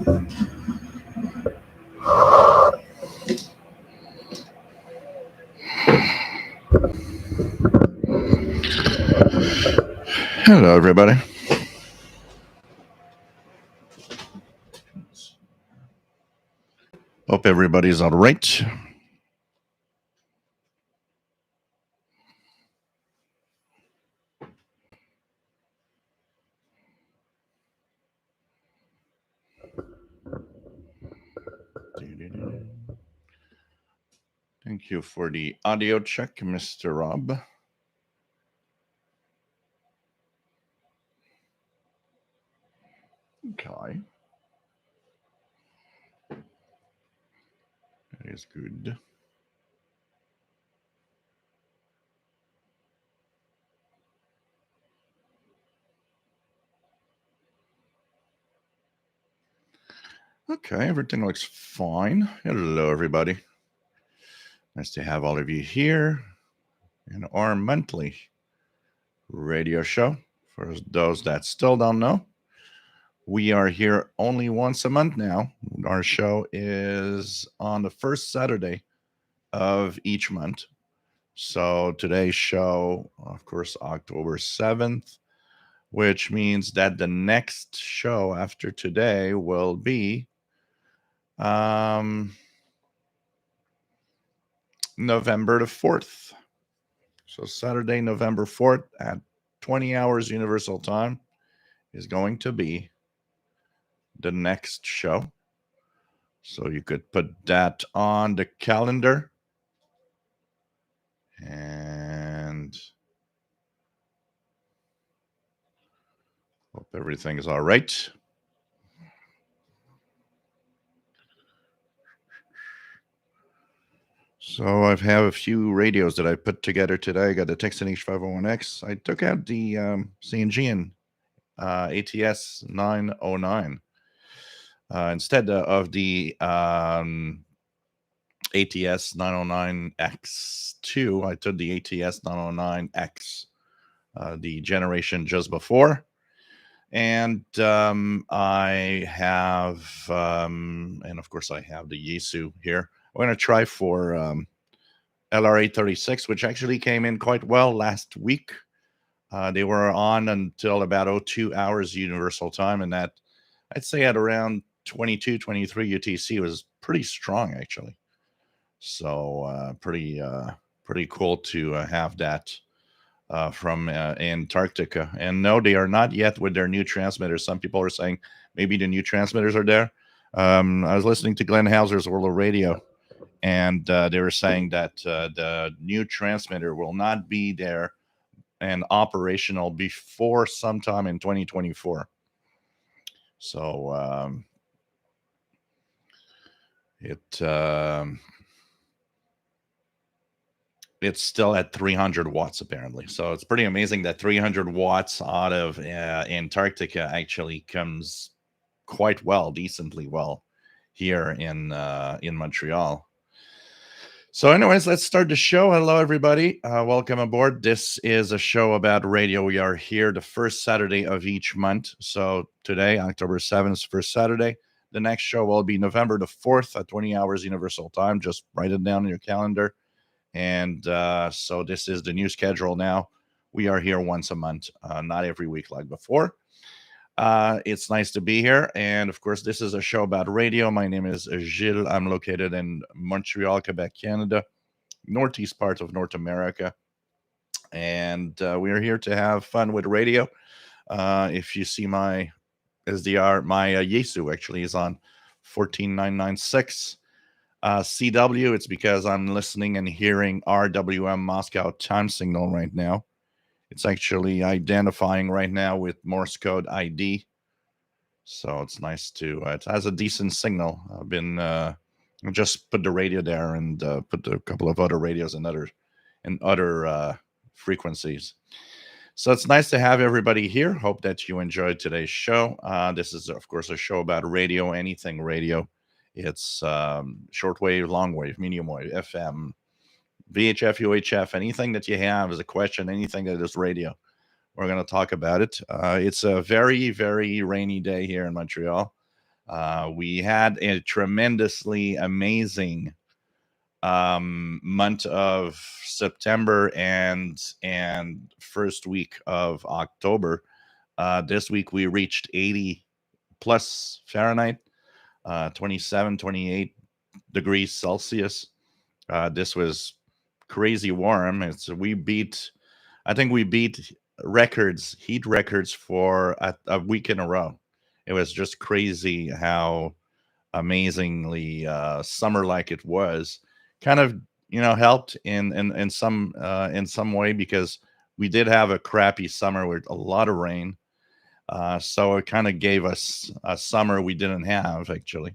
Hello, everybody. Hope everybody's all right. Thank you for the audio check, Mr. Rob. Okay. That is good. Okay, everything looks fine. Hello, everybody. Nice to have all of you here in our monthly radio show. For those that still don't know, we are here only once a month now. Our show is on the first Saturday of each month. So today's show, of course, October 7th, which means that the next show after today will be November the 4th. So Saturday, November 4th at 20 hours Universal Time is going to be the next show. So you could put that on the calendar. And hope everything is all right. So I have a few radios that I put together today. I got the Texan H501X. I took out the CNG ATS 909 instead of the ATS 909X2. I took the ATS 909X, the generation just before. And I have, and of course, I have the Yaesu here. I'm going to try for LR836, which actually came in quite well last week. They were on until about 02 hours Universal Time, and that, I'd say at around 22, 23 UTC was pretty strong, actually. So pretty cool to have that from Antarctica. And no, they are not yet with their new transmitters. Some people are saying maybe the new transmitters are there. I was listening to Glenn Hauser's World of Radio, and they were saying that the new transmitter will not be there and operational before sometime in 2024. So it's still at 300 watts apparently. So it's pretty amazing that 300 watts out of Antarctica actually comes quite well, decently well here in Montreal. So anyways, let's start the show. Hello, everybody. Welcome aboard. This is a show about radio. We are here the first Saturday of each month. So today, October 7th, first Saturday. The next show will be November the 4th at 20 hours Universal Time. Just write it down in your calendar. And so this is the new schedule now. We are here once a month, not every week like before. It's nice to be here. And of course, this is a show about radio. My name is Gilles. I'm located in Montreal, Quebec, Canada, northeast part of North America. And we are here to have fun with radio. If you see my SDR, my Yaesu actually is on 14996. CW, it's because I'm listening and hearing RWM Moscow time signal right now. It's actually identifying right now with Morse code ID. So it's nice to, it has a decent signal. I've been, just put the radio there and put a couple of other radios and other frequencies. So it's nice to have everybody here. Hope that you enjoyed today's show. This is, of course, a show about radio, anything radio. It's shortwave, longwave, medium wave, FM, VHF, UHF, anything that you have is a question, anything that is radio. We're going to talk about it. It's a very, very rainy day here in Montreal. We had a tremendously amazing month of September and first week of October. This week we reached 80 plus Fahrenheit, 27, 28 degrees Celsius. This was crazy warm. I think we beat heat records for a week in a row. It was just crazy how amazingly summer like it was. Kind of, helped in some way because we did have a crappy summer with a lot of rain. So it kind of gave us a summer we didn't have actually.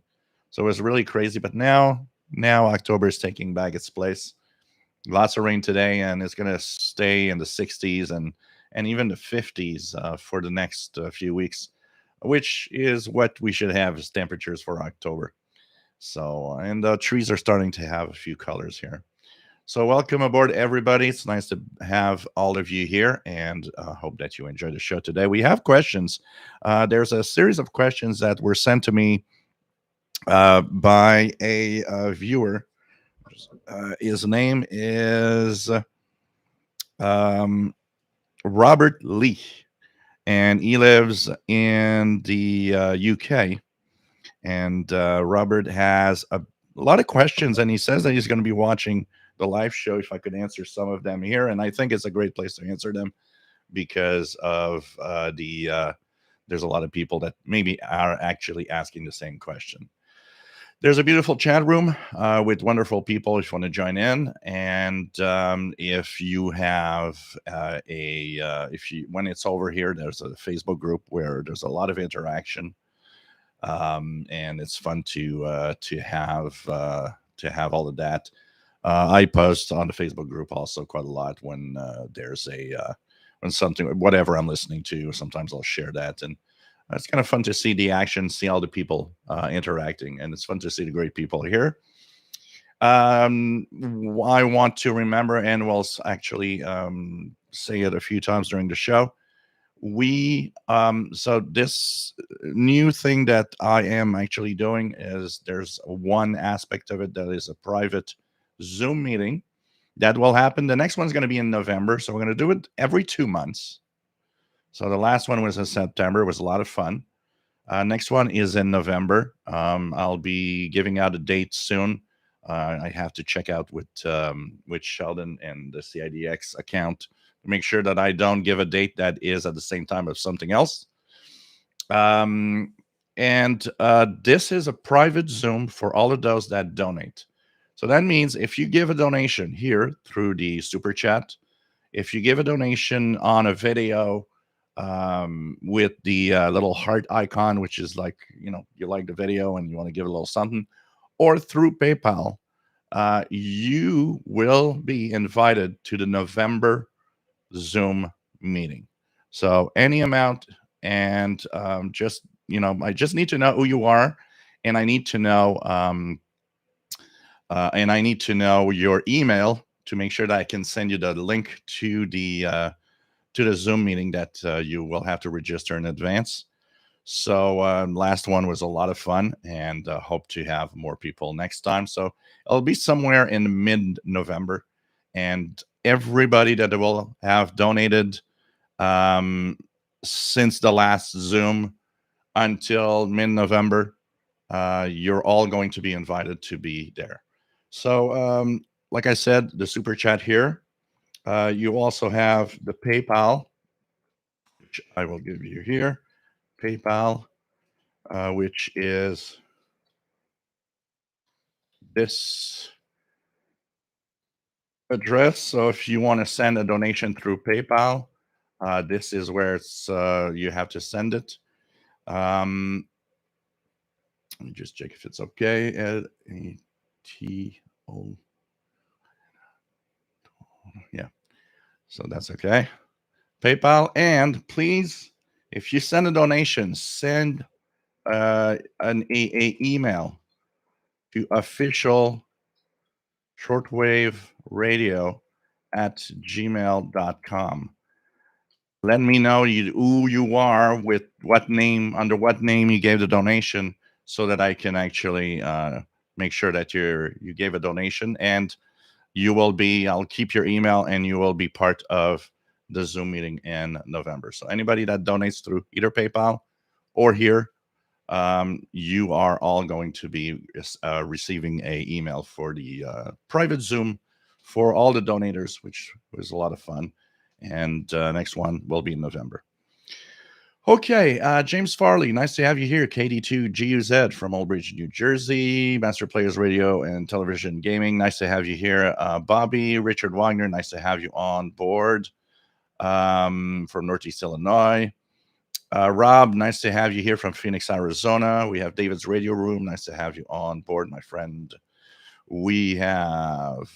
So it was really crazy. But now October is taking back its place. Lots of rain today, and it's going to stay in the 60s and even the 50s for the next few weeks, which is what we should have as temperatures for October. So, and the trees are starting to have a few colors here. So, welcome aboard, everybody. It's nice to have all of you here, and hope that you enjoy the show today. We have questions. There's a series of questions that were sent to me by a viewer. His name is um, Robert Lee, and he lives in the UK. And Robert has a lot of questions, and he says that he's going to be watching the live show if I could answer some of them here. And I think it's a great place to answer them because of there's a lot of people that maybe are actually asking the same question. There's a beautiful chat room with wonderful people if you want to join in. And if you have if you, when it's over here, there's a Facebook group where there's a lot of interaction. And it's fun to have all of that. I post on the Facebook group also quite a lot when there's when something whatever I'm listening to. Sometimes I'll share that, and it's kind of fun to see the action, see all the people interacting, and it's fun to see the great people here. I want to remember, and we'll actually say it a few times during the show. So this new thing that I am actually doing is there's one aspect of it that is a private Zoom meeting that will happen. The next one's going to be in November, so we're going to do it every 2 months. So the last one was in September. It was a lot of fun. Next one is in November. I'll be giving out a date soon. I have to check out with Sheldon and the CIDX account to make sure that I don't give a date that is at the same time of something else. And this is a private Zoom for all of those that donate. So that means if you give a donation here through the super chat, if you give a donation on a video with the little heart icon, which is like, you like the video and you want to give a little something, or through PayPal, you will be invited to the November Zoom meeting. So any amount, and just, I just need to know who you are, and I need to know, your email to make sure that I can send you the link to the Zoom meeting that you will have to register in advance. So last one was a lot of fun, and hope to have more people next time. So it'll be somewhere in mid-November, and everybody that will have donated since the last Zoom until mid-November, you're all going to be invited to be there. So, like I said, the super chat here. You also have the PayPal, which I will give you here. PayPal, which is this address. So if you want to send a donation through PayPal, this is where you have to send it. Let me just check if it's okay. LATO. Yeah. So that's okay. PayPal. And please, if you send a donation, send an email to official shortwave radio at gmail.com. Let me know who you are, with what name, under what name you gave the donation, so that I can actually make sure that you gave a donation, and I'll keep your email, and you will be part of the Zoom meeting in November. So anybody that donates through either PayPal or here, you are all going to be receiving a email for the private Zoom for all the donators, which was a lot of fun. And next one will be in November. Okay, James Farley, nice to have you here. KD2GUZ from Old Bridge, New Jersey, Master Players Radio and Television Gaming. Nice to have you here. Bobby, Richard Wagner, nice to have you on board from Northeast Illinois. Rob, nice to have you here from Phoenix, Arizona. We have David's Radio Room. Nice to have you on board, my friend. We have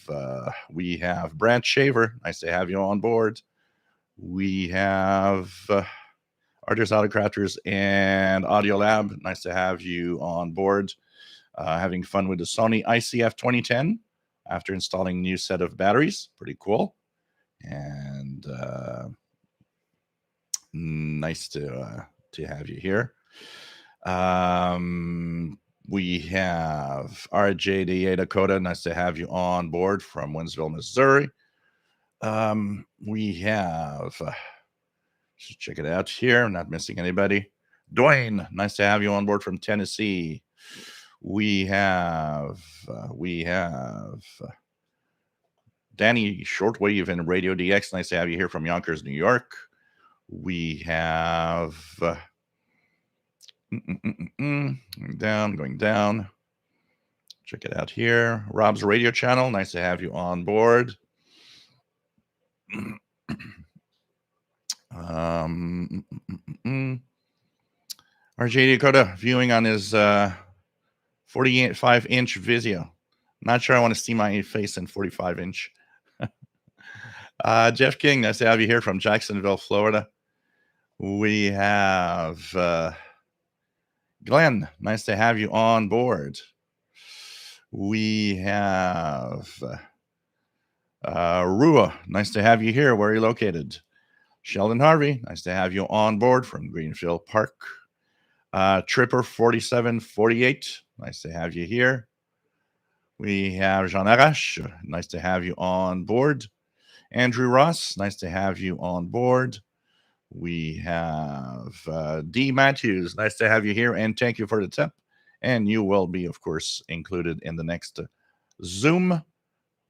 Brad Shaver. Nice to have you on board. We have Artists, Autocrafters, and Audio Lab. Nice to have you on board. Having fun with the Sony ICF 2010 after installing new set of batteries. Pretty cool. And nice to have you here. We have RJ DA Dakota. Nice to have you on board from Winsville, Missouri. We have, check it out here. I'm not missing anybody. Dwayne, nice to have you on board from Tennessee. We have Danny Shortwave and Radio DX. Nice to have you here from Yonkers, New York. We have going down. Check it out here. Rob's Radio Channel. Nice to have you on board. RJ Dakota viewing on his 45-inch Vizio. Not sure I want to see my face in 45-inch. Jeff King, nice to have you here from Jacksonville, Florida. We have Glenn, nice to have you on board. We have Rua, nice to have you here. Where are you located? Sheldon Harvey, nice to have you on board from Greenfield Park. Tripper 4748, nice to have you here. We have Jean Arash, nice to have you on board. Andrew Ross, nice to have you on board. We have D. Matthews, nice to have you here, and thank you for the tip. And you will be, of course, included in the next Zoom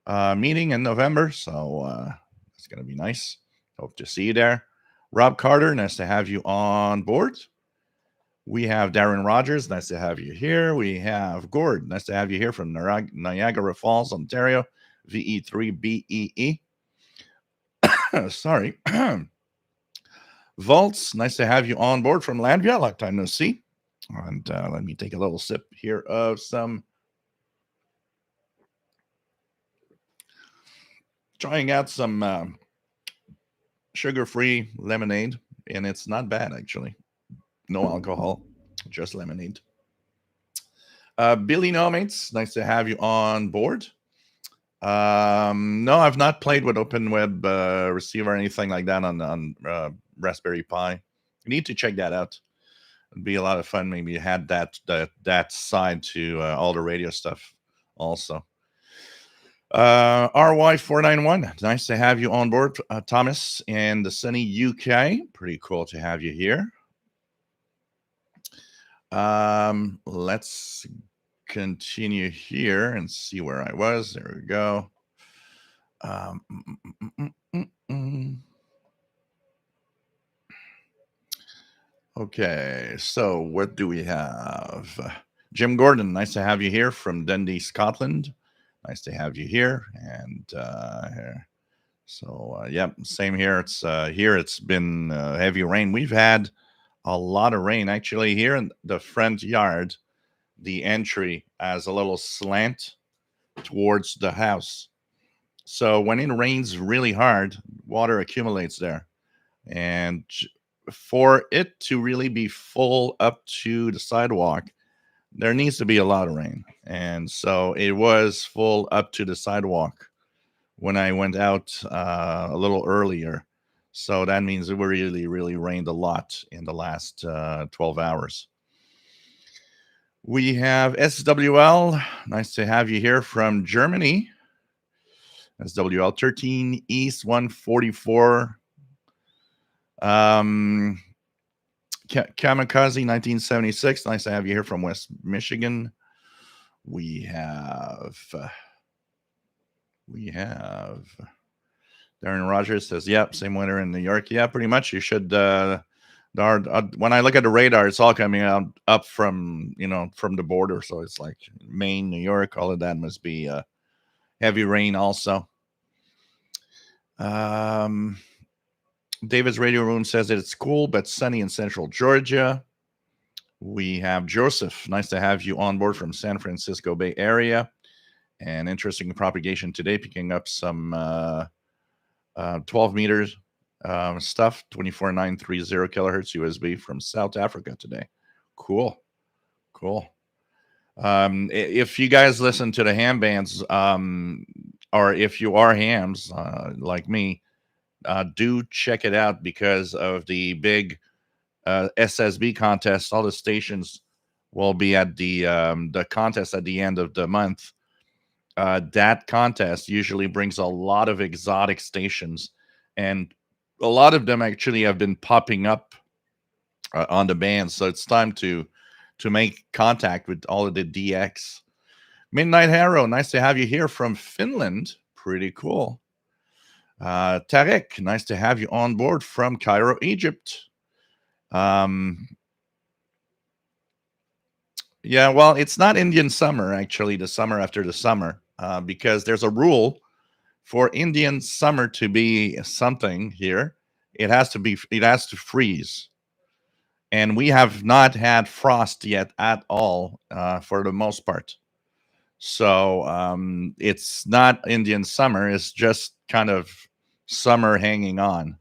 meeting in November, so it's going to be nice. Hope to see you there. Rob Carter, nice to have you on board. We have Darren Rogers, nice to have you here. We have Gord, nice to have you here from Niagara Falls, Ontario, VE3BEE. Sorry. Volts, nice to have you on board from Latvia. Long time no see. And let me take a little sip here of some. Trying out some sugar-free lemonade, and it's not bad, actually. No alcohol, just lemonade. Billy Nomates, nice to have you on board. No, I've not played with OpenWeb receiver or anything like that on Raspberry Pi. You need to check that out. It'd be a lot of fun. Maybe you had that side to all the radio stuff also. RY491, nice to have you on board, Thomas, in the sunny UK. Pretty cool to have you here. Let's continue here and see where I was. There we go. Okay, so what do we have? Jim Gordon, nice to have you here from Dundee, Scotland. Nice to have you here. And so, yep, same here. It's here. It's been heavy rain. We've had a lot of rain actually here in the front yard. The entry has a little slant towards the house. So when it rains really hard, water accumulates there. And for it to really be full up to the sidewalk, there needs to be a lot of rain. And so it was full up to the sidewalk when I went out a little earlier. So that means it really, really rained a lot in the last 12 hours. We have SWL. Nice to have you here from Germany. SWL 13 East 144. Kamikaze 1976. Nice to have you here from West Michigan. We have Darren Rogers says, "Yep, same winter in New York." Yeah, pretty much. You should. When I look at the radar, it's all coming out up from from the border. So it's like Maine, New York, all of that must be heavy rain also. David's Radio Room says that it's cool but sunny in central Georgia. We have Joseph. Nice to have you on board from San Francisco Bay Area. And interesting propagation today, picking up some 12 meters stuff, 24930 kilohertz USB from South Africa today. Cool. If you guys listen to the ham bands, or if you are hams like me, do check it out because of the big SSB contest. All the stations will be at the contest at the end of the month. That contest usually brings a lot of exotic stations, and a lot of them actually have been popping up on the band. So it's time to make contact with all of the DX. Midnight Harrow, nice to have you here from Finland. Pretty cool. Tarek, nice to have you on board from Cairo, Egypt. Yeah, well, it's not Indian summer, actually, the summer after the summer, because there's a rule for Indian summer to be something here. It has to freeze. And we have not had frost yet at all for the most part. So it's not Indian summer. It's just kind of summer hanging on.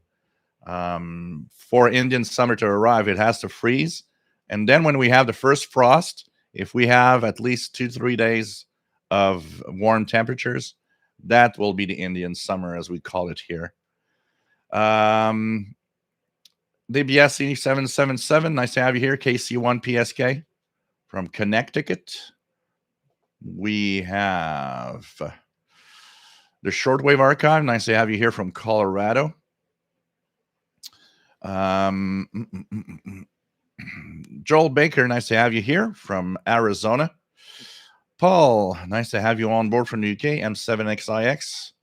For Indian summer to arrive, it has to freeze. And then when we have the first frost, if we have at least 2-3 days of warm temperatures, that will be the Indian summer, as we call it here. DBS 777, nice to have you here. KC1 PSK from Connecticut. We have the Shortwave Archive. Nice to have you here from Colorado. Joel Baker, nice to have you here from Arizona. Paul, nice to have you on board from the UK, M7XIX.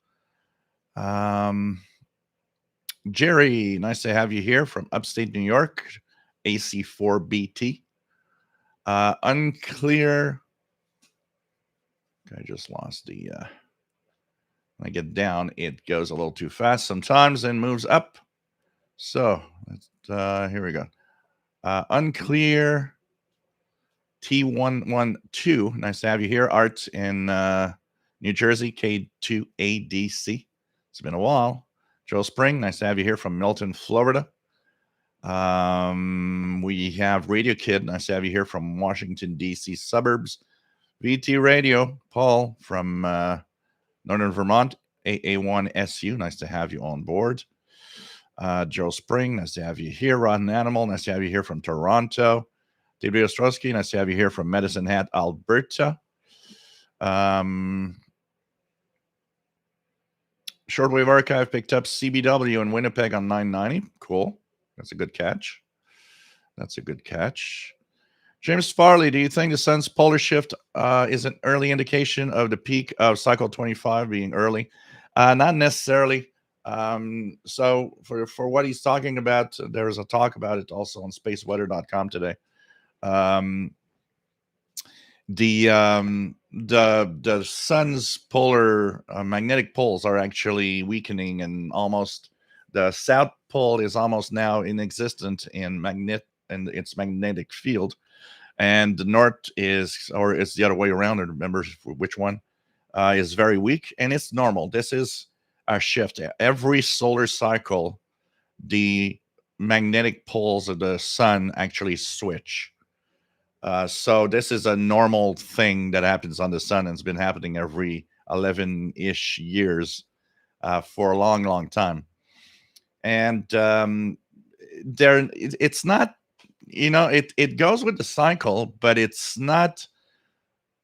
Jerry, nice to have you here from upstate New York, AC4BT. Unclear. I just lost the. When I get down, it goes a little too fast sometimes and moves up. So here we go. Unclear T112. Nice to have you here. Art in New Jersey, K2ADC. It's been a while. Joe Spring, nice to have you here from Milton, Florida. We have Radio Kid. Nice to have you here from Washington, D.C. suburbs. VT Radio, Paul from Northern Vermont, AA1SU. Nice to have you on board. Joe Spring, nice to have you here. Rotten Animal, nice to have you here from Toronto. David Ostrowski, nice to have you here from Medicine Hat, Alberta. Shortwave Archive picked up CBW in Winnipeg on 990. Cool. That's a good catch. James Farley, do you think the sun's polar shift is an early indication of the peak of cycle 25 being early? Not necessarily. So for what he's talking about, there was a talk about it also on spaceweather.com today. The sun's polar magnetic poles are actually weakening, and almost the south pole is almost now inexistent in its magnetic field, and the north is, or it's the other way around. I remember which one is very weak, and it's normal. This is a shift. Every solar cycle, the magnetic poles of the sun actually switch. So this is a normal thing that happens on the sun, and it's been happening every 11-ish years for a long, long time. And it's not it goes with the cycle, but it's not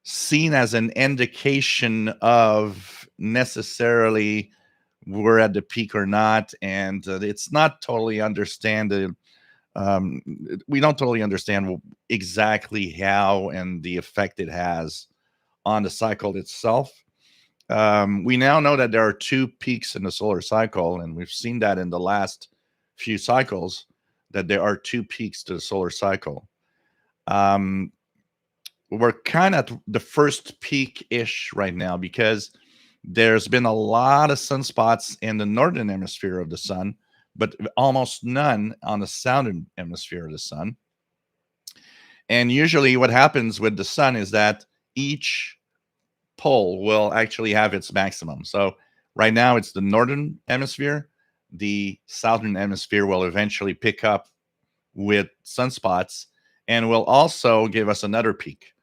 seen as an indication of necessarily we're at the peak or not, and it's not totally understand. um, we don't totally understand exactly how and the effect it has on the cycle itself. We now know that there are two peaks in the solar cycle, and we've seen that in the last few cycles that there are two peaks to the solar cycle. Um, we're kind of at the first peak ish right now because there's been a lot of sunspots in the northern hemisphere of the sun, but almost none on the southern hemisphere of the sun. And usually, what happens with the sun is that each pole will actually have its maximum. So, right now, it's the northern hemisphere. The southern hemisphere will eventually pick up with sunspots and will also give us another peak.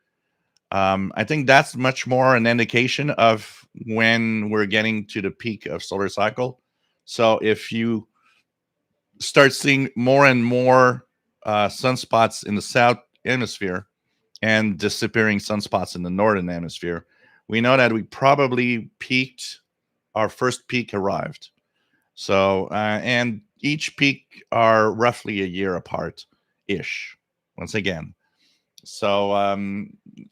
I think that's much more an indication of when we're getting to the peak of solar cycle. So if you start seeing more and more sunspots in the south hemisphere and disappearing sunspots in the northern hemisphere, we know that we probably peaked. Our first peak arrived. So and each peak are roughly a year apart, ish. Once again, so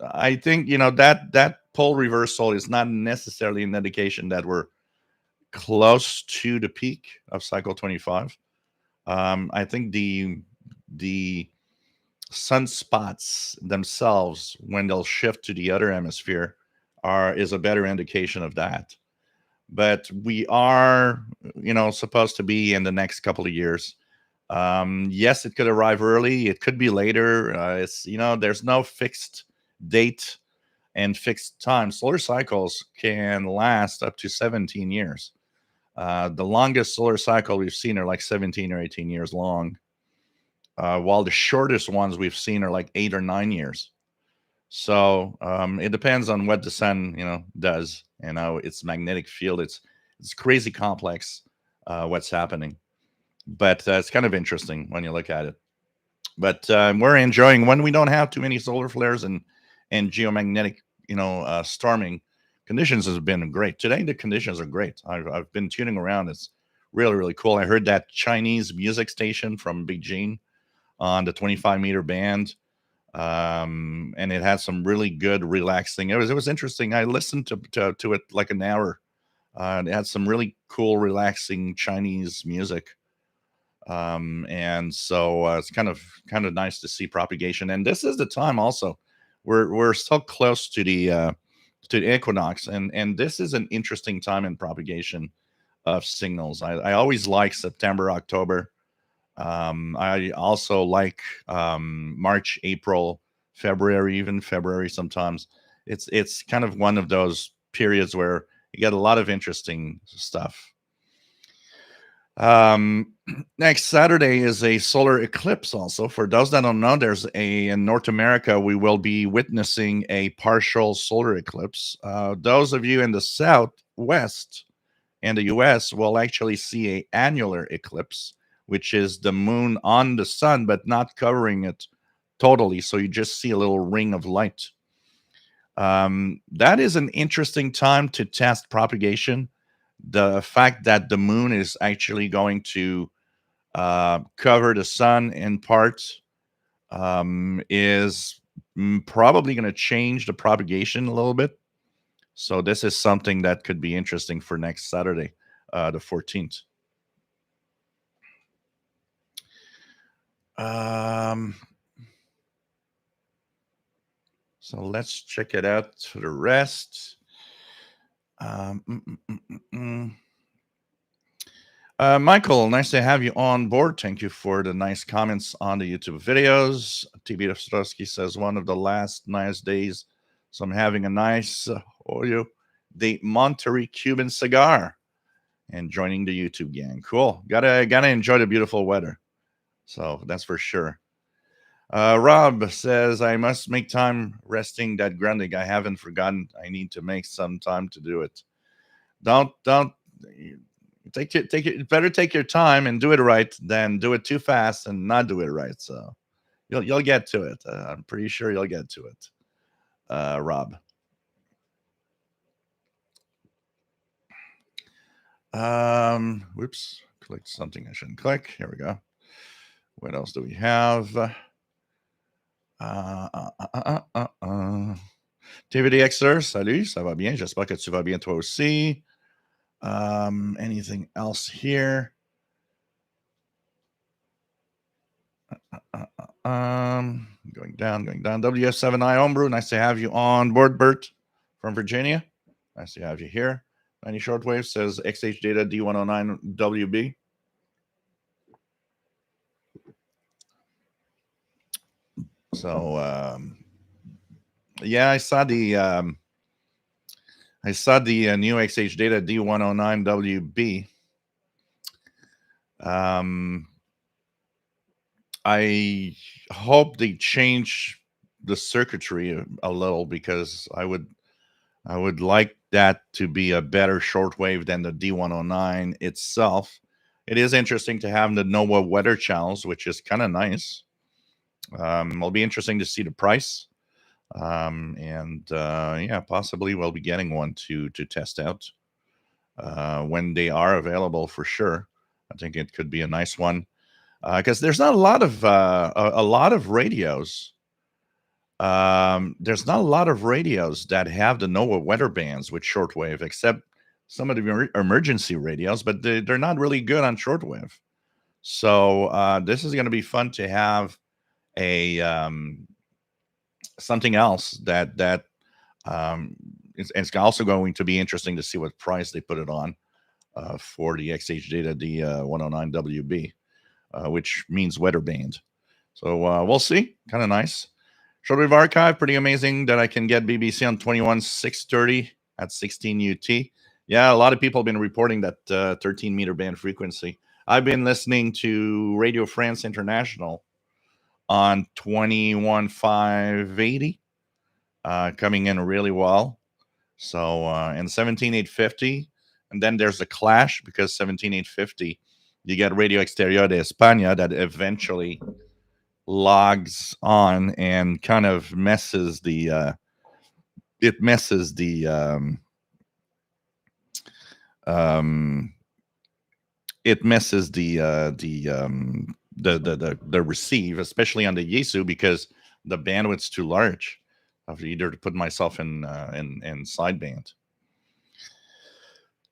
I think that pole reversal is not necessarily an indication that we're close to the peak of cycle 25. I think the sunspots themselves, when they'll shift to the other hemisphere, are is a better indication of that. But we are, supposed to be in the next couple of years. Yes, it could arrive early. It could be later. It's there's no fixed date and fixed time. Solar cycles can last up to 17 years. The longest solar cycle we've seen are like 17 or 18 years long, while the shortest ones we've seen are like 8 or 9 years. So it depends on what the sun, does. Its magnetic field. It's crazy complex. What's happening, but it's kind of interesting when you look at it. But we're enjoying when we don't have too many solar flares and geomagnetic, storming conditions has been great. Today the conditions are great. I've been tuning around. It's really really cool. I heard that Chinese music station from Beijing on the 25-meter band, and it had some really good relaxing. It was interesting. I listened to it like an hour. It had some really cool relaxing Chinese music, and so it's kind of nice to see propagation. And this is the time also we're so close to the equinox, and this is an interesting time in propagation of signals. I always like September, October. I also like March, April, February, even February sometimes. It's kind of one of those periods where you get a lot of interesting stuff. Um, Next Saturday is a solar eclipse. Also, for those that don't know, there's a in North America we will be witnessing a partial solar eclipse. Those of you in the southwest and the U.S. will actually see a annular eclipse, which is the moon on the sun but not covering it totally. So you just see a little ring of light. That is an interesting time to test propagation. The fact that the moon is actually going to cover the sun in part is probably going to change the propagation a little bit. So this is something that could be interesting for next Saturday, the 14th. Um, so let's check it out for the rest. Um, mm, mm, mm, mm, mm. Michael, nice to have you on board. Thank you for the nice comments on the YouTube videos. TB Dostowski says, one of the last nice days. So I'm having a nice Oyo de Monterey Cuban cigar and joining the YouTube gang. Cool. Gotta enjoy the beautiful weather. So that's for sure. Rob says, I must make time resting that grounding. I haven't forgotten. I need to make some time to do it. Don't take it. Better take your time and do it right than do it too fast and not do it right. So You'll get to it. I'm pretty sure you'll get to it, Rob. Whoops, clicked something I shouldn't click. Here we go. What else do we have? TVDXer, salut, ça va bien. J'espère que tu vas bien toi aussi. Anything else here? Going down. WF7I Homebrew, nice to have you on board, Bert from Virginia. Nice to have you here. 90 Shortwave says XH Data D109WB. So yeah, I saw the new XH Data D109WB. I hope they change the circuitry a little, because I would like that to be a better shortwave than the D109 itself. It is interesting to have the NOAA weather channels, which is kind of nice. It'll be interesting to see the price. Yeah, possibly we'll be getting one to test out when they are available, for sure. I think it could be a nice one, because there's not a lot of radios. There's not a lot of radios that have the NOAA weather bands with shortwave, except some of the emergency radios, but they're not really good on shortwave. So this is going to be fun to have a something else that it's also going to be interesting to see what price they put it on for the XH Data D109WB, which means weather band. So we'll see. Kind of nice. Shortwave archive, pretty amazing that I can get BBC on 21630 at 16 UT. Yeah, a lot of people have been reporting that 13 meter band frequency. I've been listening to Radio France International on 21580, coming in really well. So, and 17850. And then there's a clash, because 17850, you get Radio Exterior de España that eventually logs on and kind of messes the it messes the receive, especially on the Yesu, because the bandwidth's too large. I have to either to put myself in sideband.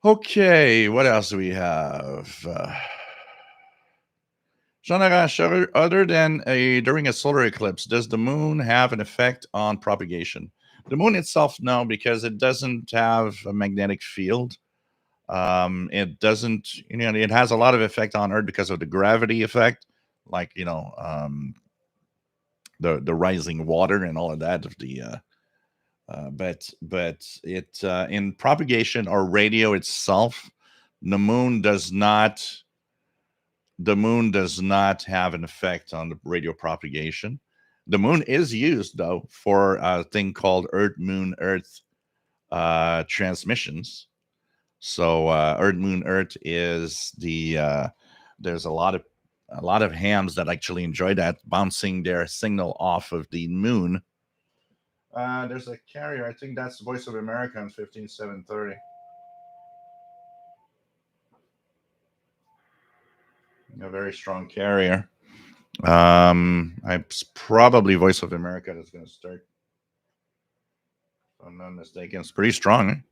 Okay, what else do we have? Jean Arash, other than during a solar eclipse, does the moon have an effect on propagation? The moon itself, no, because it doesn't have a magnetic field. It doesn't, it has a lot of effect on Earth because of the gravity effect, like, the rising water and all of that. But it in propagation or radio itself, the moon does not have an effect on the radio propagation. The moon is used, though, for a thing called Earth-Moon-Earth transmissions. So Earth-Moon-Earth is there's a lot of hams that actually enjoy that, bouncing their signal off of the moon. There's a carrier. I think that's Voice of America on 15730. A very strong carrier. It's probably Voice of America that's going to start. If I'm not mistaken, it's pretty strong.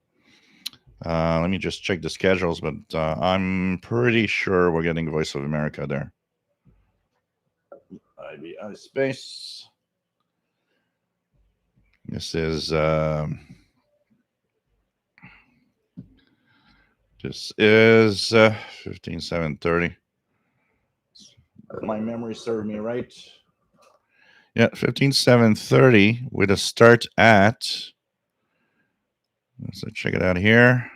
Let me just check the schedules, but I'm pretty sure we're getting Voice of America there. IBI space. This is 15730. My memory served me right. Yeah, 15730 with a start at, let's check it out here.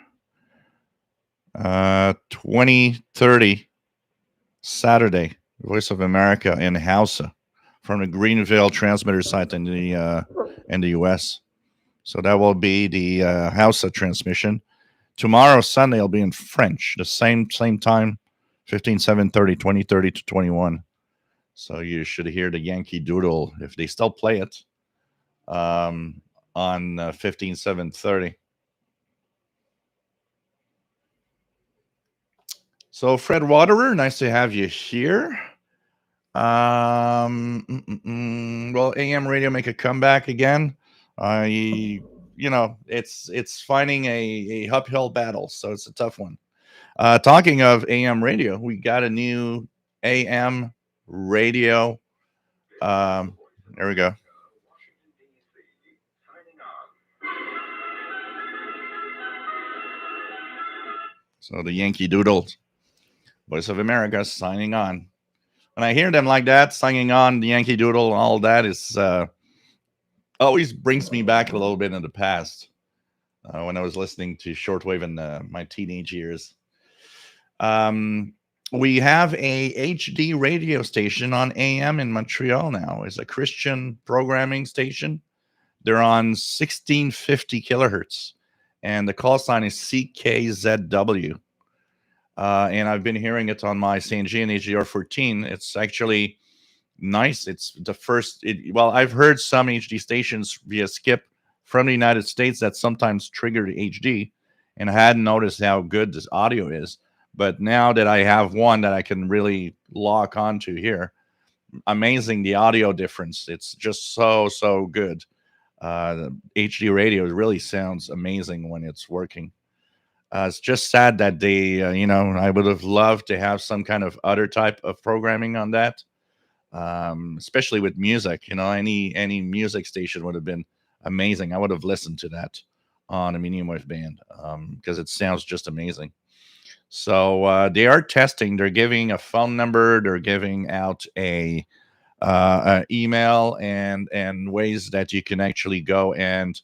2030 Saturday, Voice of America in Hausa from the Greenville transmitter site in the US. So that will be the Hausa transmission. Tomorrow, Sunday, will be in French, the same time, 15730, 2030 to 21. So you should hear the Yankee Doodle if they still play it um, on 15730. So Fred Waterer, nice to have you here. Well, AM radio make a comeback again. I, it's finding a uphill battle, so it's a tough one. Talking of AM radio, we got a new AM radio. Um, there we go. So the Yankee Doodles, Voice of America, signing on. When I hear them like that, signing on the Yankee Doodle, all that is always brings me back a little bit in the past when I was listening to shortwave in my teenage years. Um, we have a HD radio station on AM in Montreal now. It's a Christian programming station. They're on 1650 kilohertz, and the call sign is CKZW. And I've been hearing it on my CNG and HDR 14. It's actually nice. It's the first. Well, I've heard some HD stations via skip from the United States that sometimes trigger the HD, and I hadn't noticed how good this audio is. But now that I have one that I can really lock onto here, amazing the audio difference. It's just so good. The HD radio really sounds amazing when it's working. It's just sad that they, I would have loved to have some kind of other type of programming on that, especially with music. Any music station would have been amazing. I would have listened to that on a medium wave band because it sounds just amazing. So they are testing. They're giving a phone number. They're giving out a email and ways that you can actually go and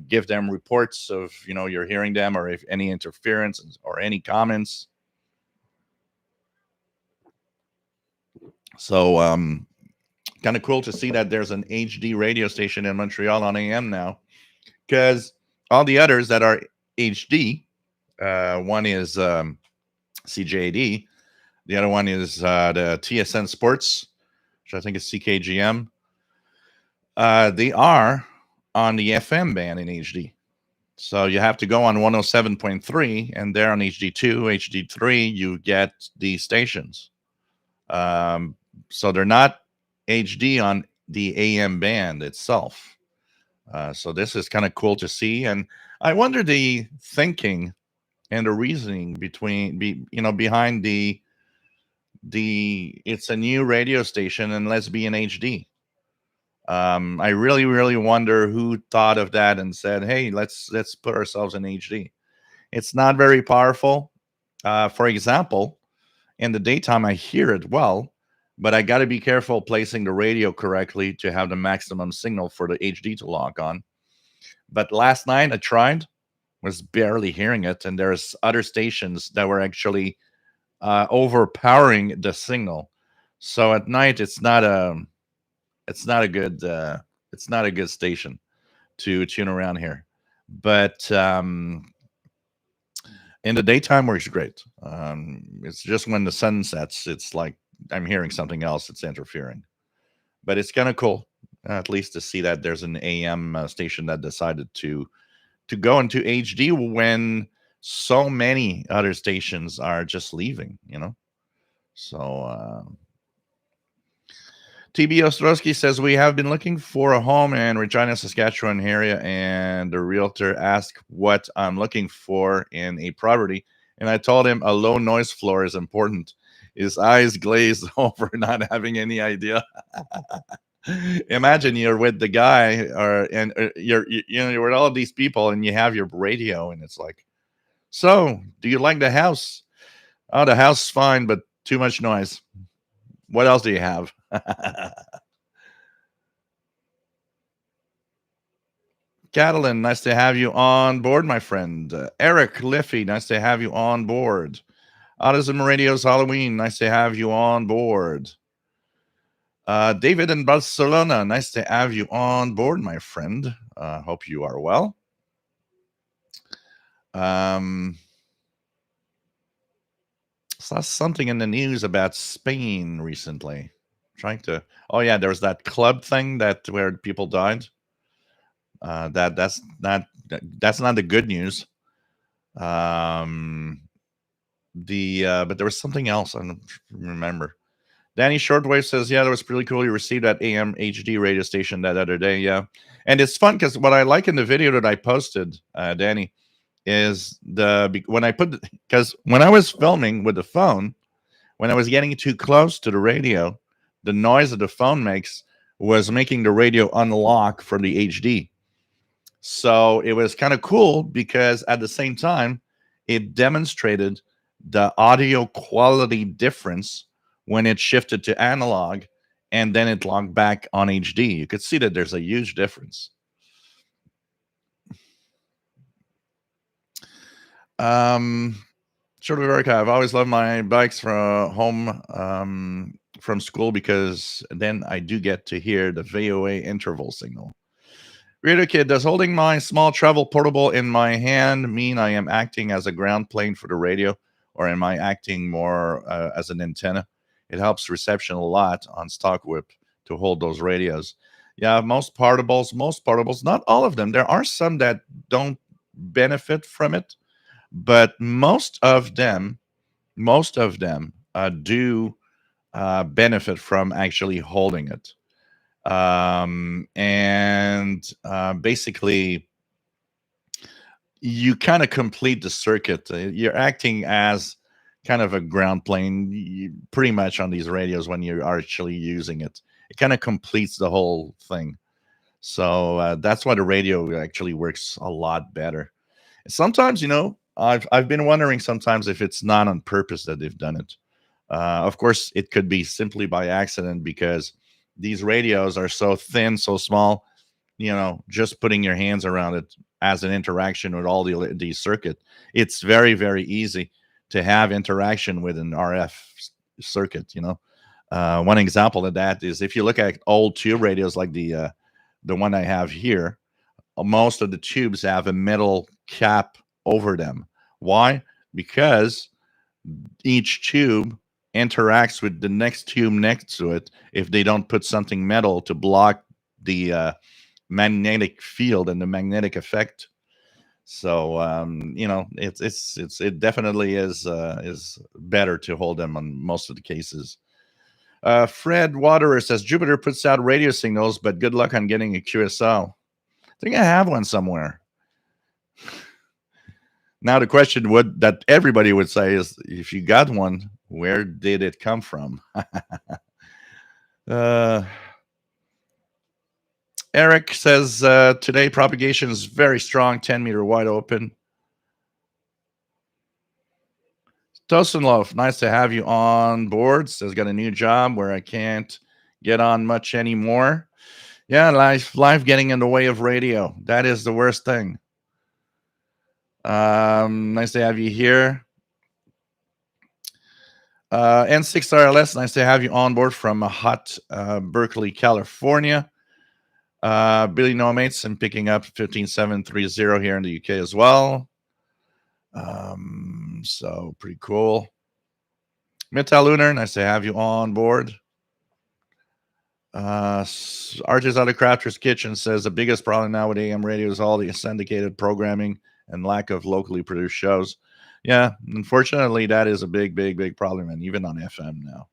give them reports of you're hearing them or if any interference or any comments. So kind of cool to see that there's an HD radio station in Montreal on AM now, because all the others that are HD, one is CJAD, the other one is the TSN Sports, which I think is CKGM. They are on the FM band in HD. So you have to go on 107.3, and there on HD2, HD3, you get these stations. So they're not HD on the AM band itself. So this is kind of cool to see, and I wonder the thinking and the reasoning behind the it's a new radio station and let's be in HD. I really wonder who thought of that and said, "Hey, let's put ourselves in HD." It's not very powerful. For example, in the daytime, I hear it well, but I got to be careful placing the radio correctly to have the maximum signal for the HD to lock on. But last night I tried, was barely hearing it, and there's other stations that were actually overpowering the signal. So at night, it's not a good it's not a good station to tune around here. But in the daytime works great. It's just when the sun sets, it's like I'm hearing something else. It's interfering, but it's kind of cool, at least to see that there's an AM station that decided to go into HD when so many other stations are just leaving. So TB Ostrowski says we have been looking for a home in Regina, Saskatchewan area, and the realtor asked what I'm looking for in a property, and I told him a low noise floor is important. His eyes glazed over, not having any idea. Imagine you're with the guy, and you're with all of these people, and you have your radio, and it's like, so do you like the house? Oh, the house is fine, but too much noise. What else do you have? Catalan, nice to have you on board, my friend. Eric Liffey, nice to have you on board. Autism Radio's Halloween, nice to have you on board. David in Barcelona, nice to have you on board, my friend. Hope you are well. Saw something in the news about Spain recently. Trying to. Oh yeah, there was that club thing that where people died. That's not the good news. Um, the but there was something else I don't remember. Danny Shortwave says, "Yeah, that was really cool. You received that AM HD radio station that other day. Yeah, and it's fun because what I like in the video that I posted, Danny, is when I put because when I was filming with the phone, when I was getting too close to the radio, the noise that the phone makes was making the radio unlock from the HD. So it was kind of cool because at the same time, it demonstrated the audio quality difference when it shifted to analog and then it logged back on HD. You could see that there's a huge difference. Shortwave Archive. I've always loved my bikes from home from school because then I do get to hear the VOA interval signal. Radio Kid, does holding my small travel portable in my hand mean I am acting as a ground plane for the radio, or am I acting more as an antenna? It helps reception a lot on stock whip to hold those radios. Yeah, most portables, not all of them. There are some that don't benefit from it, but most of them do benefit from actually holding it. And basically, you kind of complete the circuit. You're acting as kind of a ground plane, pretty much on these radios when you're actually using it. It kind of completes the whole thing. So that's why the radio actually works a lot better. Sometimes, I've been wondering sometimes if it's not on purpose that they've done it. Of course, it could be simply by accident because these radios are so thin, so small. Just putting your hands around it as an interaction with all the circuit, it's very very easy to have interaction with an RF circuit. One example of that is if you look at old tube radios like the one I have here. Most of the tubes have a metal cap over them. Why? Because each tube interacts with the next tube next to it if they don't put something metal to block the magnetic field and the magnetic effect. So it definitely is better to hold them on most of the cases. Fred Waterer says Jupiter puts out radio signals, but good luck on getting a QSL. I think I have one somewhere. Now the question that everybody would say is, if you got one, where did it come from? Eric says today propagation is very strong, 10-meter wide open. Tosenlov, nice to have you on board. Says got a new job where I can't get on much anymore. Yeah, life getting in the way of radio. That is the worst thing. Nice to have you here. N6RLS, nice to have you on board from hot Berkeley, California. Billy No Mates, I'm picking up 15730 here in the UK as well. So pretty cool. Metal Lunar, nice to have you on board. Arches Out of Crafter's Kitchen says the biggest problem now with AM radio is all the syndicated programming and lack of locally produced shows. Yeah, unfortunately, that is a big, big, big problem, and even on FM now.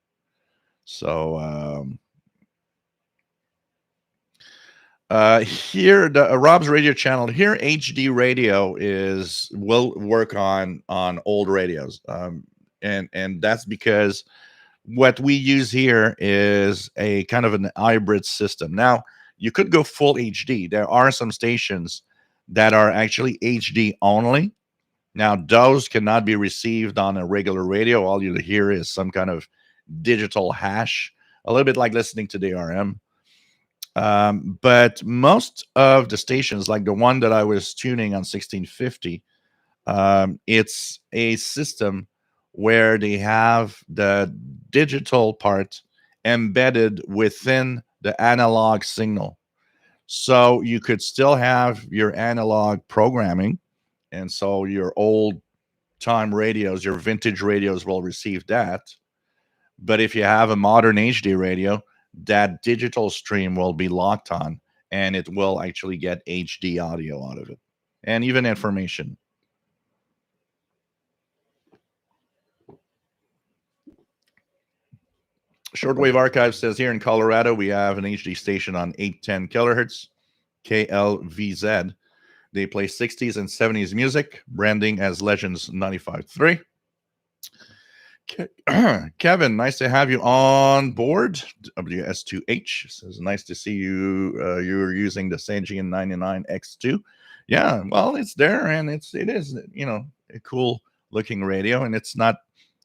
So here, Rob's radio channel here, HD radio will work on old radios, and that's because what we use here is a kind of an hybrid system. Now, you could go full HD. There are some stations that are actually HD only. Now, those cannot be received on a regular radio. All you hear is some kind of digital hash, a little bit like listening to DRM. But most of the stations, like the one that I was tuning on 1650, it's a system where they have the digital part embedded within the analog signal. So you could still have your analog programming. And so your old time radios, your vintage radios will receive that. But if you have a modern HD radio, that digital stream will be locked on and it will actually get HD audio out of it and even information. Shortwave Archive says here in Colorado, we have an HD station on 810 kilohertz, KLVZ. They play 60s and 70s music, branding as Legends 95.3. Kevin, nice to have you on board. WS2H says, nice to see you. You're using the Sangean 99X2. Yeah, well, it's there, and it is a cool looking radio, and it's not,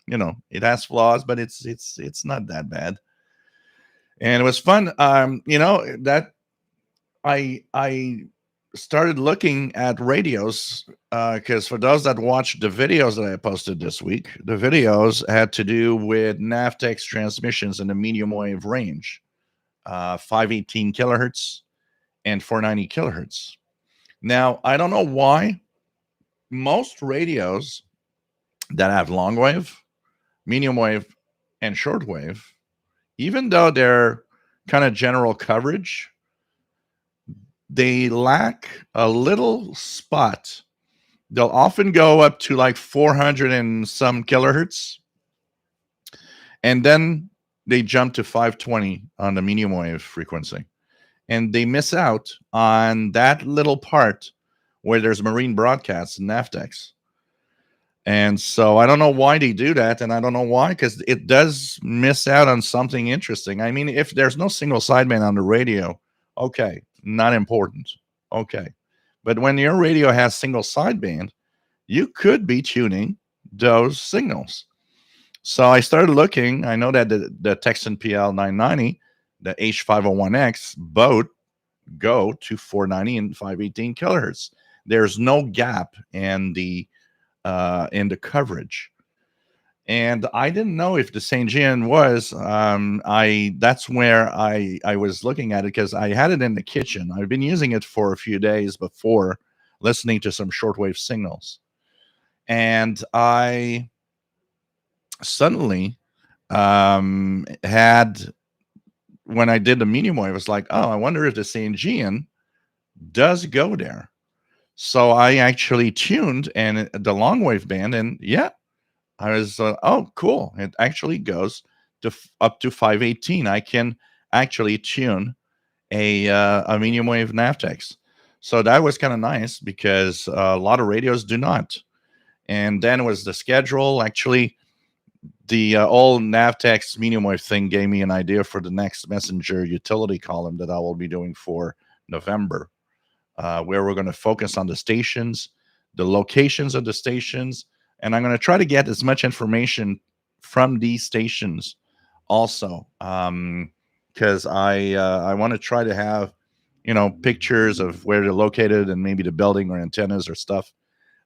it has flaws, but it's not that bad. And it was fun. That I started looking at radios because for those that watched the videos that I posted this week, the videos had to do with Navtex transmissions in the medium wave range, 518 kilohertz and 490 kilohertz. Now, I don't know why most radios that have long wave, medium wave, and short wave, even though they're kind of general coverage, they lack a little spot. They'll often go up to like 400 and some kilohertz, and then they jump to 520 on the medium wave frequency. And they miss out on that little part where there's marine broadcasts and Navtex. And so I don't know why they do that, and I don't know why, because it does miss out on something interesting. I mean, if there's no single sideband on the radio, okay, not important. Okay. But when your radio has single sideband, you could be tuning those signals. So I started looking. I know that the Texan PL 990, the H501X, both go to 490 and 518 kilohertz. There's no gap in the coverage. And I didn't know if the Saint Jean was. That's where I was looking at it because I had it in the kitchen. I've been using it for a few days before listening to some shortwave signals, and I suddenly had, when I did the medium wave, I was like, oh, I wonder if the Saint Jean does go there. So I actually tuned and the long wave band, and yeah, I was oh cool. It actually goes to up to 518. I can actually tune a medium wave Navtex. So that was kind of nice because a lot of radios do not. And then it was the schedule. Actually, the old Navtex medium wave thing gave me an idea for the next messenger utility column that I will be doing for November, where we're going to focus on the stations, the locations of the stations, and I'm going to try to get as much information from these stations also, because I want to try to have pictures of where they're located and maybe the building or antennas or stuff.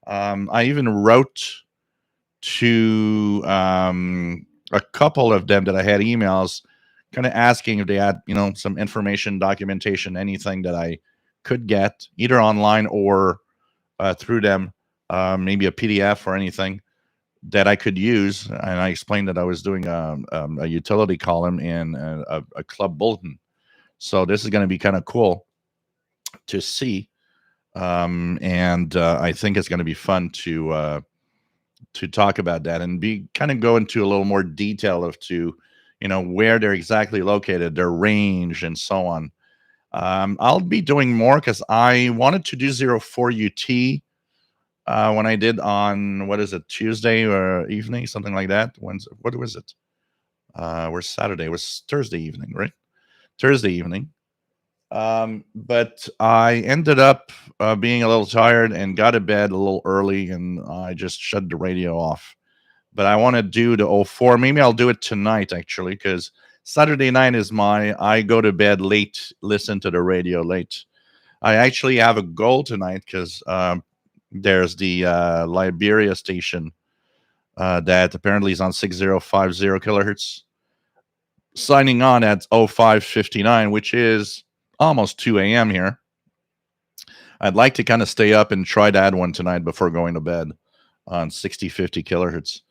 I even wrote to a couple of them that I had emails kind of asking if they had some information, documentation, anything that I could get either online or through them, maybe a PDF or anything that I could use. And I explained that I was doing a utility column in a club bulletin. So this is going to be kind of cool to see. And I think it's going to be fun to talk about that and be kind of go into a little more detail of where they're exactly located, their range, and so on. I'll be doing more because I wanted to do 04 UT when I did on, what is it, Tuesday or evening, something like that. Wednesday, what was it? We're Saturday. It was Thursday evening, right? Thursday evening. But I ended up being a little tired and got to bed a little early, and I just shut the radio off. But I want to do the 04. Maybe I'll do it tonight, actually, because Saturday night is I go to bed late, listen to the radio late. I actually have a goal tonight because there's the Liberia station that apparently is on 6050 kilohertz, signing on at 0559, which is almost 2 a.m. here. I'd like to kind of stay up and try that one tonight before going to bed. on 6050 kilohertz.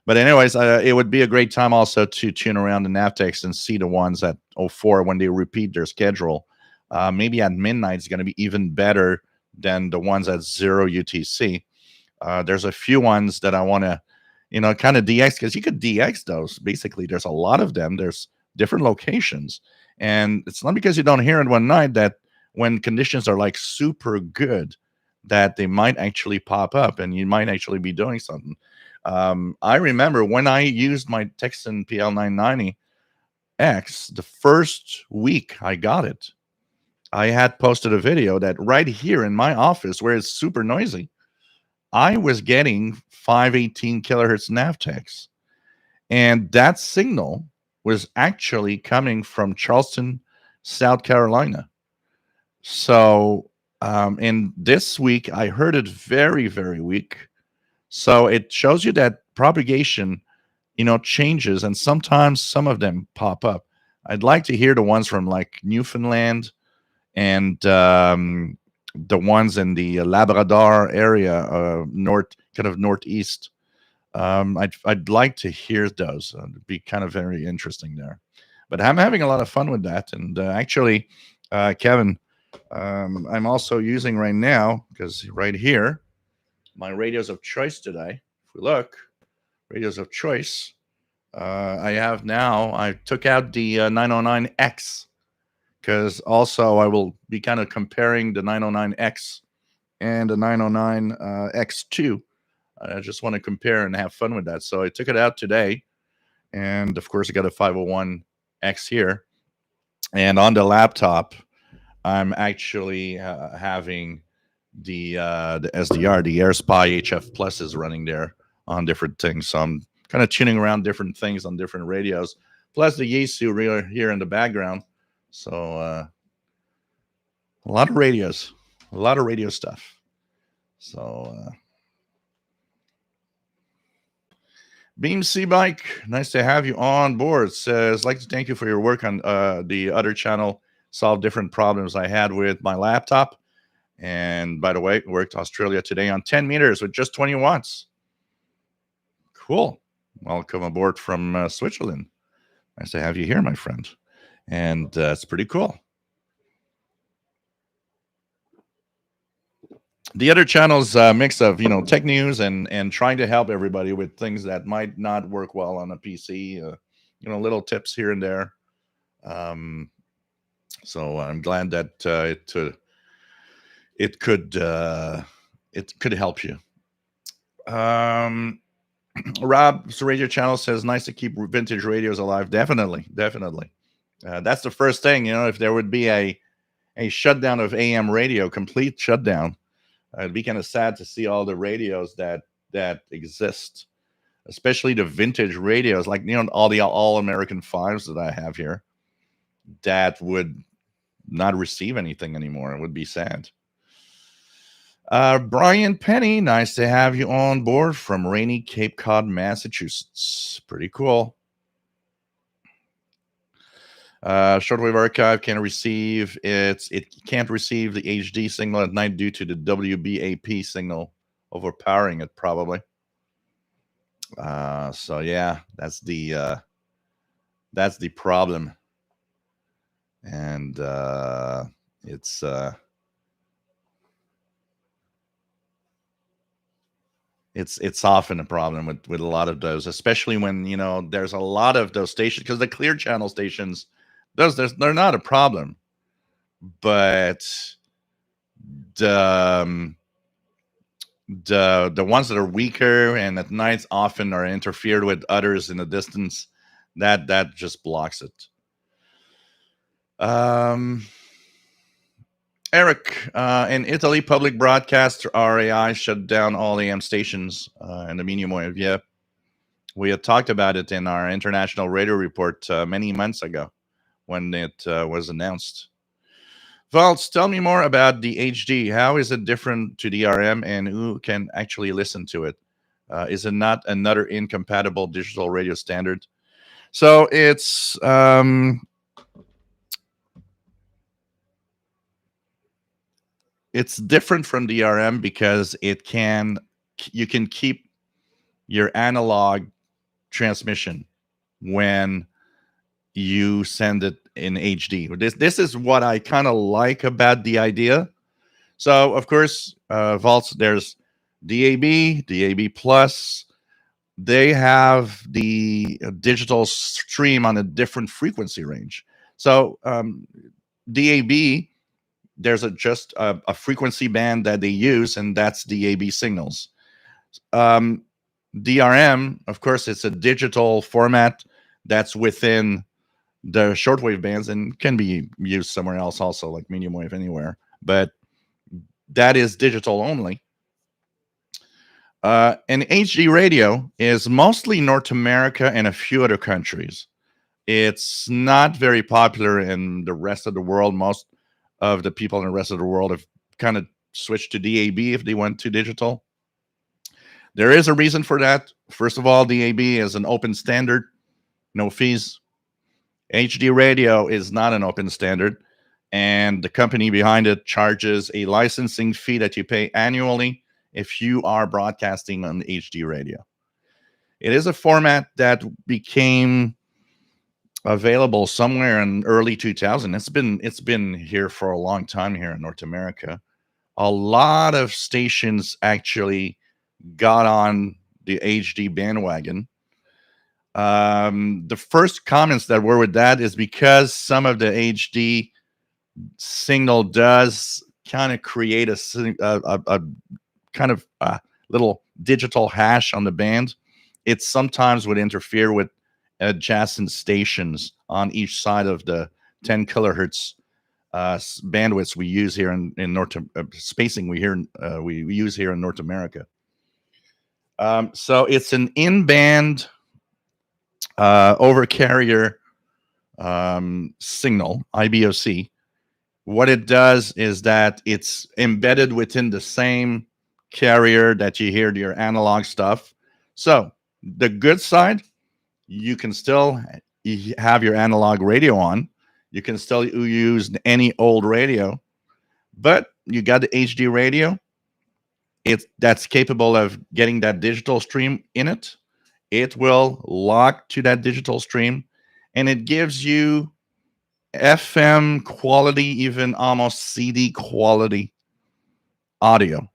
But anyways, it would be a great time also to tune around the Navtex and see the ones at 04 when they repeat their schedule. Maybe at midnight is going to be even better than the ones at 0 UTC. There's a few ones that I want to, kind of DX, because you could DX those. Basically, there's a lot of them. There's different locations. And it's not because you don't hear it one night that when conditions are like super good, that they might actually pop up and you might actually be doing something. I remember when I used my Texan PL990X, the first week I got it, I had posted a video that right here in my office, where it's super noisy, I was getting 518 kilohertz Navtex. And that signal was actually coming from Charleston, South Carolina. So, in this week, I heard it very, very weak. So it shows you that propagation, changes, and sometimes some of them pop up. I'd like to hear the ones from like Newfoundland and the ones in the Labrador area, kind of northeast. I'd like to hear those. It'd be kind of very interesting there. But I'm having a lot of fun with that. And actually, Kevin, I'm also using right now, because right here, my radios of choice today. If we look, radios of choice, I took out the 909X, because also I will be kind of comparing the 909X and the 909 X2. I just want to compare and have fun with that. So I took it out today. And of course, I got a 501X here. And on the laptop, I'm actually having the SDR, the AirSpy HF Plus is running there on different things. So I'm kind of tuning around different things on different radios, plus the Yaesu here in the background. So a lot of radios, a lot of radio stuff. So Beam C Bike, nice to have you on board. Says, like to thank you for your work on the other channel, solve different problems I had with my laptop. And by the way, worked Australia today on 10 meters with just 20 watts. Cool. Welcome aboard from Switzerland. Nice to have you here, my friend. And it's pretty cool. The other channel's a mix of, tech news and trying to help everybody with things that might not work well on a PC, little tips here and there. So I'm glad that it could help you. Rob's radio channel says, nice to keep vintage radios alive. Definitely. That's the first thing, if there would be a shutdown of AM radio, complete shutdown, it'd be kind of sad to see all the radios that exist, especially the vintage radios, like all the All American 5s that I have here, that would not receive anything anymore. It would be sad. Brian Penny, nice to have you on board from rainy Cape Cod, Massachusetts. Pretty cool. Shortwave archive can't receive it can't receive the HD signal at night due to the WBAP signal overpowering it, probably. So yeah, that's the problem. And it's often a problem with a lot of those, especially when there's a lot of those stations, because the clear channel stations, they're not a problem, but the ones that are weaker and at nights often are interfered with others in the distance, that just blocks it. Eric, in Italy, public broadcast RAI shut down all AM stations in the medium wave. Yeah, we had talked about it in our international radio report many months ago when it was announced. Valtz, tell me more about the HD. How is it different to DRM, and who can actually listen to it? Is it not another incompatible digital radio standard? So it's different from DRM because you can keep your analog transmission when you send it in HD. This is what I kind of like about the idea. So of course, vaults, there's DAB, DAB plus. They have the digital stream on a different frequency range. So DAB, there's just a frequency band that they use, and that's DAB signals. Um, DRM, of course, it's a digital format that's within the shortwave bands and can be used somewhere else also, like medium wave anywhere. But that is digital only. And HD radio is mostly North America and a few other countries. It's not very popular in the rest of the world. Most of the people in the rest of the world have kind of switched to DAB if they went to digital. There is a reason for that. First of all, DAB is an open standard, no fees. HD radio is not an open standard, and the company behind it charges a licensing fee that you pay annually if you are broadcasting on HD radio. It is a format that became available somewhere in early 2000. It's been here for a long time here in North America. A lot of stations actually got on the HD bandwagon. The first comments that were with that is because some of the HD signal does kind of create a kind of little digital hash on the band. It sometimes would interfere with adjacent stations on each side of the 10 kilohertz bandwidths we use here in North spacing we use here in North America. So it's an in-band over carrier signal, IBOC. What it does is that it's embedded within the same carrier that you hear your analog stuff. So the good side, you can still have your analog radio on. You can still use any old radio, but you got the HD radio. That's capable of getting that digital stream in it. It will lock to that digital stream, and it gives you FM quality, even almost CD quality audio.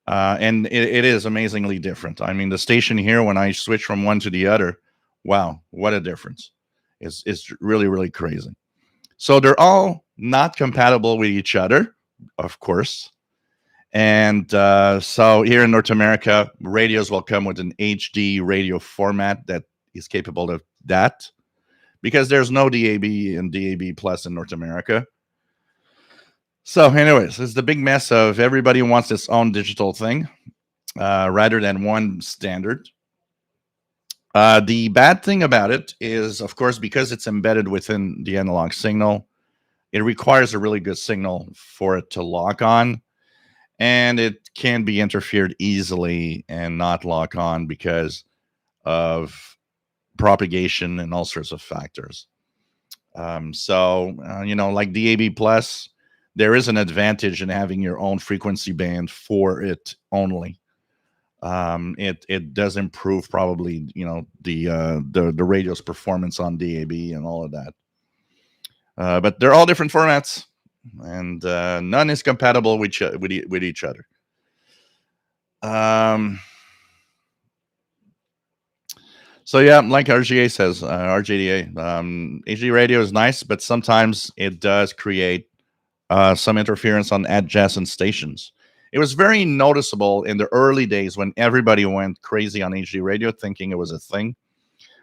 And it is amazingly different. I mean, the station here, when I switch from one to the other, wow, what a difference. It's really, really crazy. So they're all not compatible with each other, of course. And so here in North America, radios will come with an HD radio format that is capable of that, because there's no DAB and DAB plus in North America. So anyways, it's the big mess of everybody wants its own digital thing rather than one standard. The bad thing about it is, of course, because it's embedded within the analog signal, it requires a really good signal for it to lock on, and it can be interfered easily and not lock on because of propagation and all sorts of factors. Like DAB plus, there is an advantage in having your own frequency band for it only. It does improve probably the radio's performance on DAB and all of that. But they're all different formats, and none is compatible with each other. So yeah, like RGA says, RJDA, HD radio is nice, but sometimes it does create some interference on adjacent stations. It was very noticeable in the early days when everybody went crazy on HD radio, thinking it was a thing.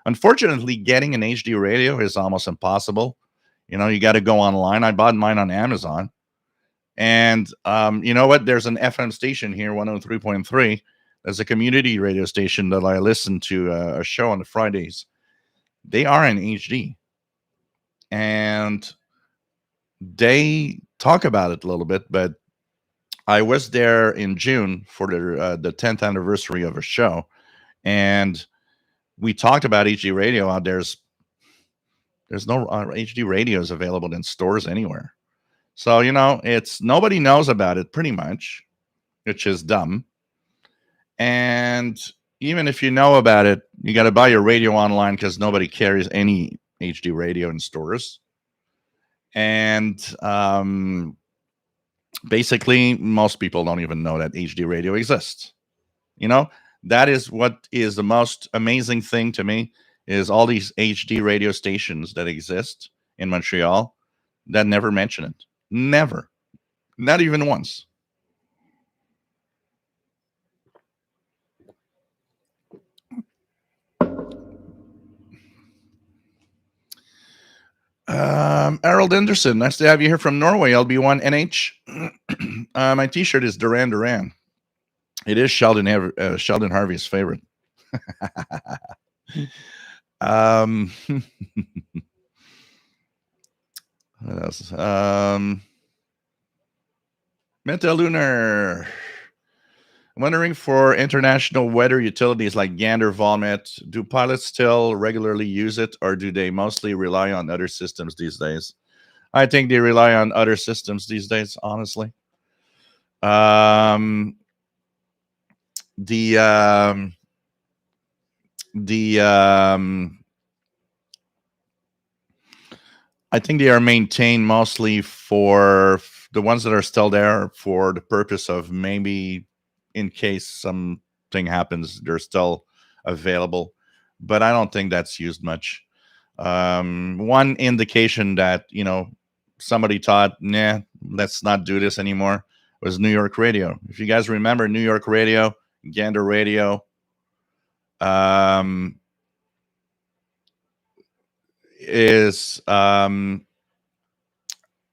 Unfortunately, getting an HD radio is almost impossible. You got to go online. I bought mine on Amazon. And you know what? There's an FM station here, 103.3. There's a community radio station that I listen to a show on the Fridays. They are in HD. And they talk about it a little bit, but I was there in June for the 10th anniversary of a show, and we talked about HD radio. There's no HD radios available in stores anywhere. So, it's nobody knows about it pretty much, which is dumb. And, Even if you know about it, you got to buy your radio online because nobody carries any HD radio in stores. And basically, most people don't even know that HD radio exists. You know, that is what is the most amazing thing to me is all these HD radio stations that exist in Montreal that never mention it. Never. Not even once. Harold Anderson, nice to have you here from Norway, LB1 NH. My t shirt is Duran Duran. It is Sheldon Harvey's favorite. What else? Meta Lunar. Wondering for international weather utilities like Gander Volmet, do pilots still regularly use it or do they mostly rely on other systems these days? I think they rely on other systems these days, honestly. Um, the um, the I think they are maintained mostly for the ones that are still there for the purpose of maybe in case something happens, they're still available. But I don't think that's used much. One indication that, somebody thought, nah, let's not do this anymore was New York Radio. If you guys remember New York Radio, Gander Radio, um, is on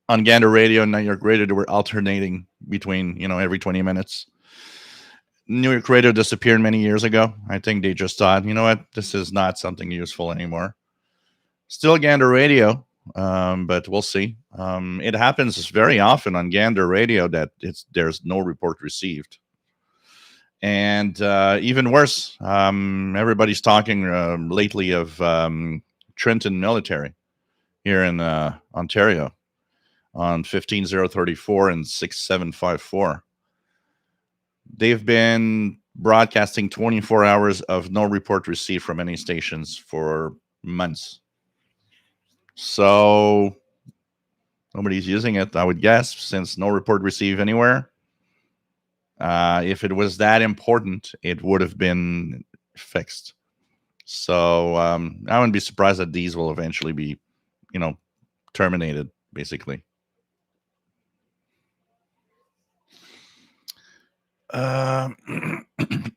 Gander Radio and New York Radio, they were alternating between, every 20 minutes. New York Radio disappeared many years ago. I think they just thought, you know what, this is not something useful anymore. Still Gander Radio, but we'll see. It happens very often on Gander Radio that there's no report received. And even worse, everybody's talking lately of Trenton Military here in Ontario on 15034 and 6754. They've been broadcasting 24 hours of no report received from any stations for months. So nobody's using it, I would guess, since no report received anywhere. If it was that important, it would have been fixed. So I wouldn't be surprised that these will eventually be, terminated, basically.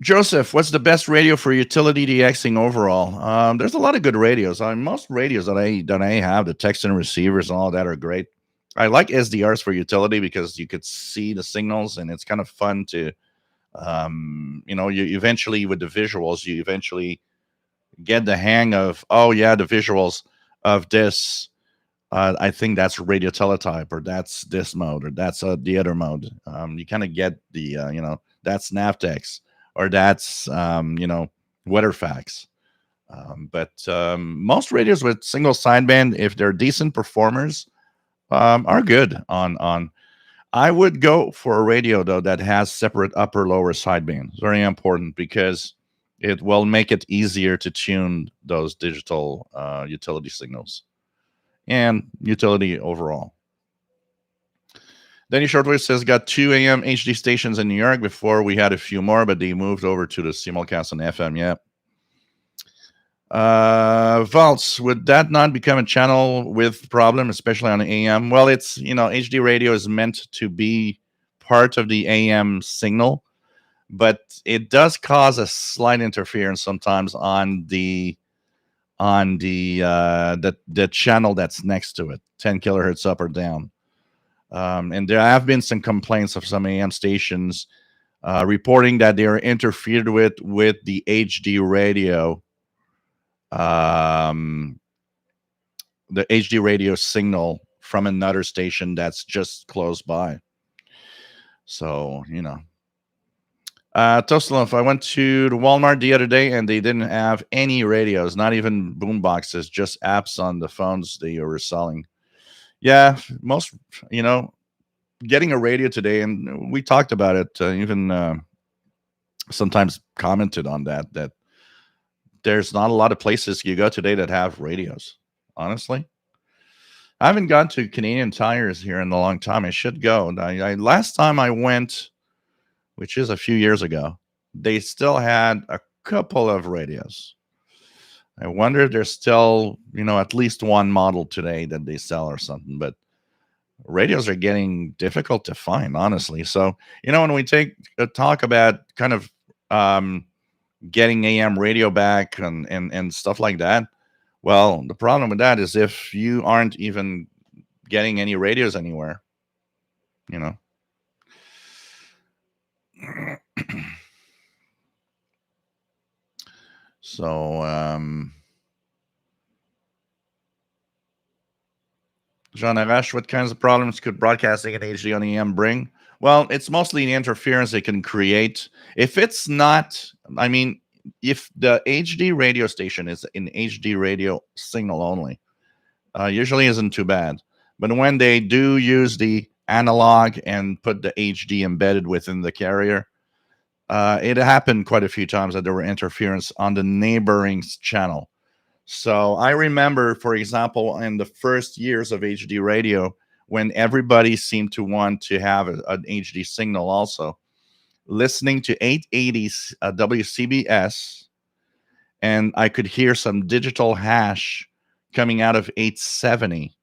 Joseph, what's the best radio for utility DXing overall? There's a lot of good radios. Most radios that I have, the text and receivers and all that are great. I like SDRs for utility because you could see the signals and it's kind of fun to, you eventually with the visuals, you eventually get the hang of, oh yeah, the visuals of this. I think that's radio teletype, or that's this mode, or that's the other mode. You kind of get the, that's Navtex, or that's, WeatherFax. But most radios with single sideband, if they're decent performers, are good on. I would go for a radio though that has separate upper lower sideband. It's very important because it will make it easier to tune those digital utility signals and utility overall. Danny Shortwave says, got 2 a.m. HD stations in New York. Before we had a few more, but they moved over to the simulcast on FM. Yeah. Valts, would that not become a channel with problem, especially on AM? Well, it's, HD radio is meant to be part of the AM signal, but it does cause a slight interference sometimes on the channel that's next to it, 10 kilohertz up or down. And there have been some complaints of some AM stations reporting that they are interfered with the HD radio, the HD radio signal from another station that's just close by. So, Toslov, I went to the Walmart the other day and they didn't have any radios, not even boom boxes, just apps on the phones they were selling. Yeah, most, getting a radio today, and we talked about it even sometimes commented on that there's not a lot of places you go today that have radios. Honestly, I haven't gone to Canadian Tires here in a long time. I should go. Last time I went, which is a few years ago, they still had a couple of radios. I wonder if there's still, at least one model today that they sell or something. But radios are getting difficult to find, honestly. So, when we take a talk about kind of um, getting AM radio back and stuff like that, well, the problem with that is if you aren't even getting any radios anywhere, you know. So, Jean Arash, what kinds of problems could broadcasting in HD on EM bring? Well, it's mostly the interference it can create. If it's not, I mean, if the HD radio station is an HD radio signal only, usually isn't too bad. But when they do use the analog and put the HD embedded within the carrier, it happened quite a few times that there were interference on the neighboring channel. So I remember, for example, in the first years of HD radio, when everybody seemed to want to have an HD signal also, listening to 880 WCBS, and I could hear some digital hash coming out of 870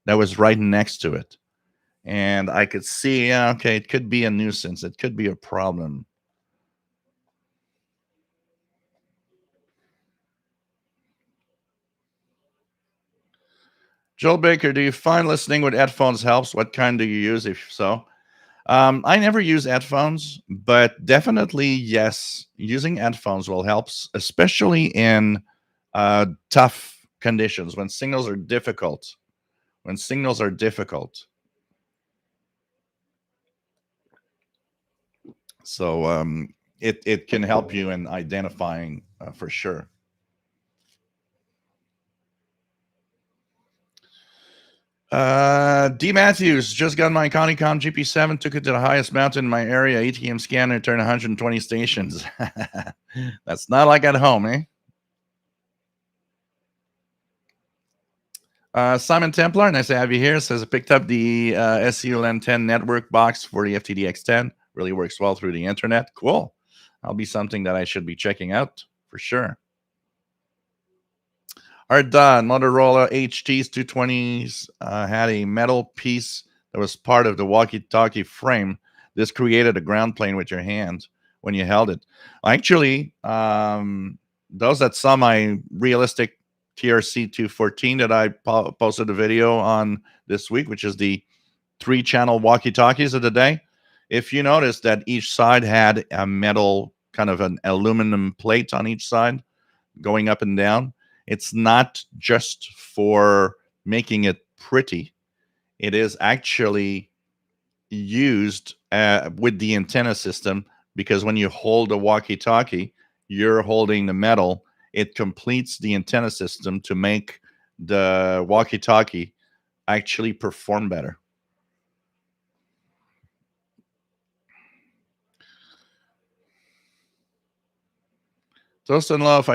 that was right next to it. And I could see, yeah, okay, it could be a nuisance. It could be a problem. Joel Baker, do you find listening with headphones helps? What kind do you use, if so? I never use headphones, but definitely, yes, using headphones will help, especially in tough conditions when signals are difficult. When signals are difficult. So it can help you in identifying for sure. D Matthews just got my Conicom GP7, took it to the highest mountain in my area, ATM scanner, turned 120 stations. That's not like at home, eh? Simon Templar, nice to have you here. Says I picked up the SULN10 network box for the FTDX10. Really works well through the internet. Cool. That'll be something that I should be checking out for sure. Art Don, Motorola HT's 220s had a metal piece that was part of the walkie-talkie frame. This created a ground plane with your hand when you held it. Actually, those that saw my realistic TRC 214 that I posted a video on this week, which is the 3-channel walkie-talkies of the day. If you notice that each side had a metal, kind of an aluminum plate on each side going up and down, it's not just for making it pretty. It is actually used with the antenna system, because when you hold a walkie-talkie, you're holding the metal. It completes the antenna system to make the walkie-talkie actually perform better. Toast and Love,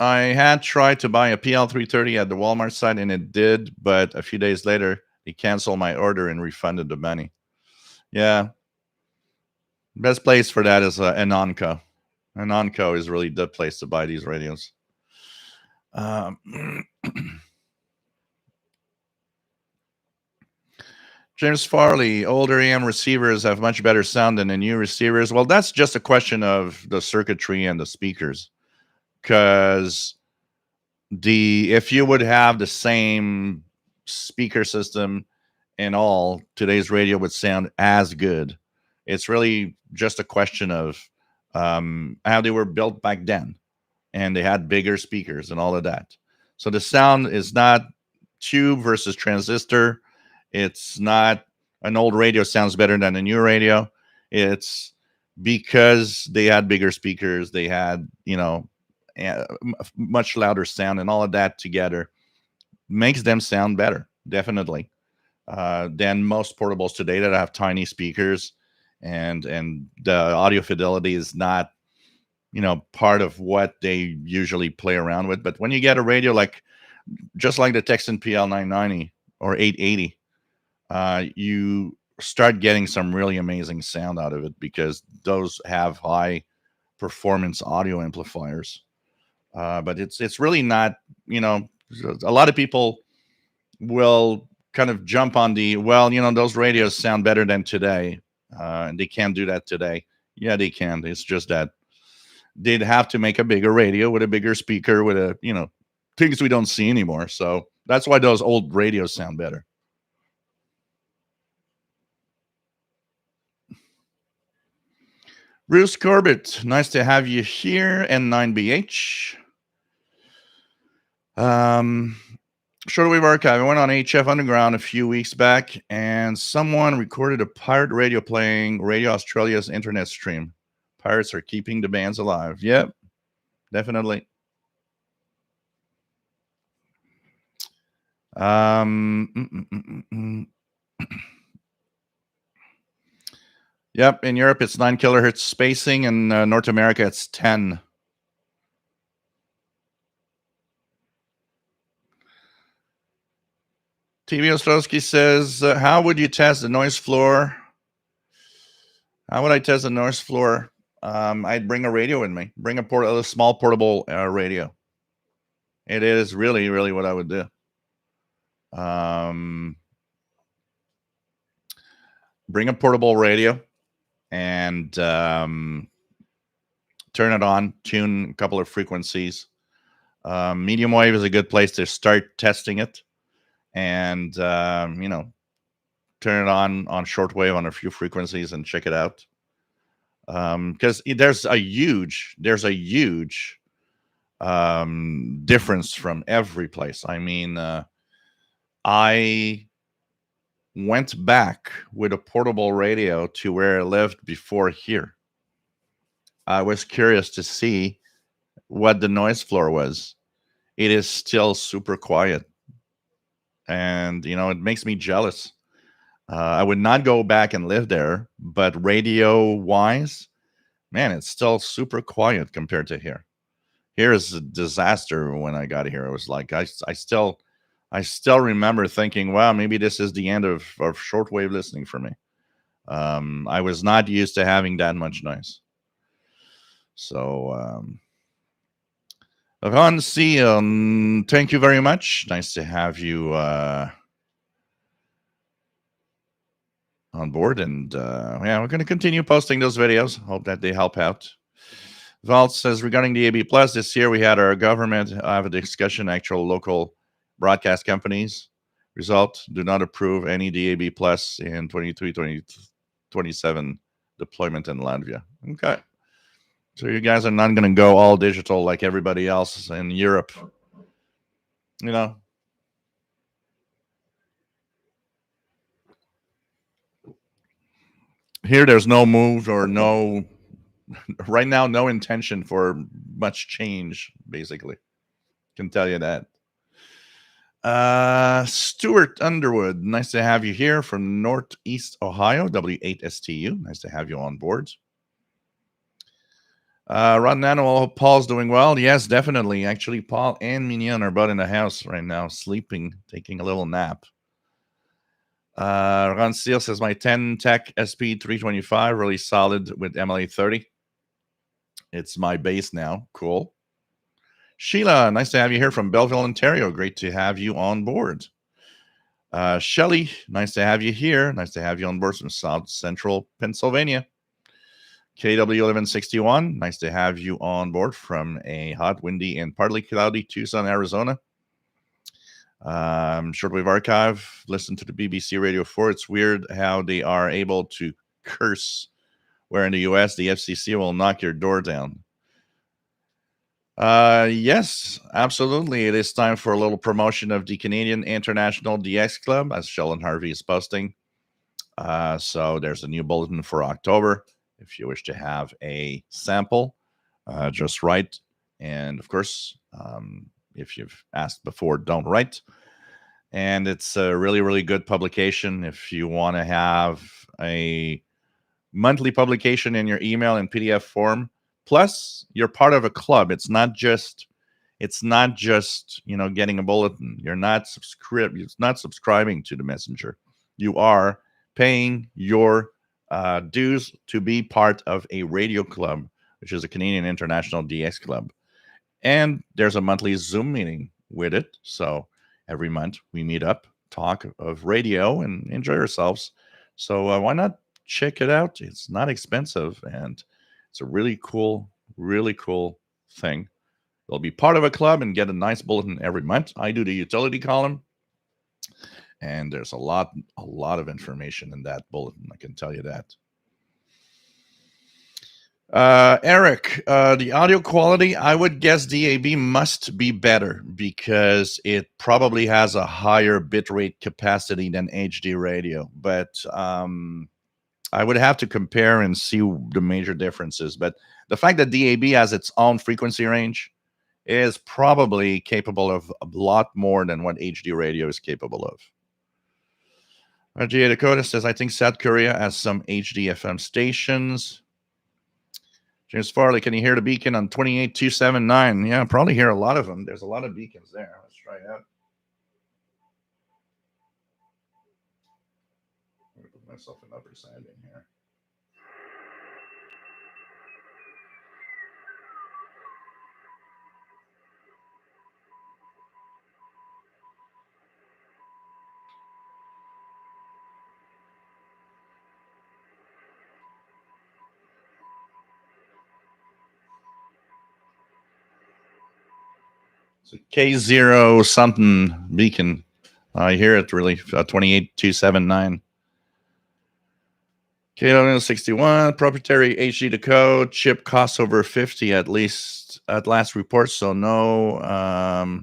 I had tried to buy a PL330 at the Walmart site, and it did, but a few days later, they canceled my order and refunded the money. Yeah. Best place for that is Anonco. Anonco is really the place to buy these radios. James Farley, older AM receivers have much better sound than the new receivers. Well, that's just a question of the circuitry and the speakers. Because if you would have the same speaker system and all, today's radio would sound as good. It's really just a question of how they were built back then, and they had bigger speakers and all of that. So the sound is not tube versus transistor. It's not an old radio sounds better than a new radio. It's because they had bigger speakers. They had, much louder sound, and all of that together makes them sound better, definitely, than most portables today that have tiny speakers, and the audio fidelity is not part of what they usually play around with. But when you get a radio just like the Texan PL990 or 880, you start getting some really amazing sound out of it because those have high performance audio amplifiers. But it's really not, you know, a lot of people will kind of jump on those radios sound better than today, and they can't do that today. Yeah, they can. It's just that they'd have to make a bigger radio with a bigger speaker with things we don't see anymore. So that's why those old radios sound better. Bruce Corbett, nice to have you here. N9BH. Shortwave Archive. I went on HF Underground a few weeks back, and someone recorded a pirate radio playing Radio Australia's internet stream. Pirates are keeping the bands alive. Yep, definitely. Yep, in Europe it's 9 kilohertz spacing, and North America it's 10. TV Ostrowski says, how would you test the noise floor? How would I test the noise floor? I'd bring a radio with me. Bring a small portable radio. It is really, really what I would do. Bring a portable radio and turn it on, tune a couple of frequencies. Medium wave is a good place to start testing it, and turn it on shortwave on a few frequencies and check it out. Because there's a huge difference from every place. I mean, I went back with a portable radio to where I lived before here. I was curious to see what the noise floor was. It is still super quiet, and it makes me jealous. I would not go back and live there, but radio wise, man, it's still super quiet compared to here. Here is a disaster. When I got here, it was like I still remember thinking, wow, maybe this is the end of shortwave listening for me. I was not used to having that much noise. So, Ron C, thank you very much. Nice to have you on board. And we're going to continue posting those videos. Hope that they help out. Vault says, regarding the AB Plus, this year we had our government have a discussion, actual local broadcast companies. Result, do not approve any DAB Plus in 23, 27 deployment in Latvia. Okay. So you guys are not going to go all digital like everybody else in Europe. Here there's no move or no, right now, no intention for much change, basically. Can tell you that. Stuart Underwood, nice to have you here from Northeast Ohio, W8STU. Nice to have you on board. Ron Nano, Paul's doing well. Yes, definitely. Actually, Paul and Mignon are both in the house right now, sleeping, taking a little nap. Ron Steele says, my 10 Tech SP325, really solid with MLA 30. It's my base now. Cool. Sheila, nice to have you here from Belleville, Ontario. Great to have you on board. Shelly, nice to have you here. Nice to have you on board from South Central Pennsylvania. KW1161, nice to have you on board from a hot, windy, and partly cloudy Tucson, Arizona. Shortwave Archive, listen to the BBC Radio 4. It's weird how they are able to curse, where in the US, the FCC will knock your door down. Yes, absolutely. It is time for a little promotion of the Canadian International DX Club, as Sheldon Harvey is posting. So there's a new bulletin for October. If you wish to have a sample, just write. And of course, if you've asked before, don't write. And it's a really, really good publication. If you want to have a monthly publication in your email in PDF form, Plus, you're part of a club. It's not just getting a bulletin. You're not subscribing to the messenger. You are paying your dues to be part of a radio club, which is a Canadian International DX Club. And there's a monthly Zoom meeting with it. So every month we meet up, talk of radio, and enjoy ourselves. So why not check it out? It's not expensive, and it's a really cool thing. They'll be part of a club and get a nice bulletin every month. I do the utility column, and there's a lot of information in that bulletin. I can tell you that. Eric, the audio quality, I would guess DAB must be better because it probably has a higher bitrate capacity than HD radio. But I would have to compare and see the major differences. But the fact that DAB has its own frequency range is probably capable of a lot more than what HD radio is capable of. RGA Dakota says, I think South Korea has some HD FM stations. James Farley, can you hear the beacon on 28279? Yeah, probably hear a lot of them. There's a lot of beacons there. Let's try it out. I'm going to put myself in upper sounding here. So K0 something beacon. I hear it really. 28279. K61 proprietary HD decode chip costs over 50 at least at last report. So no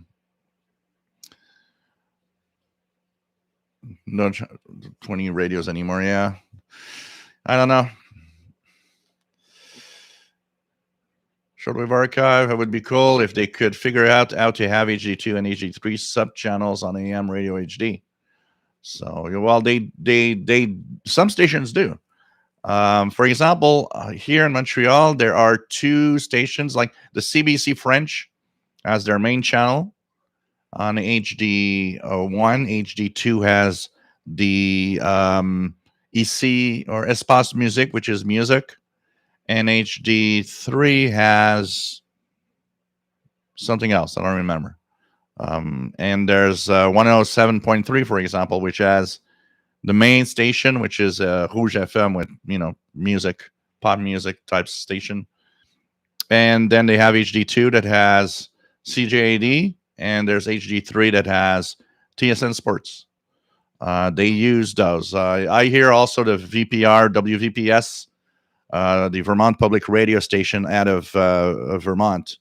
20 radios anymore. Yeah, I don't know. Shortwave archive. It would be cool if they could figure out how to have HD2 and HD3 sub channels on AM radio HD. So, well, they some stations do. For example, here in Montreal, there are two stations, like the CBC French as their main channel on HD1. HD2 has the EC or Espace Musique, which is music. And HD3 has something else. I don't remember. And there's 107.3, for example, which has the main station, which is Rouge FM with, music, pop music type station. And then they have HD2 that has CJAD, and there's HD3 that has TSN Sports. They use those. I hear also the VPR, WVPS, the Vermont Public Radio Station out of Vermont,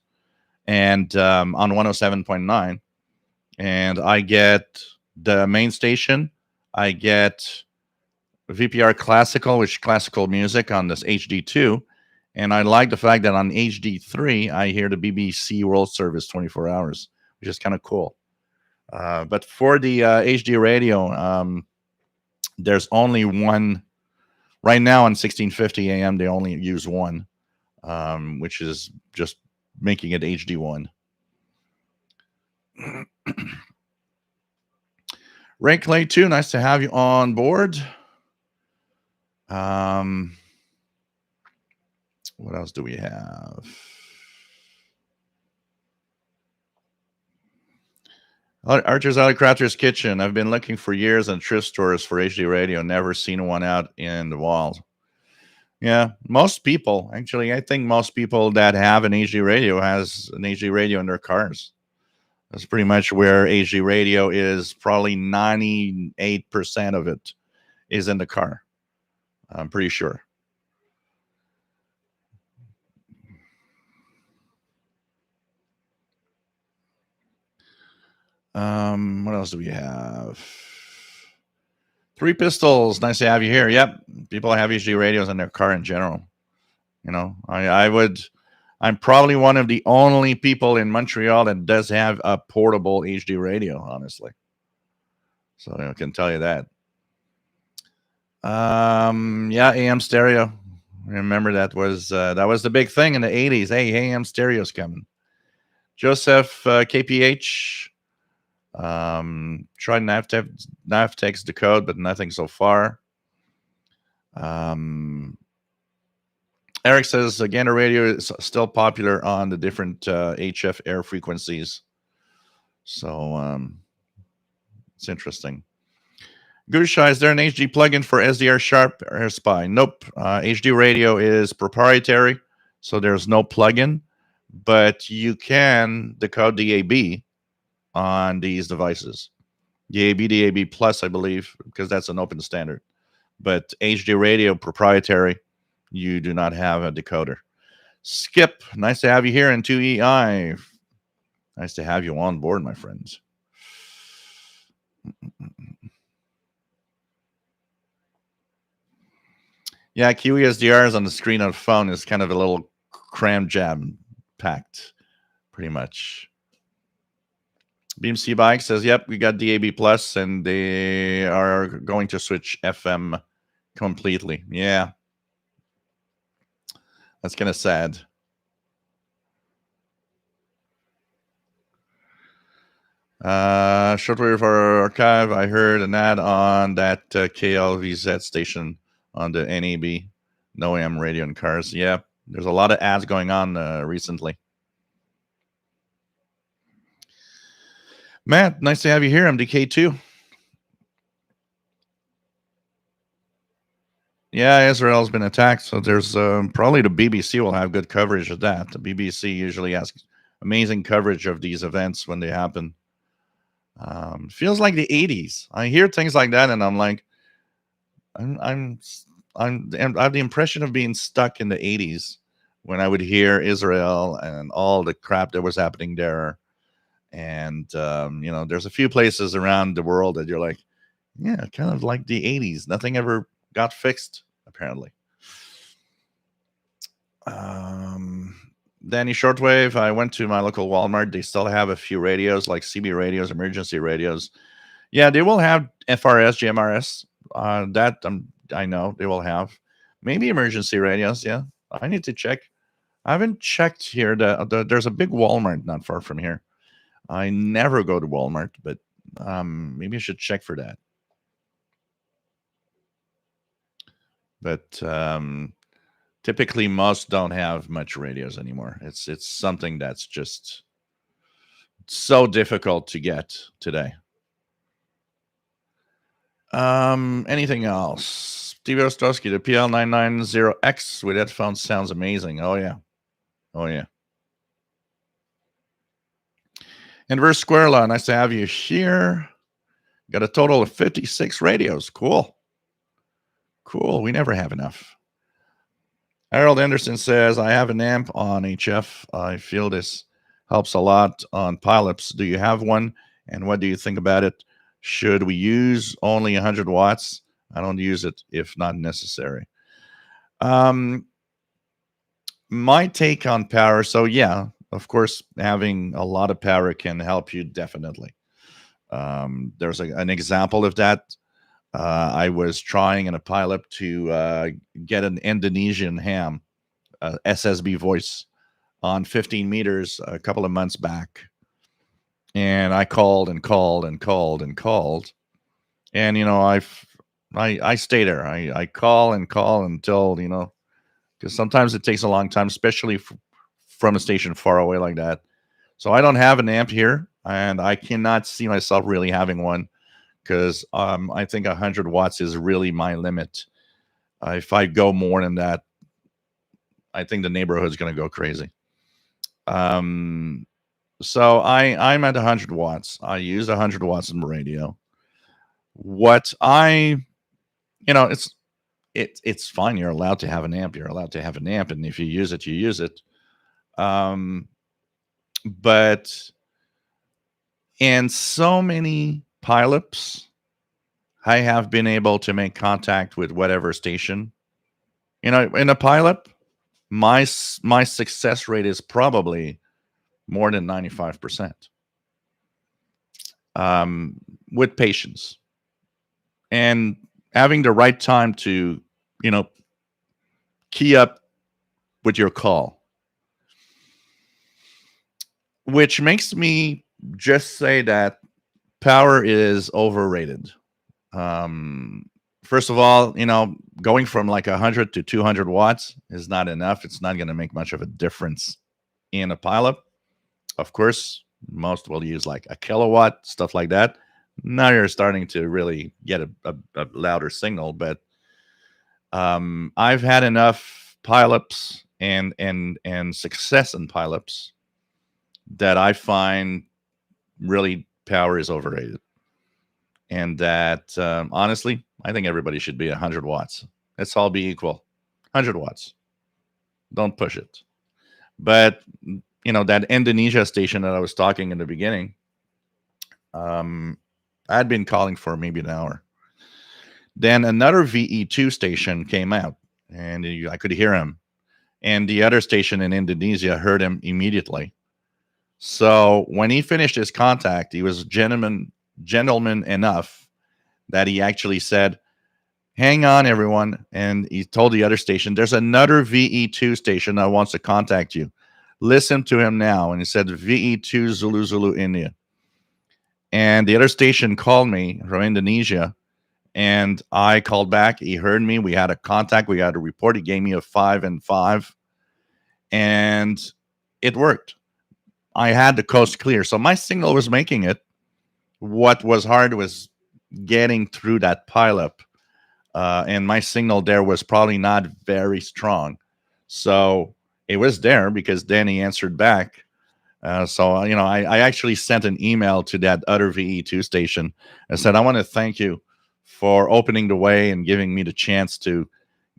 and on 107.9. And I get the main station. I get VPR Classical, which is classical music on this HD2. And I like the fact that on HD3, I hear the BBC World Service 24 hours, which is kind of cool. But for the HD radio, there's only one. Right now on 1650 AM, they only use one, which is just making it HD1. Ray Clay, too. Nice to have you on board. What else do we have? Archer's Alley Crafter's Kitchen. I've been looking for years in thrift stores for HD radio. Never seen one out in the wild. Yeah, most people, actually, I think most people that have an HD radio has an HD radio in their cars. That's pretty much where HD radio is. Probably 98% of it is in the car. I'm pretty sure. What else do we have? Three Pistols. Nice to have you here. Yep. People have HD radios in their car in general. I'm probably one of the only people in Montreal that does have a portable HD radio, honestly. So I can tell you that. Yeah, AM stereo. Remember that was the big thing in the 80s. Hey, AM stereo's coming. Joseph KPH tried Navtex decode, but nothing so far. Eric says again, the radio is still popular on the different HF air frequencies. So it's interesting. Gusha, is there an HD plugin for SDR Sharp or Spy? Nope. HD radio is proprietary, so there's no plugin, but you can decode DAB on these devices. DAB Plus, I believe, because that's an open standard. But HD radio proprietary, you do not have a decoder. Skip, nice to have you here in 2EI. Nice to have you on board, my friends. Yeah, QESDR is on the screen on the phone is kind of a little cram jam packed, pretty much. BMC Bike says, yep, we got DAB Plus, and they are going to switch FM completely. Yeah. That's kind of sad. Shortwave for archive. I heard an ad on that KLVZ station on the NAB, no AM radio in cars. Yeah, there's a lot of ads going on recently. Matt, nice to have you here. I'm DK2. Yeah, Israel's been attacked, so there's probably the BBC will have good coverage of that. The BBC usually has amazing coverage of these events when they happen. Feels like the 80s. I hear things like that, and I'm like, I have the impression of being stuck in the 80s when I would hear Israel and all the crap that was happening there. And there's a few places around the world that you're like, yeah, kind of like the 80s. Nothing ever got fixed, apparently. Danny Shortwave, I went to my local Walmart. They still have a few radios like CB radios, emergency radios. Yeah, they will have FRS, GMRS. That I know they will have. Maybe emergency radios. Yeah, I need to check. I haven't checked here. There's a big Walmart not far from here. I never go to Walmart, but maybe I should check for that. But typically, most don't have much radios anymore. It's something that's just so difficult to get today. Anything else? Steve Ostrowski, the PL990X with headphones sounds amazing. Oh yeah. Inverse Square Law, nice to have you here. Got a total of 56 radios. Cool. We never have enough. Harold Anderson says, I have an amp on HF. I feel this helps a lot on pileups. Do you have one? And what do you think about it? Should we use only 100 watts? I don't use it if not necessary. My take on power. So yeah, of course, having a lot of power can help you definitely. There's an example of that. I was trying in a pilot to get an Indonesian ham, SSB voice, on 15 meters a couple of months back. And I called and called and called and called. And, I stay there. I call and call until, because sometimes it takes a long time, especially from a station far away like that. So I don't have an amp here, and I cannot see myself really having one because I think 100 watts is really my limit. If I go more than that, I think the neighborhood's going to go crazy. So I'm at 100 watts. I use 100 watts in the radio. What it's fine. You're allowed to have an amp. And if you use it, you use it. But in so many pileups, I have been able to make contact with whatever station. In a pileup, my success rate is probably more than 95%. With patience and having the right time to, key up with your call, which makes me just say that power is overrated. Um, First of all, going from like 100 to 200 watts is not enough. It's not going to make much of a difference in a pileup. Of course, most will use like a kilowatt, stuff like that. Now you're starting to really get a louder signal, but I've had enough pileups and success in pileups that I find really power is overrated, and that honestly, I think everybody should be 100 watts. Let's all be equal, 100 watts. Don't push it. But that Indonesia station that I was talking in the beginning, um, I'd been calling for maybe an hour. Then another VE2 station came out, and I could hear him. And the other station in Indonesia heard him immediately. So when he finished his contact, he was gentleman enough that he actually said, "Hang on, everyone." And he told the other station, "There's another VE2 station that wants to contact you. Listen to him now." And he said, "VE2 Zulu Zulu India." And the other station called me from Indonesia, and I called back. He heard me. We had a contact. We had a report. He gave me a 5 and 5, and it worked. I had the coast clear. So my signal was making it. What was hard was getting through that pileup. And my signal there was probably not very strong. So it was there because then he answered back. I actually sent an email to that other VE2 station and said, "I want to thank you for opening the way and giving me the chance to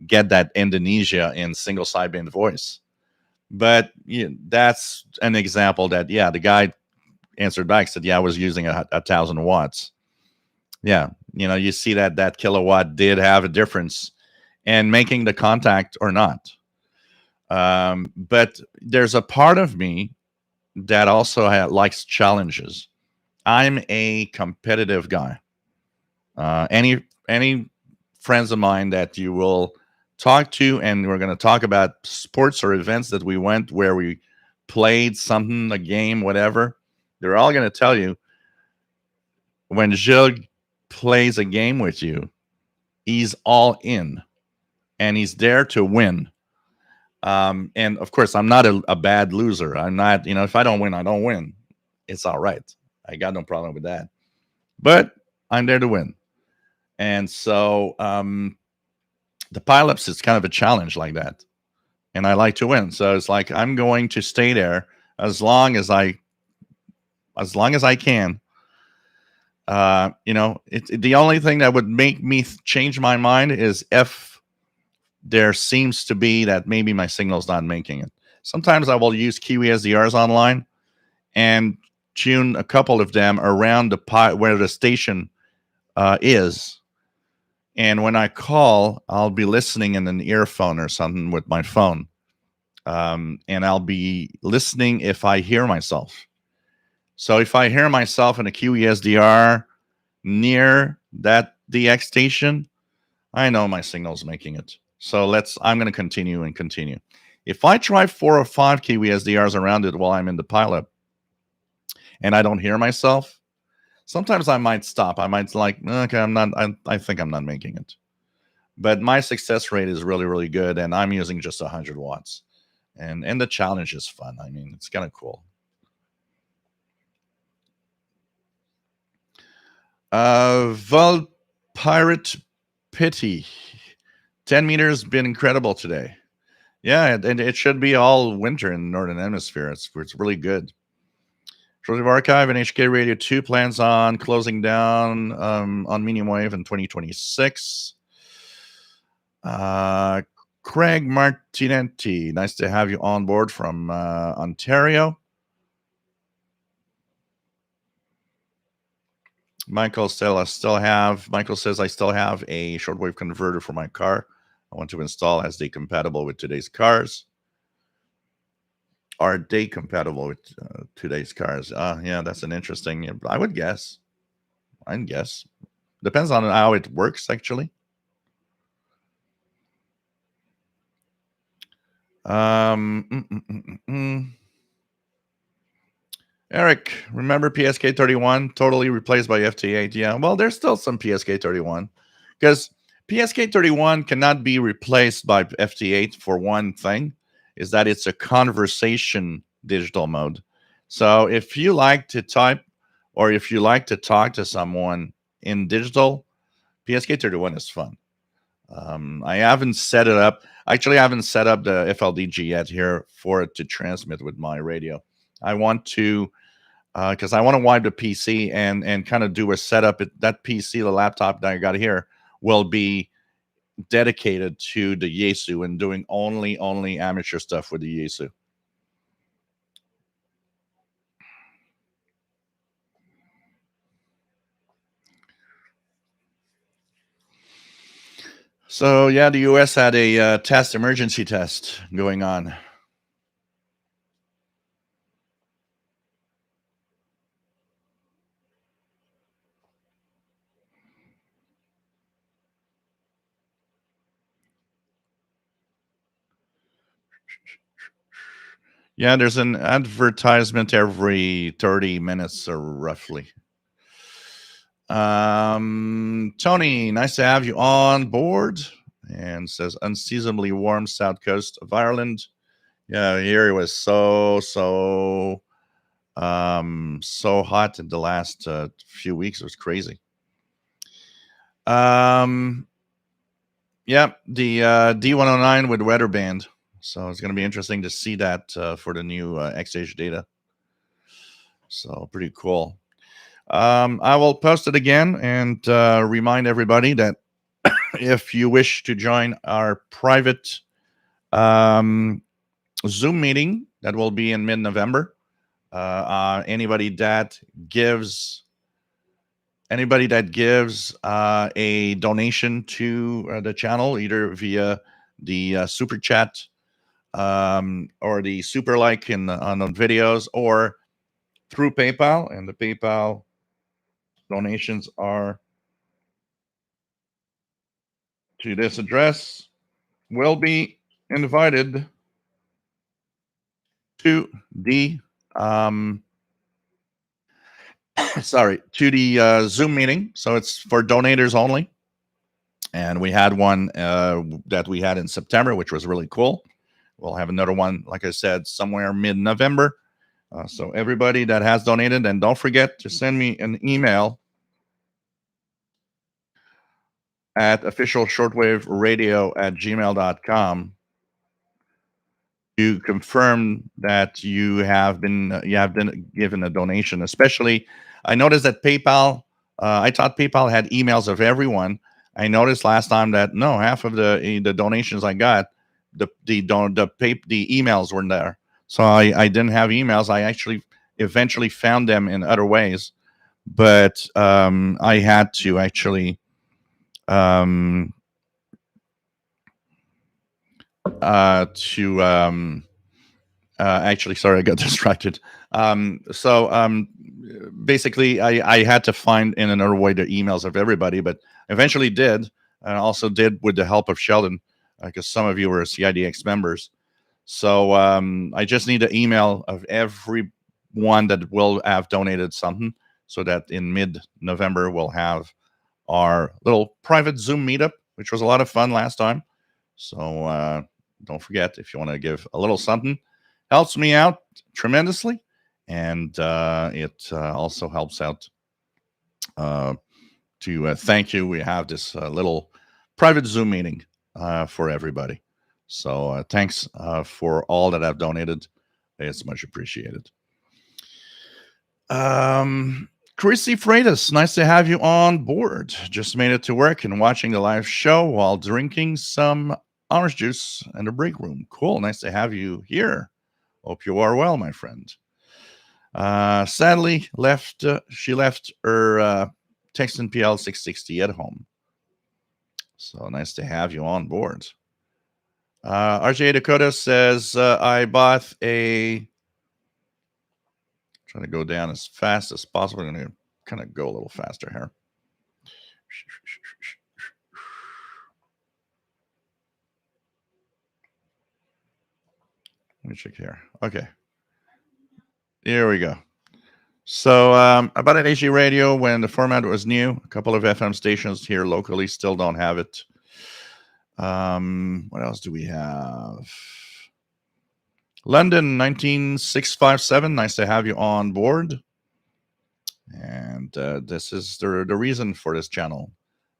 get that Indonesia in single sideband voice." But that's an example that, yeah, the guy answered back, said, "Yeah, I was using 1,000 watts." Yeah, you see that kilowatt did have a difference in making the contact or not. But there's a part of me that also likes challenges. I'm a competitive guy. Any friends of mine that you will talk to, and we're going to talk about sports or events that we went where we played something, a game, whatever. They're all going to tell you when Gilles plays a game with you, he's all in and he's there to win. And of course, I'm not a bad loser. I'm not, if I don't win, I don't win. It's all right. I got no problem with that. But I'm there to win. And so the pileups is kind of a challenge like that. And I like to win. So it's like I'm going to stay there as long as I can. The only thing that would make me change my mind is if there seems to be that maybe my signal's not making it. Sometimes I will use Kiwi SDRs online and tune a couple of them around where the station is. And when I call, I'll be listening in an earphone or something with my phone. And I'll be listening if I hear myself. So if I hear myself in a Kiwi SDR near that DX station, I know my signal's making it. So I'm going to continue and continue. If I try 4 or 5 Kiwi SDRs around it while I'm in the pilot and I don't hear myself, sometimes I might stop. I might like, okay, I think I'm not making it. But my success rate is really, really good. And I'm using just 100 watts. And the challenge is fun. I mean, it's kind of cool. Vol Pirate Pity. 10 meters been incredible today. Yeah, and it should be all winter in the Northern Hemisphere. It's really good. Shortwave Archive and HK Radio 2 plans on closing down on medium wave in 2026. Craig Martinetti, nice to have you on board from Ontario. Michael says I still have a shortwave converter for my car. I want to install as they compatible with today's cars. Are they compatible with today's cars? Yeah, that's an interesting. I would guess. Depends on how it works, actually. Mm, mm, mm, mm, mm. Eric, remember PSK 31 totally replaced by FT8? Yeah, well, there's still some PSK 31 because PSK 31 cannot be replaced by FT8 for one thing, is that it's a conversation digital mode. So if you like to type or if you like to talk to someone in digital, PSK 31 is fun. I haven't set it up. Actually, I haven't set up the FLDG yet here for it to transmit with my radio. I want to because I want to wipe the PC and kind of do a setup. That PC, the laptop that I got here, will be dedicated to the Yaesu and doing only amateur stuff with the Yaesu. So yeah, the U.S. had a emergency test going on. Yeah, there's an advertisement every 30 minutes or roughly. Tony, nice to have you on board. And says unseasonably warm south coast of Ireland. Yeah, here it was so hot in the last few weeks. It was crazy. Um, yeah, the D109 with weather band. So it's going to be interesting to see that for the new XH data. So pretty cool. I will post it again and remind everybody that if you wish to join our private Zoom meeting that will be in mid-November, anybody that gives a donation to the channel, either via the super chat or the super like on the videos or through PayPal, and the PayPal donations are to this address, will be invited to the to the Zoom meeting. So it's for donators only. And we had one that we had in September, which was really cool. We'll have another one, like I said, somewhere mid-November. So everybody that has donated, and don't forget to send me an email at officialshortwaveradio@gmail.com to confirm that you have been given a donation. Especially, I noticed that PayPal. I thought PayPal had emails of everyone. I noticed last time that no, half of the donations I got, the emails weren't there. So I didn't have emails. I actually eventually found them in other ways, but I had to actually um, to actually, sorry, I got distracted. Basically, I had to find in another way the emails of everybody, but eventually did, and also did with the help of Sheldon, because some of you were CIDX members. So I just need the email of everyone that will have donated something, so that in mid-November we'll have our little private Zoom meetup, which was a lot of fun last time. So don't forget, if you want to give a little something, helps me out tremendously, and it also helps out to thank you. We have this little private Zoom meeting for everybody. So thanks for all that have donated. It's much appreciated. Chrissy Freitas, nice to have you on board. Just made it to work and watching the live show while drinking some orange juice in the break room. Cool. Nice to have you here. Hope you are well, my friend. Sadly, she left her Texan PL 660 at home. So nice to have you on board. RJ Dakota says, I bought a. Trying to go down as fast as possible. I'm going to kind of go a little faster here. Let me check here. Okay, here we go. So about an HG radio, when the format was new, a couple of FM stations here locally still don't have it. What else do we have? London 19657. Nice to have you on board. And this is the reason for this channel.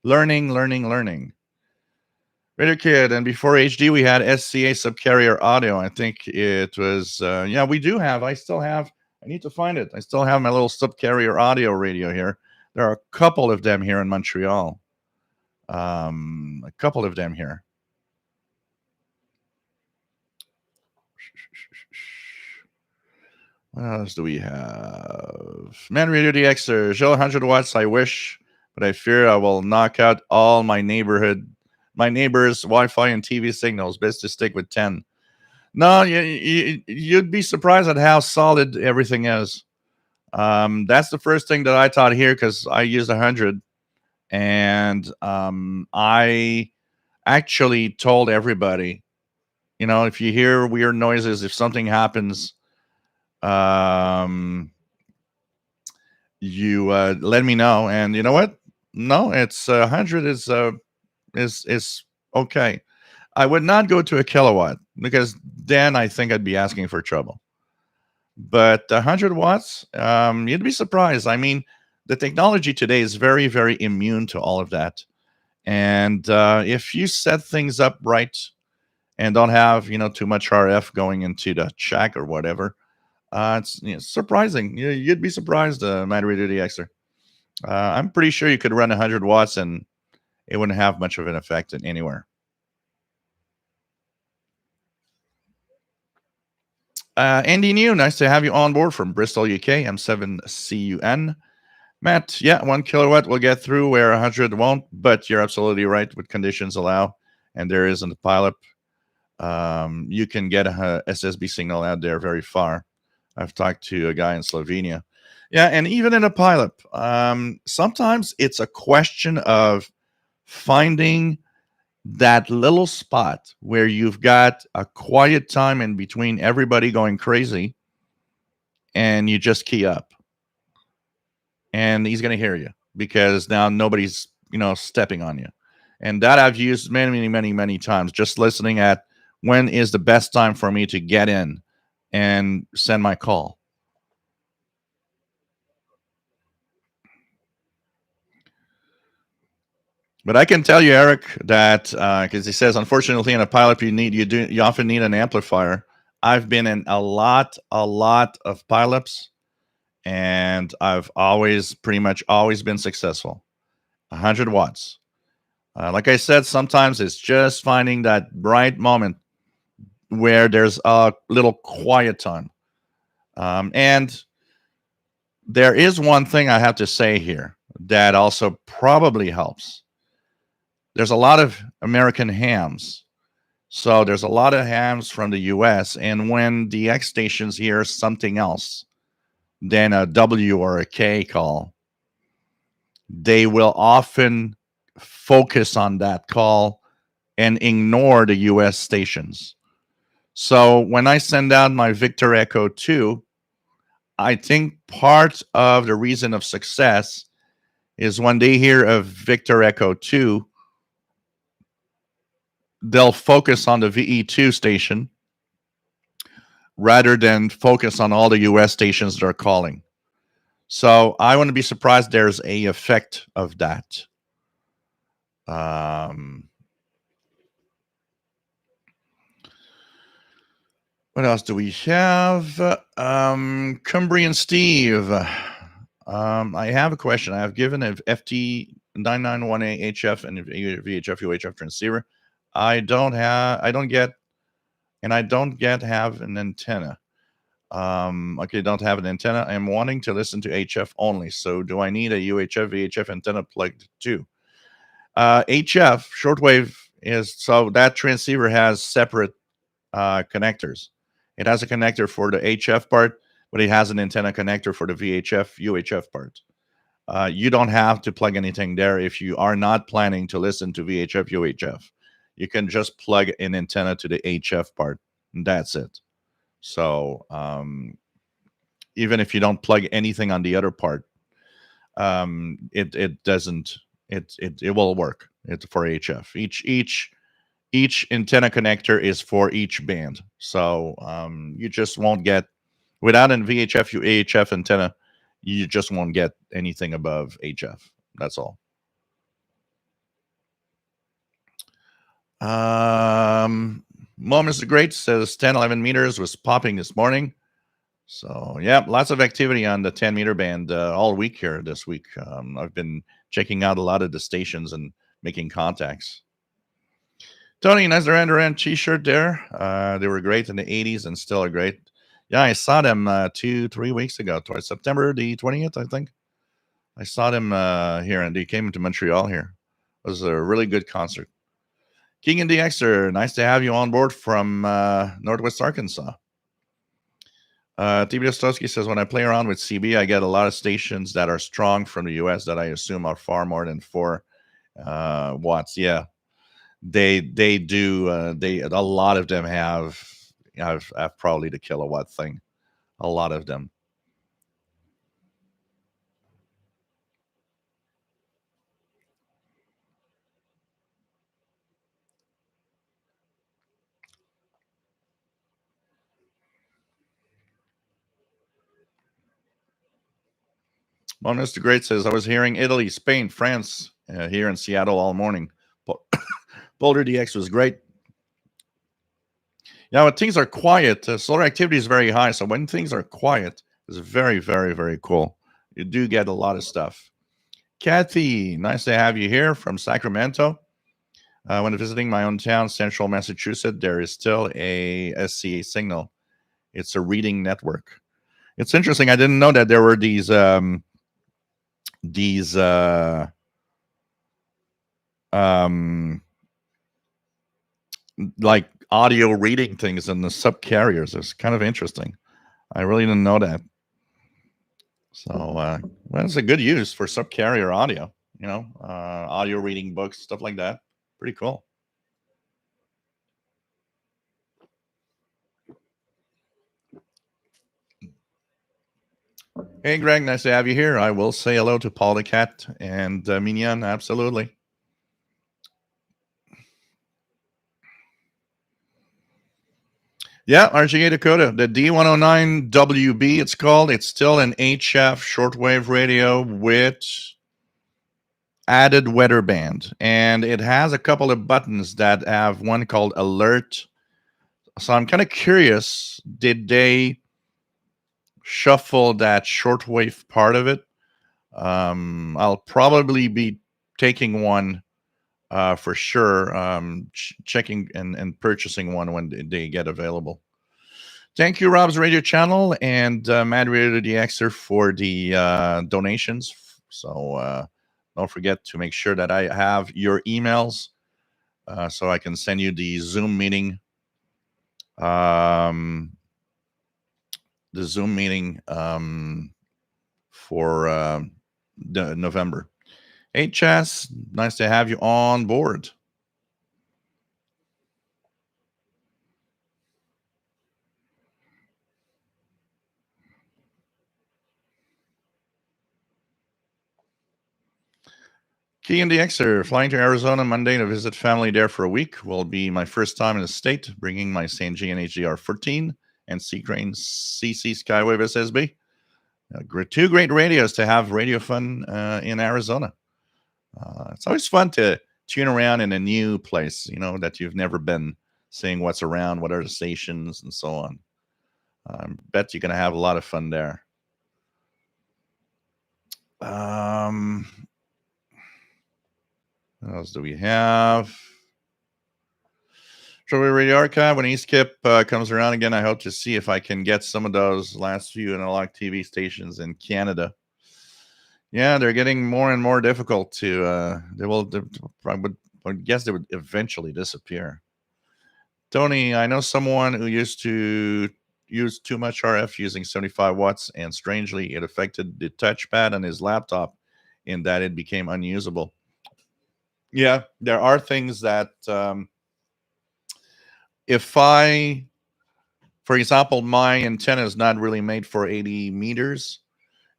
Learning, learning, learning. Radio Kid, and before HD, we had SCA subcarrier audio. I think it was, yeah, we do have. I still have, I need to find it. I still have my little subcarrier audio radio here. There are a couple of them here in Montreal. A couple of them here. What else do we have? Man Radio DXer, Jill 100 watts, I wish, but I fear I will knock out all my neighbors' Wi-Fi and TV signals. Best to stick with 10. No, you'd be surprised at how solid everything is. That's the first thing that I taught here because I used 100. And I actually told everybody, if you hear weird noises, if something happens, you let me know. And you know what? No, it's 100 is okay. I would not go to a kilowatt because then I think I'd be asking for trouble. But 100 watts, you'd be surprised. I mean, the technology today is very, very immune to all of that. And if you set things up right and don't have, too much RF going into the shack or whatever, it's surprising. You'd be surprised, Matter to the Xer. I'm pretty sure you could run 100 watts and it wouldn't have much of an effect anywhere. Andy New, nice to have you on board from Bristol, UK. M7CUN. Matt, yeah, 1 kilowatt will get through where 100 won't, but you're absolutely right. With conditions allow, and there isn't a pileup, you can get a SSB signal out there very far. I've talked to a guy in Slovenia. Yeah, and even in a pileup, sometimes it's a question of finding that little spot where you've got a quiet time in between everybody going crazy, and you just key up. And he's going to hear you because now nobody's, stepping on you. And that I've used many, many, many, many times, just listening at when is the best time for me to get in and send my call. But I can tell you, Eric, that because he says, unfortunately, in a pileup, you often need an amplifier. I've been in a lot of pileups, and I've pretty much always been successful. 100 watts. Like I said, sometimes it's just finding that right moment where there's a little quiet time. And there is one thing I have to say here that also probably helps. There's a lot of American hams. So there's a lot of hams from the US. And when the X stations hear something else than a W or a K call, they will often focus on that call and ignore the US stations. So when I send out my Victor Echo 2, I think part of the reason of success is when they hear a Victor Echo 2, they'll focus on the VE2 station rather than focus on all the US stations that are calling. So I wouldn't be surprised there's a effect of that. What else do we have? Cumbrian Steve. I have a question. I have given a FT991A HF and VHF UHF transceiver. I don't get have an antenna. Okay, don't have an antenna. I'm wanting to listen to HF only. So do I need a UHF VHF antenna plugged too? HF shortwave is, so that transceiver has separate connectors. It has a connector for the HF part, but it has an antenna connector for the VHF UHF part. You don't have to plug anything there if you are not planning to listen to VHF UHF. You can just plug an antenna to the HF part, and that's it. So even if you don't plug anything on the other part, it doesn't it will work. It's for HF. Each antenna connector is for each band. So you just won't get, without an VHF AHF antenna, you just won't get anything above HF. That's all. Mom is the Great says 10, 11 meters was popping this morning. So, yeah, lots of activity on the 10-meter band all week here this week. I've been checking out a lot of the stations and making contacts. Tony, nice Duran Duran t-shirt there. They were great in the 80s and still are great. Yeah, I saw them 2-3 weeks ago, towards September the 20th, I think. I saw them here, and they came to Montreal here. It was a really good concert. King and DXer, nice to have you on board from Northwest Arkansas. TB Dostowski says, when I play around with CB, I get a lot of stations that are strong from the US that I assume are far more than 4 watts. Yeah, they do. They a lot of them have probably the kilowatt thing. A lot of them. Bonus the Great says, I was hearing Italy, Spain, France here in Seattle all morning. Boulder DX was great. Yeah, when things are quiet, solar activity is very high. So when things are quiet, it's very, very, very cool. You do get a lot of stuff. Kathy, nice to have you here from Sacramento. When visiting my own town, Central Massachusetts, there is still a SCA signal. It's a reading network. It's interesting. I didn't know that there were these like audio reading things in the sub carriers. It's kind of interesting. I really didn't know that. So, well, it's a good use for sub carrier audio. Audio reading books, stuff like that. Pretty cool. Hey, Greg, nice to have you here. I will say hello to Paul the Cat and Mignon. Absolutely. Yeah, RGA Dakota, the D109WB, it's called. It's still an HF shortwave radio with added weather band. And it has a couple of buttons that have one called alert. So I'm kind of curious, did they shuffle that shortwave part of it? I'll probably be taking one for sure, checking and purchasing one when they get available. Thank you, Rob's Radio Channel and Mad Radio DXer for the donations. So don't forget to make sure that I have your emails so I can send you the Zoom meeting. The Zoom meeting for November. Hey, Chess, nice to have you on board. Key and DXer, flying to Arizona Monday to visit family there for a week. Will be my first time in the state, bringing my Sanji and HDR 14 and Seagrain CC Skywave SSB. Two great radios to have radio fun in Arizona. It's always fun to tune around in a new place, that you've never been, seeing what's around, what are the stations, and so on. I bet you're going to have a lot of fun there. What else do we have? Shortwave Radio Archive. When EastKip comes around again, I hope to see if I can get some of those last few analog TV stations in Canada. Yeah, they're getting more and more difficult to. I would guess they would eventually disappear. Tony, I know someone who used to use too much RF using 75 watts, and strangely, it affected the touchpad on his laptop in that it became unusable. Yeah, there are things that if I For example, my antenna is not really made for 80 meters.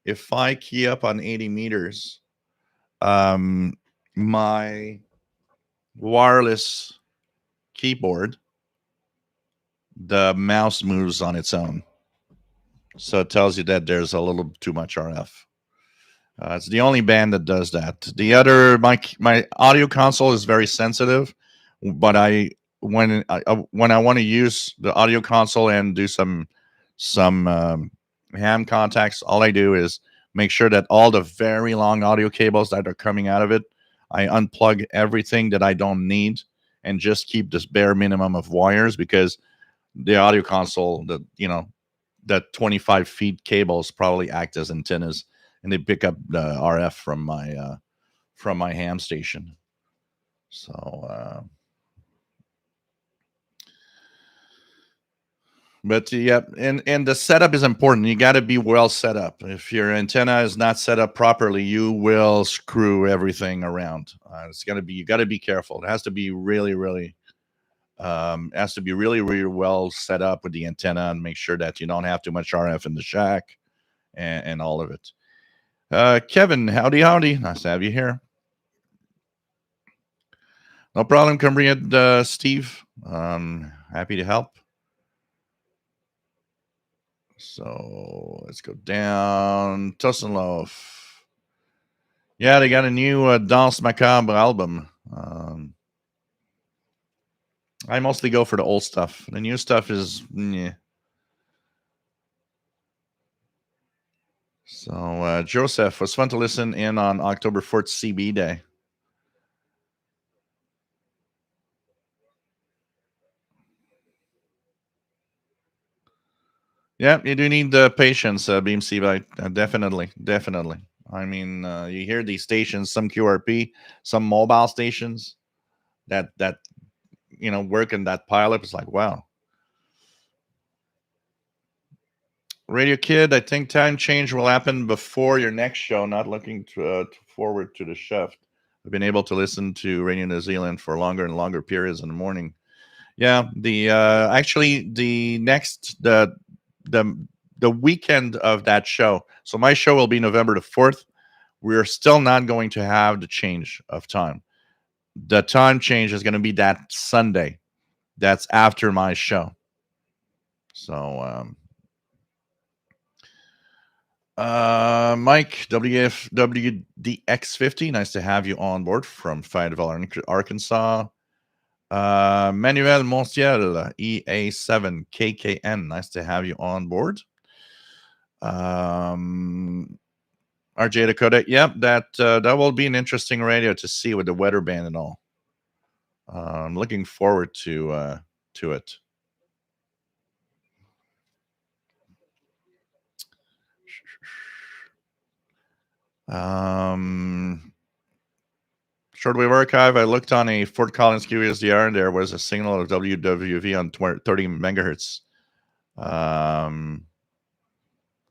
If I key up on 80 meters, um, my wireless keyboard, the mouse moves on its own. So it tells you that there's a little too much RF. It's the only band that does that. The other, my audio console is very sensitive, but when I want to use the audio console and do some ham contacts, all I do is make sure that all the very long audio cables that are coming out of it, I unplug everything that I don't need and just keep this bare minimum of wires, because the audio console, that 25 feet cables probably act as antennas, and they pick up the RF from my ham station. So but yeah, and the setup is important. You got to be well set up. If your antenna is not set up properly, you will screw everything around. It's got to be, you got to be careful. It has to be really, really really well set up with the antenna, and make sure that you don't have too much RF in the shack, and all of it. Kevin, howdy. Nice to have you here. No problem, comrade Steve. Happy to help. So let's go down. Tussenloaf. Yeah, they got a new Danse Macabre album. I mostly go for the old stuff. The new stuff is, yeah. So, Joseph, was fun to listen in on October 4th CB Day. Yeah, you do need patience, Beam C. Definitely. I mean, you hear these stations, some QRP, some mobile stations that work in that pileup. It's like, wow. Radio Kid, I think time change will happen before your next show. Not looking forward to the shift. I've been able to listen to Radio New Zealand for longer and longer periods in the morning. Yeah, the actually the next the weekend of that show. So my show will be November the 4th. We're still not going to have the change of time. The time change is going to be that Sunday. That's after my show. So Mike, WDX50, nice to have you on board from Fayetteville, Arkansas. Manuel Monsiel, EA7KKN, nice to have you on board. RJ Dakota, yep, that will be an interesting radio to see with the weather band and all. I'm looking forward to it. Shortwave archive. I looked on a Fort Collins QSDR, and there was a signal of WWV on 30 megahertz.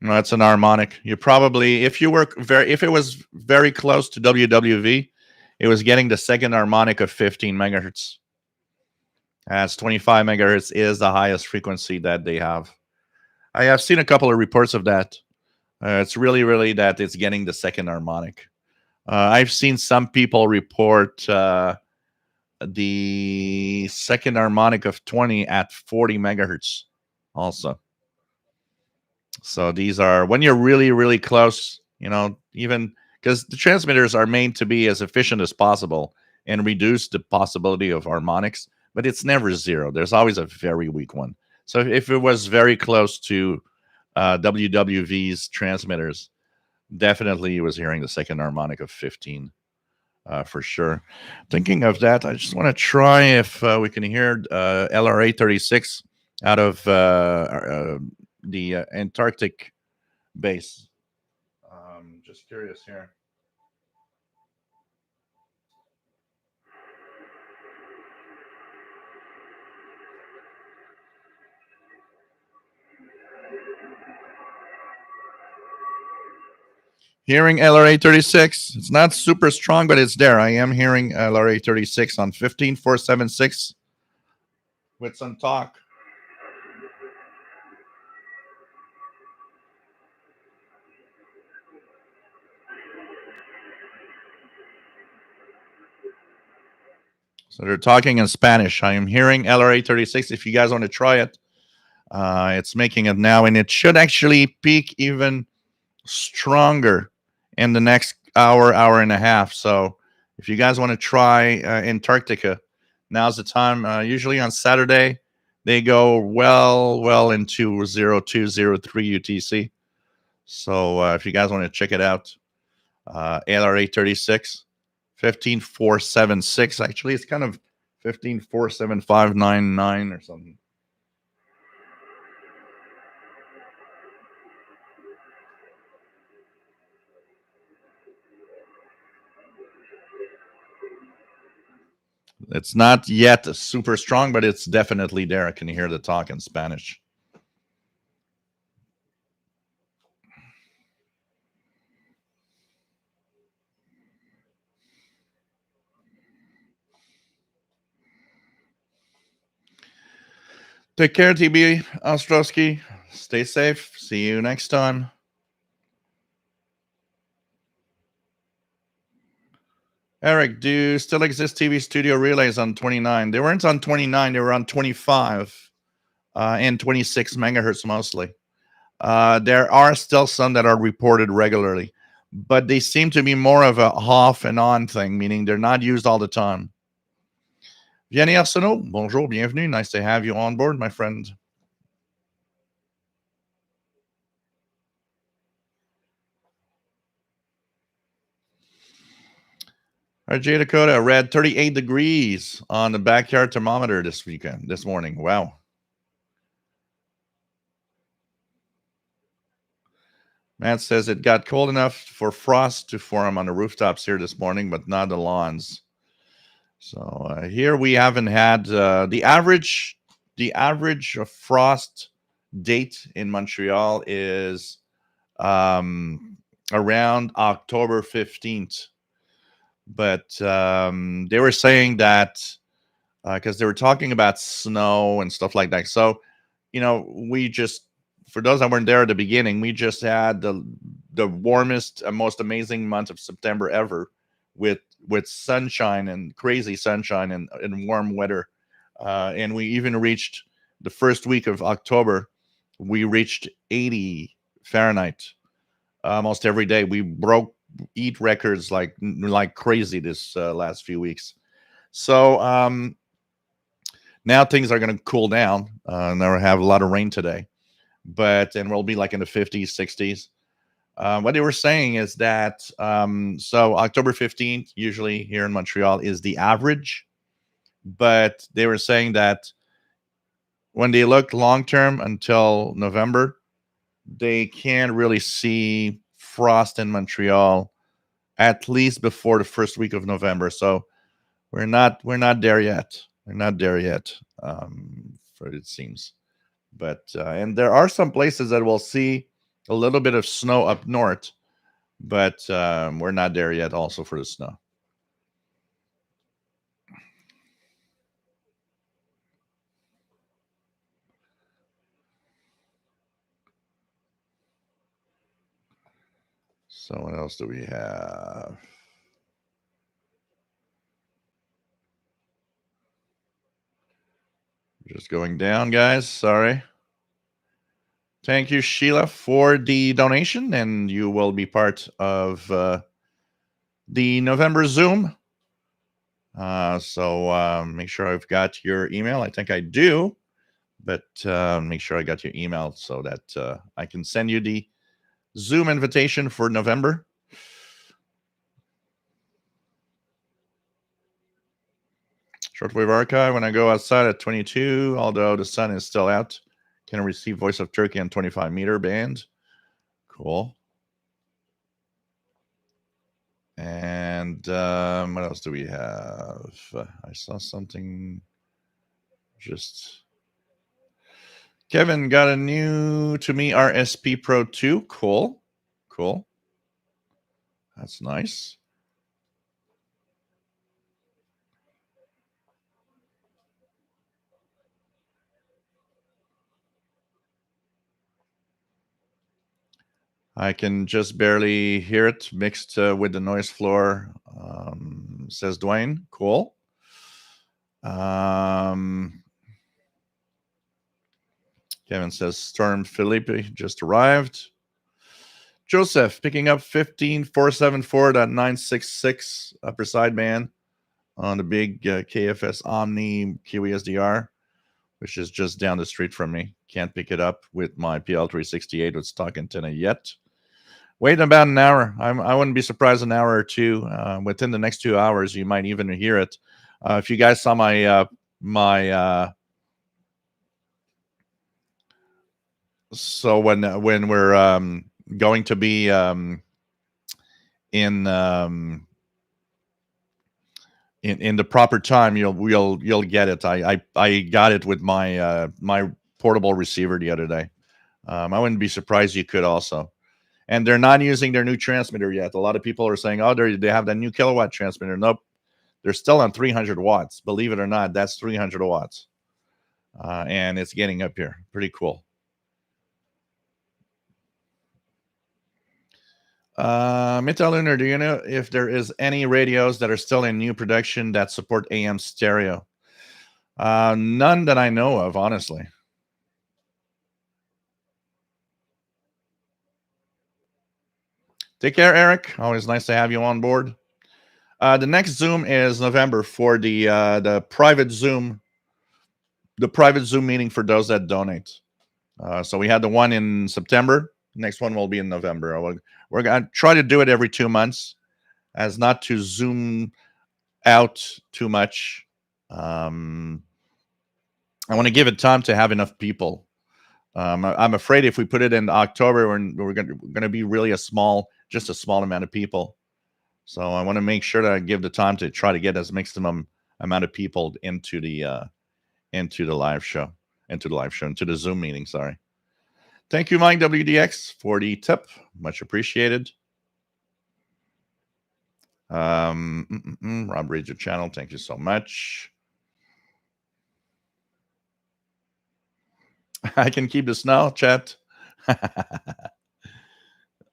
No, that's an harmonic. You probably, if it was very close to WWV, it was getting the second harmonic of 15 megahertz. As 25 megahertz is the highest frequency that they have. I have seen a couple of reports of that. It's really that it's getting the second harmonic. I've seen some people report the second harmonic of 20 at 40 megahertz also. So these are, when you're really close, even because the transmitters are made to be as efficient as possible and reduce the possibility of harmonics, but it's never zero. There's always a very weak one. So if it was very close to WWV's transmitters, definitely he was hearing the second harmonic of 15 for sure. Thinking of that, I just want to try if we can hear LRA 36 out of the Antarctic base. Just curious here. Hearing LRA 36. It's not super strong, but it's there. I am hearing LRA 36 on 15476 with some talk. So they're talking in Spanish. I am hearing LRA 36. If you guys want to try it, it's making it now, and it should actually peak even stronger in the next hour, hour and a half. So if you guys want to try Antarctica, now's the time. Usually on Saturday, they go well into 0203 UTC. So if you guys want to check it out, LRA 36, 15476. Actually, it's kind of 1547599 or something. It's not yet super strong, but it's definitely there. I can hear the talk in Spanish. Take care, TB Ostrowski. Stay safe. See you next time. Eric, do still exist TV studio relays on 29? They weren't on 29, they were on 25 and 26 megahertz mostly. There are still some that are reported regularly, but they seem to be more of a off and on thing, meaning they're not used all the time. Vianney Arsenault, bonjour, bienvenue. Nice to have you on board, my friend. RJ Dakota read 38 degrees on the backyard thermometer this morning. Wow. Matt says it got cold enough for frost to form on the rooftops here this morning, but not the lawns. So here we haven't had the average of frost date in Montreal is around October 15th. But they were saying that because they were talking about snow and stuff like that. So, we just, for those that weren't there at the beginning, we just had the warmest, most amazing month of September ever, with sunshine and crazy sunshine and warm weather, and we even reached the first week of October. We reached 80 Fahrenheit almost every day. We broke heat records like crazy this last few weeks. So now things are going to cool down. And we'll have a lot of rain today, and we'll be like in the 50s, 60s. What they were saying is that so October 15th, usually here in Montreal, is the average. But they were saying that when they look long term until November, they can't really see frost in Montreal at least before the first week of November. So we're not there yet. We're not there yet, for it seems. But and there are some places that will see a little bit of snow up north, but we're not there yet. Also for the snow. So what else do we have? Just going down, guys. Sorry. Thank you, Sheila, for the donation, and you will be part of the November Zoom. So make sure I've got your email. I think I do, but make sure I got your email so that I can send you the Zoom invitation for November. Shortwave archive. When I go outside at 22, although the sun is still out, can I receive Voice of Turkey on 25-meter band? Cool. And what else do we have? I saw something. Just Kevin got a new to me RSP Pro 2. Cool. That's nice. I can just barely hear it mixed with the noise floor, says Dwayne. Cool. Um, Kevin says Storm Felipe just arrived. Joseph picking up 15474.966 upper sideband on the big KFS Omni QESDR, which is just down the street from me. Can't pick it up with my PL368 with stock antenna yet. Wait about an hour. I wouldn't be surprised an hour or two. Within the next 2 hours, you might even hear it. If you guys saw my so when we're going to be in in the proper time, you'll get it. I got it with my portable receiver the other day. I wouldn't be surprised you could also. And they're not using their new transmitter yet. A lot of people are saying, "Oh, they have that new kilowatt transmitter." Nope, they're still on 300 watts. Believe it or not, that's 300 watts, and it's getting up here. Pretty cool. Metalunar, do you know if there is any radios that are still in new production that support AM stereo? None that I know of, honestly. Take care, Eric. Always nice to have you on board. The next Zoom is November for the private Zoom, meeting for those that donate. So we had the one in September. Next one will be in November. We're gonna try to do it every 2 months, as not to zoom out too much. I want to give it time to have enough people. I'm afraid if we put it in October, we're going to be really just a small amount of people. So I want to make sure that I give the time to try to get as maximum amount of people into the live show, into the Zoom meeting. Sorry. Thank you, Mike WDX, for the tip. Much appreciated. Rob Ranger Channel, thank you so much. I can keep the snow, chat.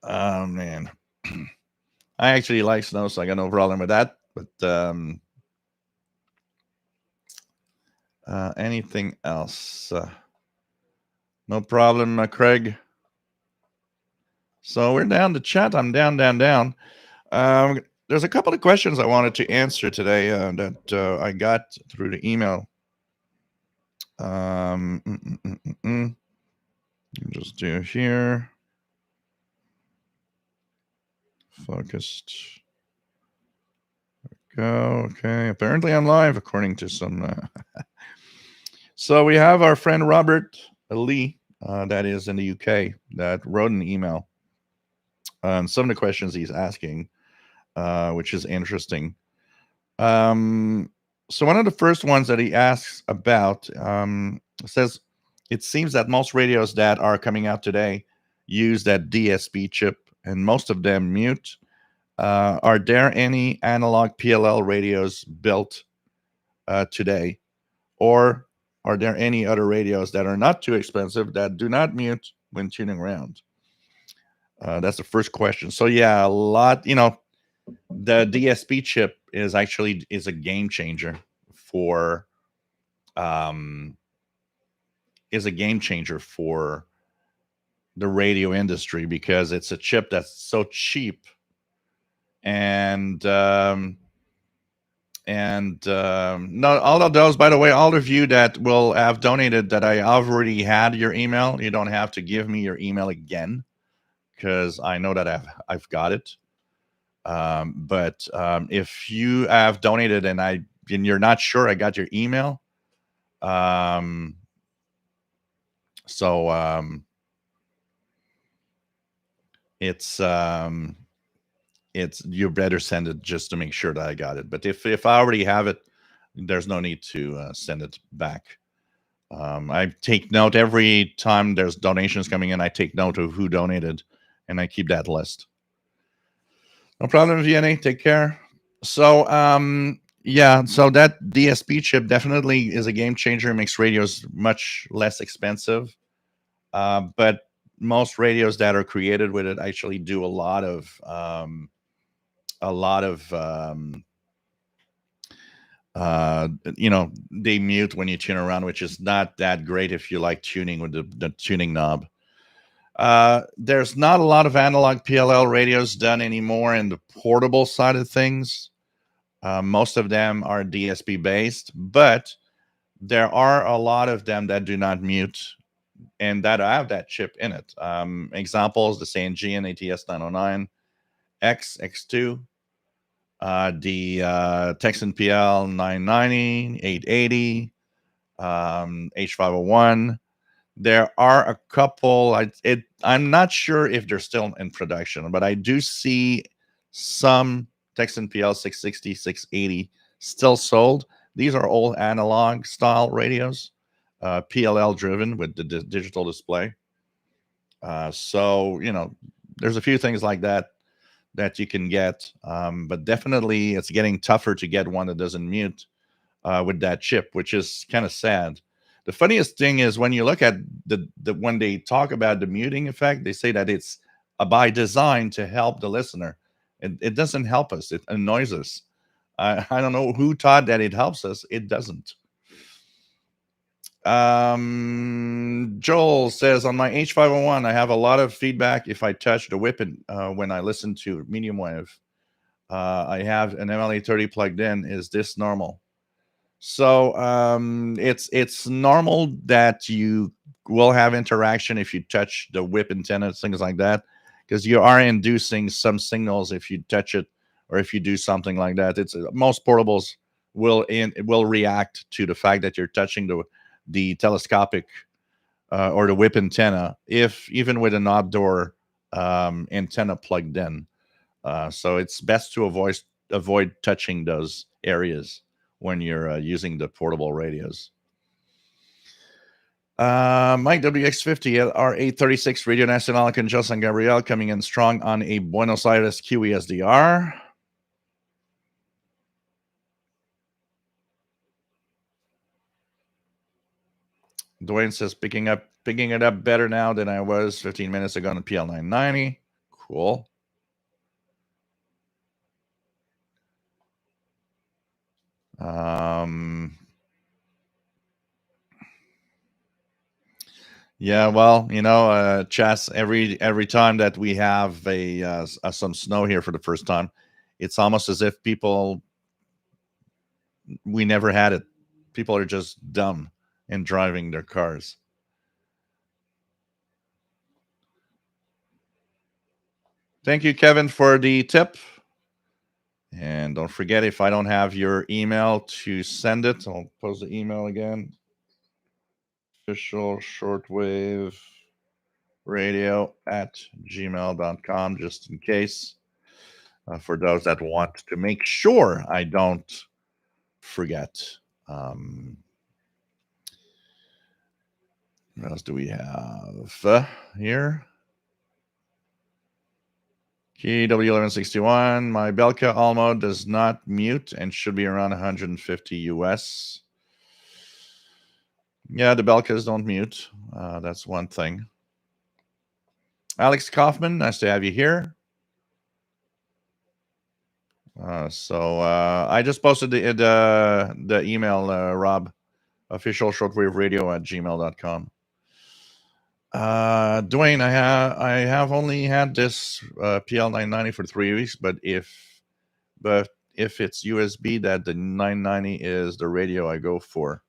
Oh, man. I actually like snow, so I got no problem with that. But anything else? No problem, Craig. So we're down to chat. I'm down. There's a couple of questions I wanted to answer today that I got through the email. Just do here. Focused. Go. Okay. Apparently I'm live, according to some. So we have our friend Robert Lee, that is in the UK, that wrote an email on some of the questions he's asking, which is interesting. So one of the first ones that he asks about says, it seems that most radios that are coming out today use that DSP chip, and most of them mute. Are there any analog PLL radios built today, or are there any other radios that are not too expensive that do not mute when tuning around? That's the first question. So yeah, a lot. The DSP chip is a game changer for the radio industry, because it's a chip that's so cheap, and no, all of those, by the way, all of you that will have donated, that I already had your email, you don't have to give me your email again, because I know that I've got it. But if you have donated and you're not sure I got your email, it's you better send it just to make sure that I got it. But if I already have it, there's no need to send it back. I take note every time there's donations coming in. I take note of who donated, and I keep that list. No problem, VNA. Take care. So yeah, so that DSP chip definitely is a game changer. It makes radios much less expensive. But most radios that are created with it actually do a lot of they mute when you tune around, which is not that great if you like tuning with the tuning knob. There's not a lot of analog PLL radios done anymore in the portable side of things. Most of them are DSP based, but there are a lot of them that do not mute and that have that chip in it. Examples: the Sangean ATS 909, X, X2, the Texan PL 990, 880, H501. There are a couple. I'm not sure if they're still in production, but I do see some Texan PL 660, 680 still sold. These are old analog style radios, PLL driven with the digital display. So there's a few things like that you can get, but definitely it's getting tougher to get one that doesn't mute with that chip, which is kind of sad. The funniest thing is when you look at when they talk about the muting effect, they say that it's by design to help the listener. It doesn't help us. It annoys us. I don't know who thought that it helps us. It doesn't. Joel says on my H501, I have a lot of feedback if I touch the whip when I listen to medium wave. I have an MLA30 plugged in. Is this normal? So it's normal that you will have interaction if you touch the whip antenna, things like that, because you are inducing some signals if you touch it or if you do something like that. It's most portables will react to the fact that you're touching the telescopic or the whip antenna, if even with an outdoor antenna plugged in. So it's best to avoid touching those areas when you're using the portable radios. Mike WX50 R836 Radio Nacional con San Gabriel coming in strong on a Buenos Aires QESDR. Dwayne says picking it up better now than I was 15 minutes ago on the PL990. Cool. Yeah, well, Chess, every time that we have some snow here for the first time, it's almost as if we never had it. People are just dumb in driving their cars. Thank you, Kevin, for the tip. And don't forget, if I don't have your email to send it, I'll post the email again. Official shortwave radio at gmail.com, just in case, for those that want to make sure I don't forget. What else do we have here? KW1161. My Belka Almo does not mute and should be around 150 US. Yeah, the Belkas don't mute. That's one thing. Alex Kaufman, nice to have you here. So I just posted the email, Rob, official shortwave radio at gmail.com. Dwayne, I have only had this PL990 for 3 weeks, but if it's USB, that the 990 is the radio I go for.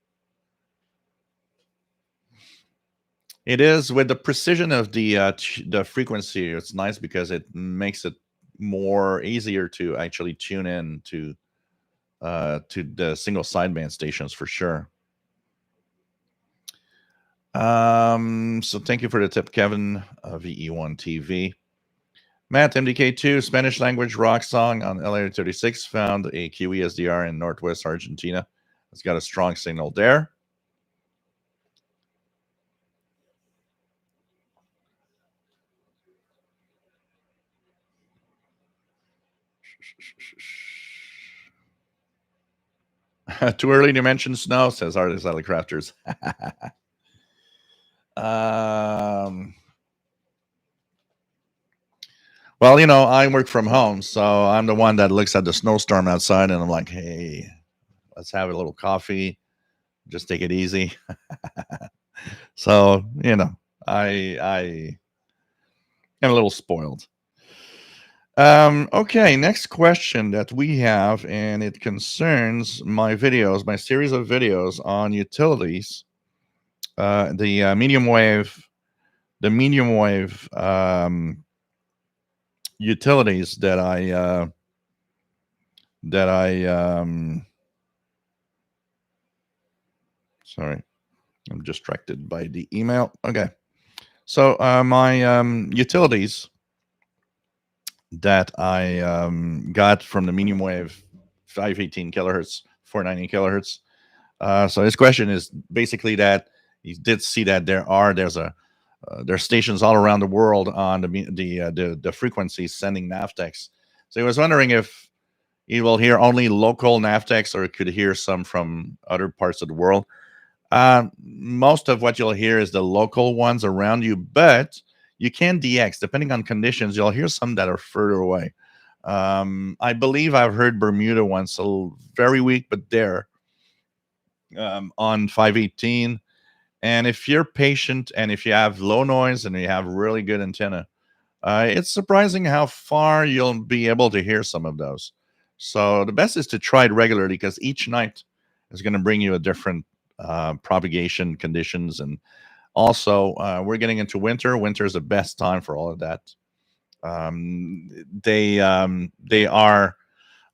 It is with the precision of the frequency. It's nice because it makes it more easier to actually tune in to the single sideband stations for sure. So thank you for the tip, Kevin. VE1 TV. Matt, MDK2, Spanish language rock song on LA36, found a QESDR in Northwest Argentina. It's got a strong signal there. Too early to mention snow, says Artist Alley Crafters. Well, I work from home, so I'm the one that looks at the snowstorm outside, and I'm like, hey, Let's have a little coffee. Just take it easy. So I am a little spoiled. Okay, next question that we have, and it concerns my videos, my series of videos on utilities, the medium wave utilities that I sorry, I'm distracted by the email. Okay, so my utilities that I got from the medium wave 518 kilohertz, 490 kilohertz. So his question is basically that he did see that there's stations all around the world on the frequencies sending Navtex. So he was wondering if he will hear only local Navtex or could hear some from other parts of the world. Most of what you'll hear is the local ones around you, but you can DX depending on conditions. You'll hear some that are further away. I believe I've heard Bermuda once, so very weak, but there on 518. And if you're patient and if you have low noise and you have really good antenna, it's surprising how far you'll be able to hear some of those. So the best is to try it regularly because each night is going to bring you a different propagation conditions. And also, we're getting into winter. Winter is the best time for all of that. They are.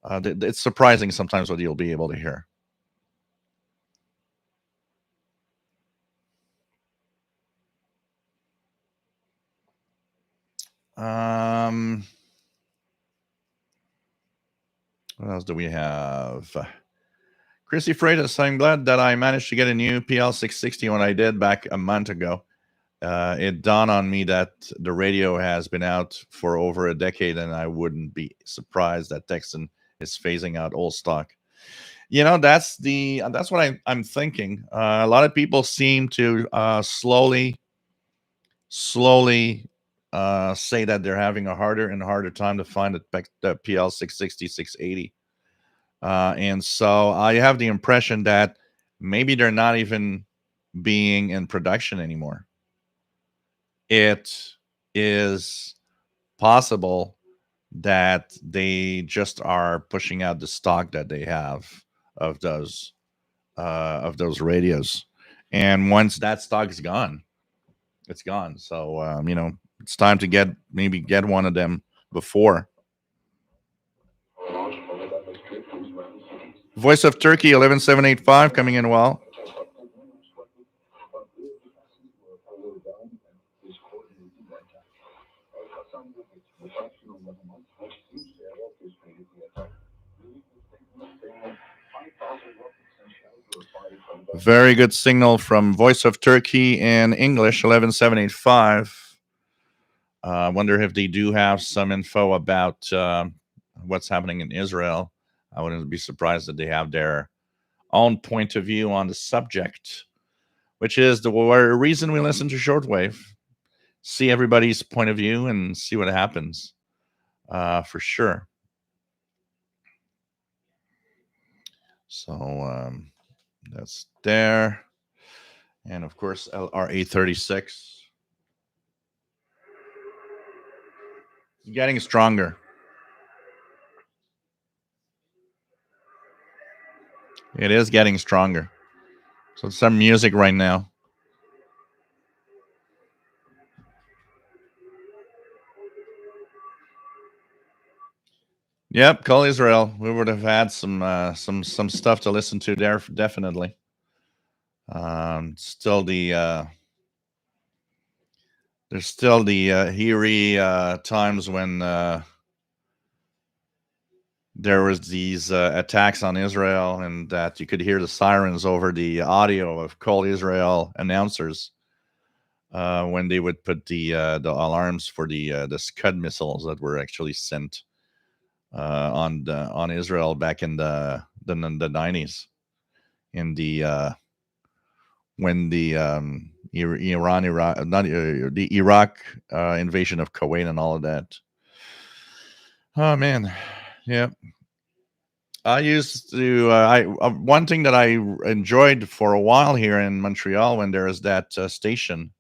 It's surprising sometimes what you'll be able to hear. What else do we have? Chrissy Freitas, I'm glad that I managed to get a new PL660 when I did back a month ago. It dawned on me that the radio has been out for over a decade, and I wouldn't be surprised that Texan is phasing out old stock. That's what I'm thinking. A lot of people seem to slowly say that they're having a harder and harder time to find the PL 660, 680. And so I have the impression that maybe they're not even being in production anymore. It is possible that they just are pushing out the stock that they have of those radios, and once that stock is gone, it's gone. So it's time to get one of them before. Voice of Turkey 11785 coming in well. Very good signal from Voice of Turkey in English 11785. I wonder if they do have some info about what's happening in Israel. I wouldn't be surprised that they have their own point of view on the subject, which is the reason we listen to Shortwave. See everybody's point of view and see what happens, for sure. So that's there. And of course, LR836. Getting stronger. It is getting stronger. So some music right now. Yep, call Israel. We would have had some stuff to listen to there, definitely. Still there's still the eerie times when there was these attacks on Israel, and that you could hear the sirens over the audio of Call Israel announcers when they would put the alarms for the Scud missiles that were actually sent on Israel back in the 90s, in the when the Iraq, not the Iraq invasion of Kuwait and all of that. Oh man, yeah. I used to. I One thing that I enjoyed for a while here in Montreal when there is that station.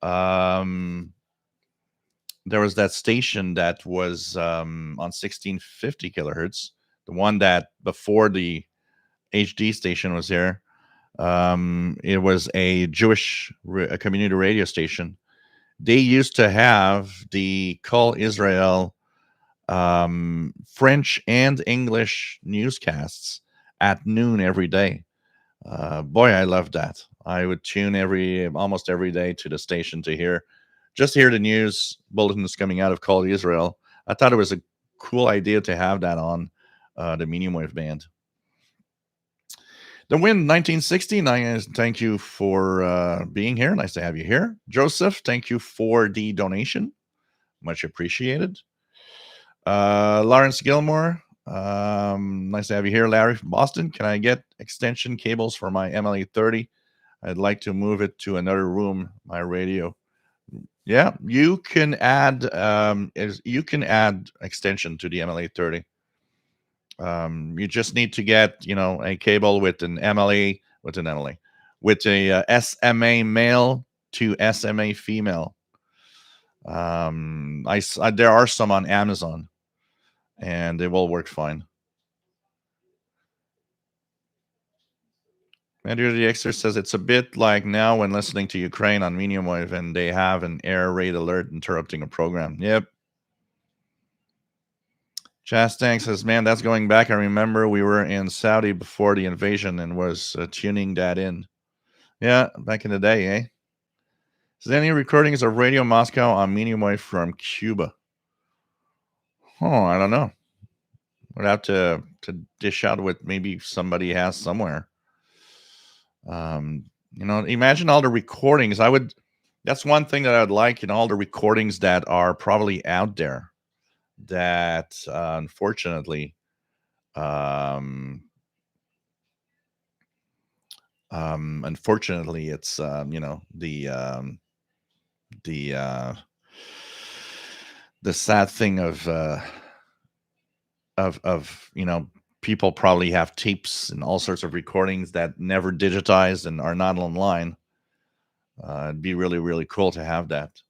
Um, there was that station that was on 1650 kilohertz, the one that before the HD station was here. It was a Jewish a community radio station. They used to have the Call Israel French and English newscasts at noon every day. Boy, I loved that. I would tune almost every day to the station to hear the news bulletins coming out of Call Israel. I thought it was a cool idea to have that on the medium wave band. The Wind 1969, thank you for being here. Nice to have you here. Joseph, thank you for the donation. Much appreciated. Lawrence Gilmore, nice to have you here. Larry from Boston, can I get extension cables for my MLA30? I'd like to move it to another room, my radio. Yeah, you can add extension to the MLA30. You just need to get a cable with an MLA with a SMA male to SMA female. There are some on Amazon, and they will work fine. Andrew the Exer says it's a bit like now when listening to Ukraine on medium wave and they have an air raid alert interrupting a program. Yep. Chastang says, man, that's going back. I remember we were in Saudi before the invasion and was tuning that in. Yeah, back in the day, eh? Is there any recordings of Radio Moscow on medium wave from Cuba? Oh, I don't know. We'd have to dish out what maybe somebody has somewhere. Imagine all the recordings. That's one thing that I would like, all the recordings that are probably out there that unfortunately it's the sad thing of people probably have tapes and all sorts of recordings that never digitized and are not online. It'd be really, really cool to have that.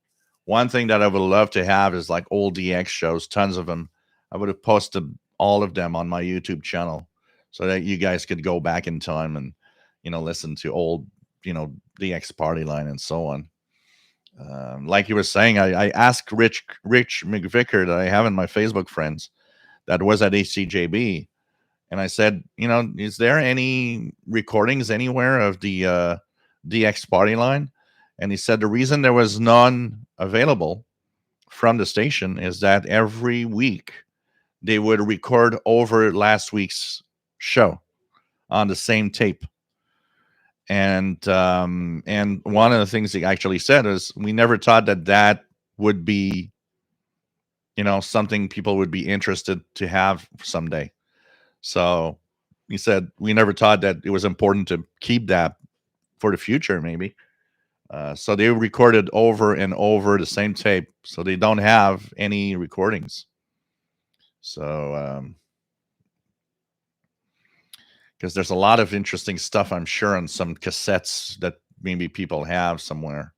One thing that I would love to have is like old DX shows, tons of them. I would have posted all of them on my YouTube channel so that you guys could go back in time and, listen to old, DX Party Line and so on. Like you were saying, I asked Rich McVicker that I have in my Facebook friends that was at ACJB. And I said, is there any recordings anywhere of the DX Party Line? And he said the reason there was none available from the station is that every week they would record over last week's show on the same tape. And one of the things he actually said is we never thought that would be, something people would be interested to have someday. So he said we never thought that it was important to keep that for the future, maybe. So they recorded over and over the same tape, so they don't have any recordings. So, because there's a lot of interesting stuff, I'm sure, on some cassettes that maybe people have somewhere.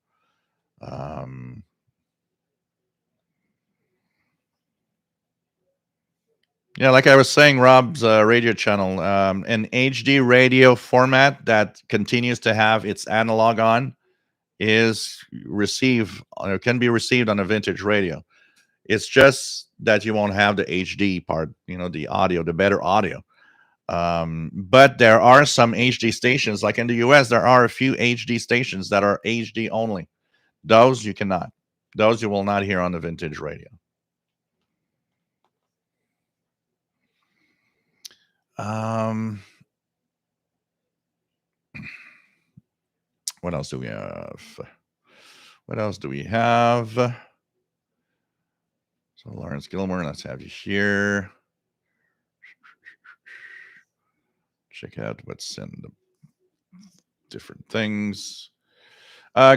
Yeah, like I was saying, Rob's radio channel, an HD radio format that continues to have its analog on can be received on a vintage radio. It's just that you won't have the HD part, the audio, the better audio. But there are some HD stations, like in the US, there are a few HD stations that are HD only. Those you cannot. Those you will not hear on the vintage radio. What else do we have? So Lawrence Gilmore, let's have you here. Check out what's in the different things.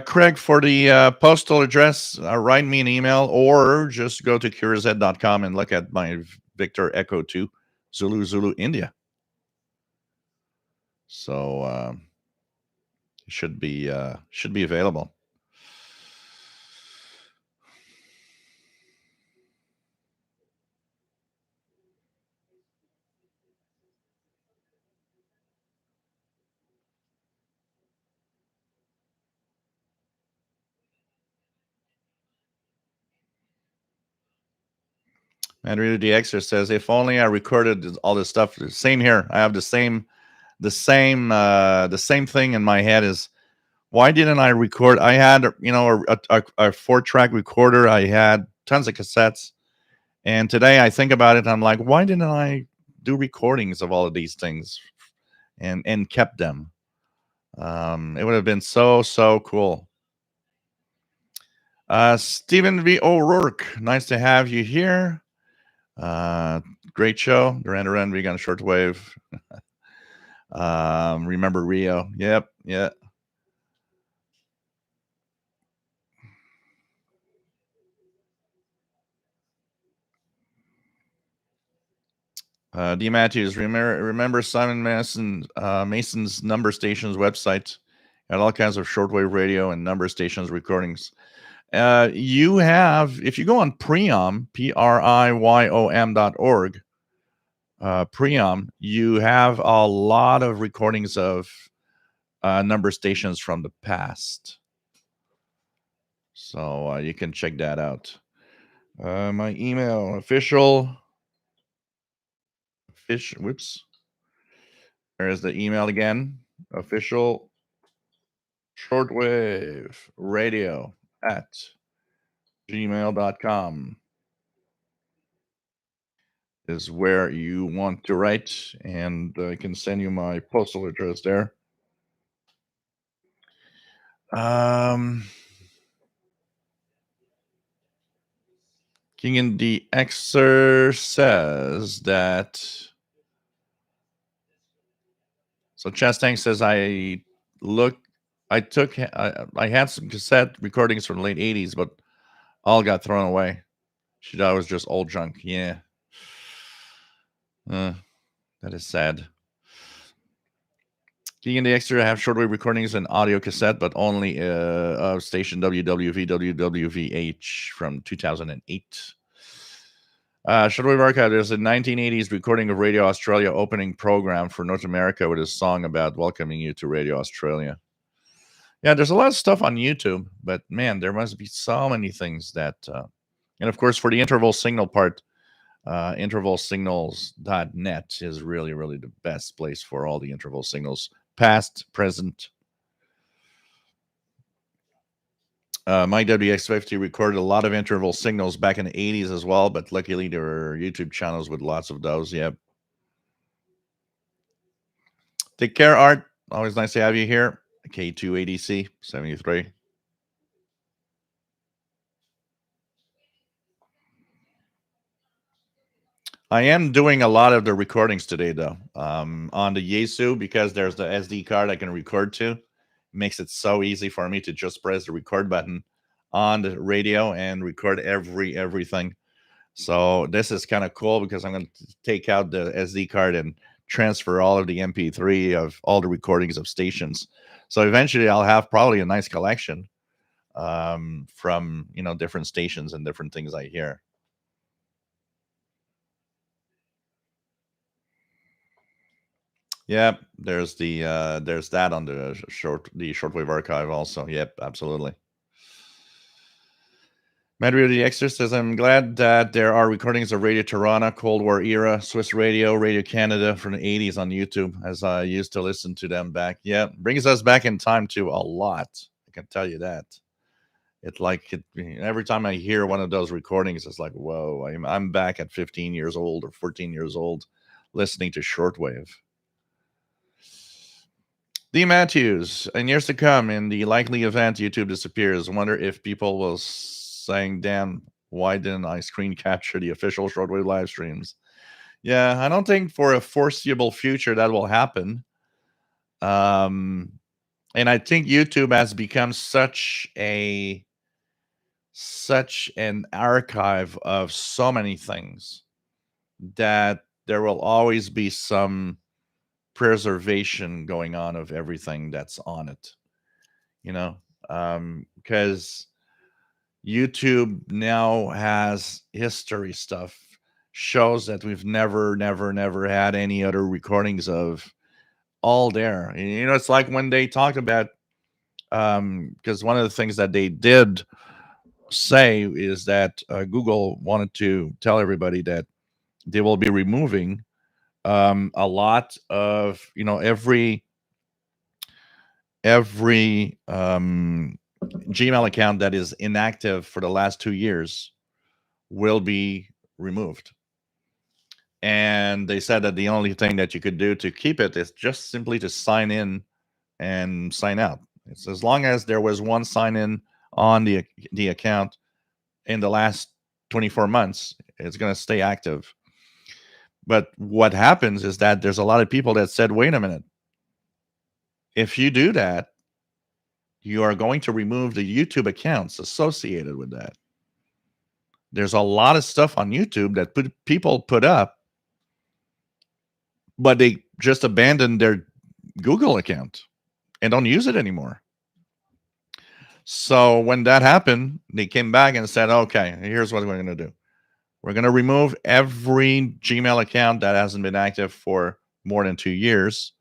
Craig, for the postal address, write me an email or just go to curioushead.com and look at my Victor Echo 2 Zulu India. So it should be available. Andrew DXer says, "If only I recorded all this stuff." Same here. I have the same thing in my head. Is why didn't I record? I had a 4-track recorder. I had tons of cassettes, and today I think about it. I'm like, why didn't I do recordings of all of these things and kept them? It would have been so cool. Stephen V. O'Rourke, nice to have you here. Great show. Duran Duran, Vegan Shortwave. Remember Rio? Yep, yeah. D. Matthews, remember Simon Mason's number stations website and all kinds of shortwave radio and number stations recordings. You have, if you go on Priom, PRIYOM.org, Priom, you have a lot of recordings of number stations from the past. So you can check that out. My email, whoops. There's the email again. Official shortwave radio at gmail.com is where you want to write, and I can send you my postal address there. King in the Xer says that. So Chastang says I had some cassette recordings from the late 80s, but all got thrown away. She thought it was just old junk. Yeah. That is sad. King and the Extra have shortwave recordings and audio cassette, but only of station WWVWWVH from 2008. Shortwave Archive, there's a 1980s recording of Radio Australia opening program for North America with a song about welcoming you to Radio Australia. Yeah, there's a lot of stuff on YouTube, but man, there must be so many things that, and of course, for the interval signal part, intervalsignals.net is really the best place for all the interval signals, past, present. My WX50 recorded a lot of interval signals back in the 80s as well, but luckily there were YouTube channels with lots of those. Yep. Take care, Art. Always nice to have you here. K2ADC 73. I am doing a lot of the recordings today, though, on the Yaesu, because there's the SD card I can record to. It makes it so easy for me to just press the record button on the radio and record everything. So this is kind of cool because I'm going to take out the SD card and transfer all of the MP3 of all the recordings of stations. So eventually I'll have probably a nice collection from different stations and different things I hear. Yep, there's that on the shortwave archive also. Yep, absolutely. Madrid the Extra says, I'm glad that there are recordings of Radio Tirana, Cold War era, Swiss Radio, Radio Canada from the 80s on YouTube, as I used to listen to them back. Yeah, brings us back in time to a lot. I can tell you that. Every time I hear one of those recordings, it's like, whoa, I'm back at 15 years old or 14 years old listening to shortwave. D. Matthews, in years to come, in the likely event YouTube disappears, wonder if people will saying, damn, why didn't I screen capture the official shortwave live streams? Yeah, I don't think for a foreseeable future that will happen. And I think YouTube has become such an archive of so many things that there will always be some preservation going on of everything that's on it, you know, because YouTube now has history stuff, shows that we've never had any other recordings of, all there. You know, it's like when they talked about, because one of the things that they did say is that Google wanted to tell everybody that they will be removing a lot of, you know, every Gmail account that is inactive for the last 2 years will be removed. And they said that the only thing that you could do to keep it is just simply to sign in and sign out. It's as long as there was one sign in on the account in the last 24 months, it's going to stay active. But what happens is that there's a lot of people that said, wait a minute, if you do that, you are going to remove the YouTube accounts associated with that. There's a lot of stuff on YouTube that people put up, but they just abandoned their Google account and don't use it anymore. So when that happened, they came back and said, okay, here's what we're going to do. We're going to remove every Gmail account that hasn't been active for more than 2 years,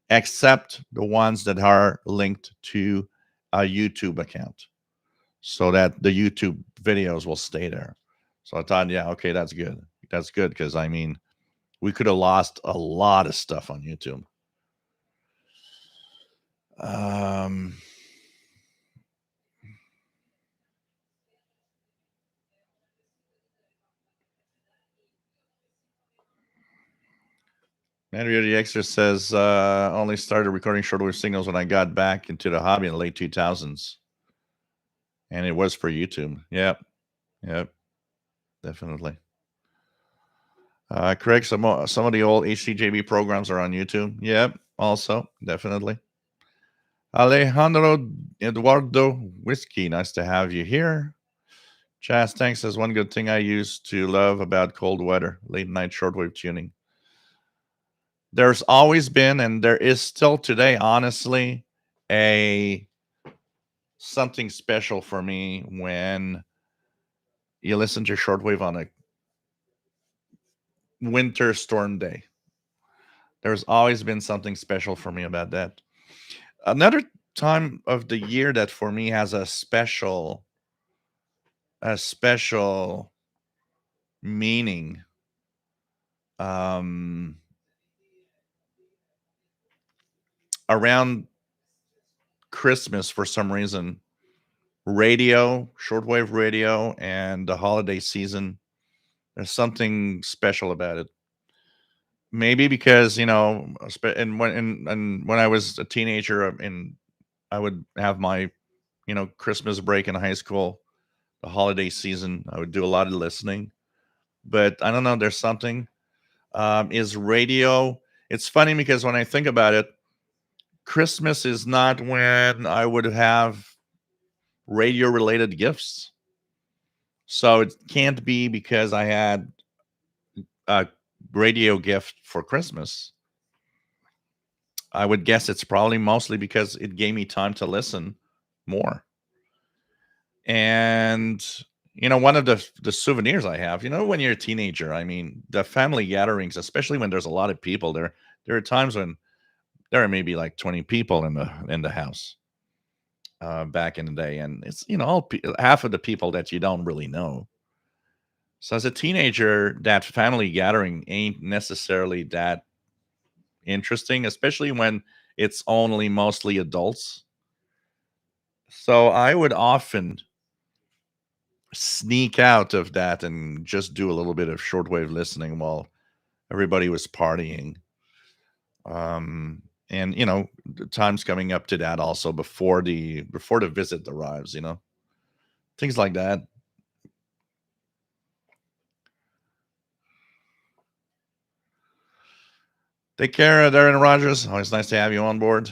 except the ones that are linked to a YouTube account, so that the YouTube videos will stay there. So I thought, yeah, okay, that's good. That's good, because I mean, we could have lost a lot of stuff on YouTube. Andrea the Extra says, only started recording shortwave signals when I got back into the hobby in the late 2000s. And it was for YouTube. Yep. Yep. Definitely. Craig, some of the old HCJB programs are on YouTube. Yep. Also, definitely. Alejandro Eduardo Whiskey, nice to have you here. Chas Tank says, one good thing I used to love about cold weather, late night shortwave tuning. There's always been, and there is still today, honestly, a something special for me when you listen to shortwave on a winter storm day. There's always been something special for me about that. Another time of the year that for me has a special meaning, around Christmas for some reason. Radio, shortwave radio, and the holiday season. There's something special about it. Maybe because, you know, and when I was a teenager, and I would have my, you know, Christmas break in high school, the holiday season, I would do a lot of listening. But I don't know, there's something. Is radio? It's funny because when I think about it, Christmas is not when I would have radio related gifts. So it can't be because I had a radio gift for Christmas. I would guess it's probably mostly because it gave me time to listen more. And you know, one of the souvenirs I have, you know, when you're a teenager, I mean, the family gatherings, especially when there's a lot of people there. There are times when there are maybe like 20 people in the house, back in the day, and it's, you know, half of the people that you don't really know. So as a teenager, that family gathering ain't necessarily that interesting, especially when it's only mostly adults. So I would often sneak out of that and just do a little bit of shortwave listening while everybody was partying. And you know, the time's coming up to that also before the visit arrives, you know, things like that. Take care, Darren Rogers. Always nice to have you on board.